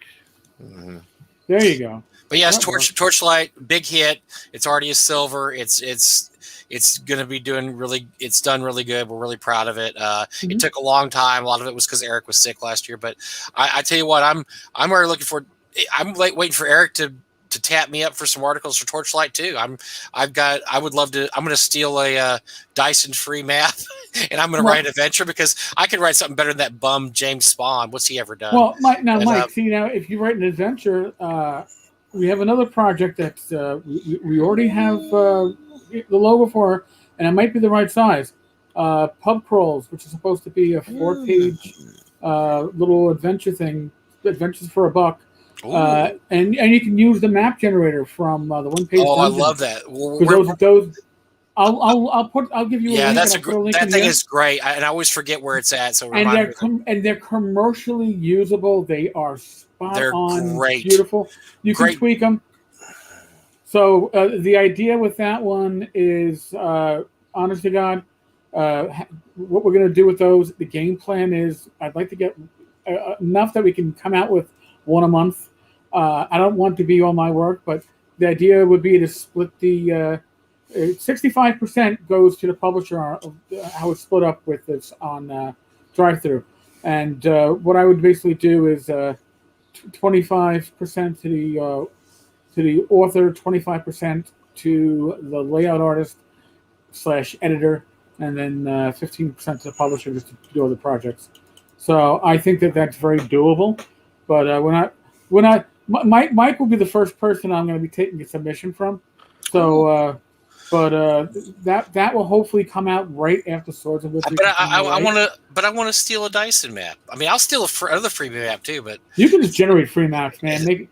Mm-hmm. There you go. But yes, Torchlight, big hit. It's already a silver. It's going to be doing really. It's done really good. We're really proud of it. It took a long time. A lot of it was because Eric was sick last year. But I tell you what, I'm already looking for. I'm waiting for Eric to tap me up for some articles for Torchlight too. I would love to. I'm going to steal a Dyson free map, and I'm going to write an adventure because I could write something better than that bum James Spawn. What's he ever done? Well, Mike, see now if you write an adventure. We have another project that we already have the logo for, and it might be the right size. Pub Crawls, which is supposed to be a 4-page little adventure thing, Adventures for $1. And you can use the map generator from the one-page. Oh, dungeon. I love that. Those. I'll give you. Yeah, a link. That thing is great, and I always forget where it's at. So they're commercially usable. They are spot on, great, beautiful. You can tweak them. So the idea with that one is, honest to God, what we're going to do with those. The game plan is, I'd like to get enough that we can come out with one a month. I don't want to be all my work, but the idea would be to split the 65% goes to the publisher. How it's split up with this on drive-through, and what I would basically do is 25% to the author, 25% to the layout artist / editor, and then 15% to the publisher just to do other projects. So I think that's very doable. But Mike will be the first person I'm going to be taking a submission from. So, that will hopefully come out right after Swords and Wizards. But I want to steal a Dyson map. I mean, I'll steal another free map too. But you can just generate free maps, man. I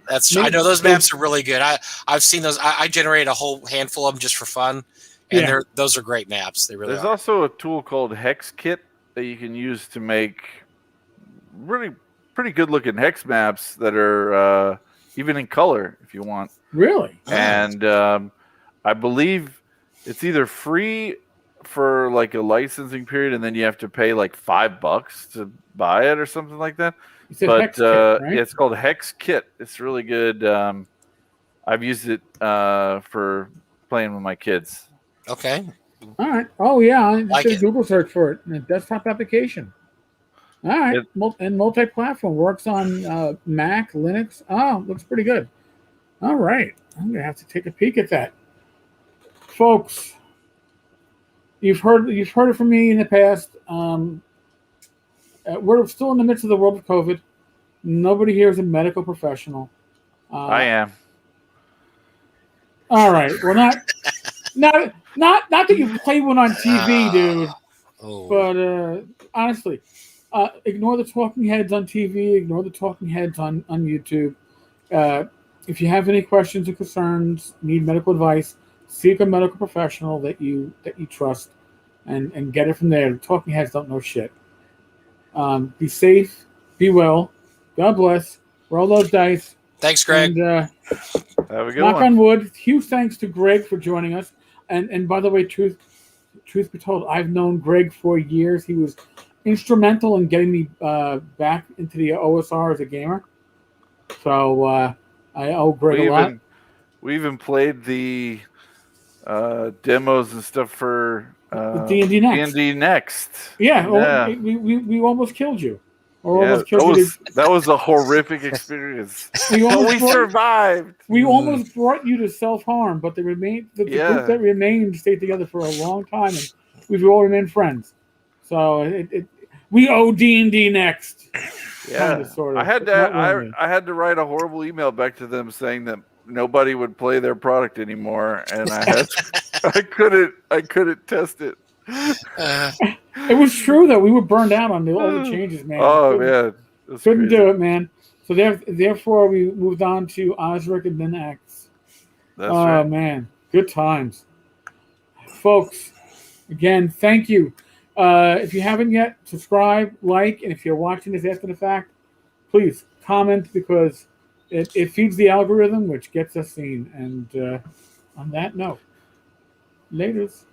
know those maps are really good. I've seen those. I generate a whole handful of them just for fun, and those are great maps. They really. There's also a tool called Hex Kit that you can use to make really pretty good looking hex maps that are even in color if you want. Really? And I believe it's either free for like a licensing period, and then you have to pay like $5 to buy it or something like that. But Hex Kit, right? it's called Hex Kit. It's really good. I've used it for playing with my kids. Okay. All right. Oh yeah, I just did a Google search for it. A desktop application. All right, and multi-platform, works on Mac, Linux. Oh, looks pretty good. All right, I'm gonna have to take a peek at that, folks. You've heard it from me in the past. We're still in the midst of the world of COVID. Nobody here is a medical professional. I am. All right. Well, not that you play one on TV, dude. But honestly. Ignore the talking heads on TV. Ignore the talking heads on YouTube. If you have any questions or concerns, need medical advice, seek a medical professional that you trust, and get it from there. The talking heads don't know shit. Be safe. Be well. God bless. Roll those dice. Thanks, Greg. And, have a good knock one. on wood. Huge thanks to Greg for joining us. And by the way, truth be told, I've known Greg for years. He was instrumental in getting me back into the OSR as a gamer. So I owe Greg a lot. We even played the demos and stuff for D&D Next. D&D Next. Yeah, Yeah. we almost killed you. Or Yeah, almost killed you. that was a horrific experience. We survived. We almost brought you to self-harm, but the group that remained stayed together for a long time, and we've all remained friends. So we owe D&D Next. Yeah, kind of, sort of. I had to write a horrible email back to them saying that nobody would play their product anymore, and I couldn't test it. It was true though. We were burned out on all the changes, man. Oh man, couldn't do it, man. So therefore, we moved on to Osric and then X. That's right. Man, good times, folks. Again, thank you. If you haven't yet, subscribe, like, and if you're watching this after the fact, please comment because it feeds the algorithm, which gets us seen. And on that note, laters.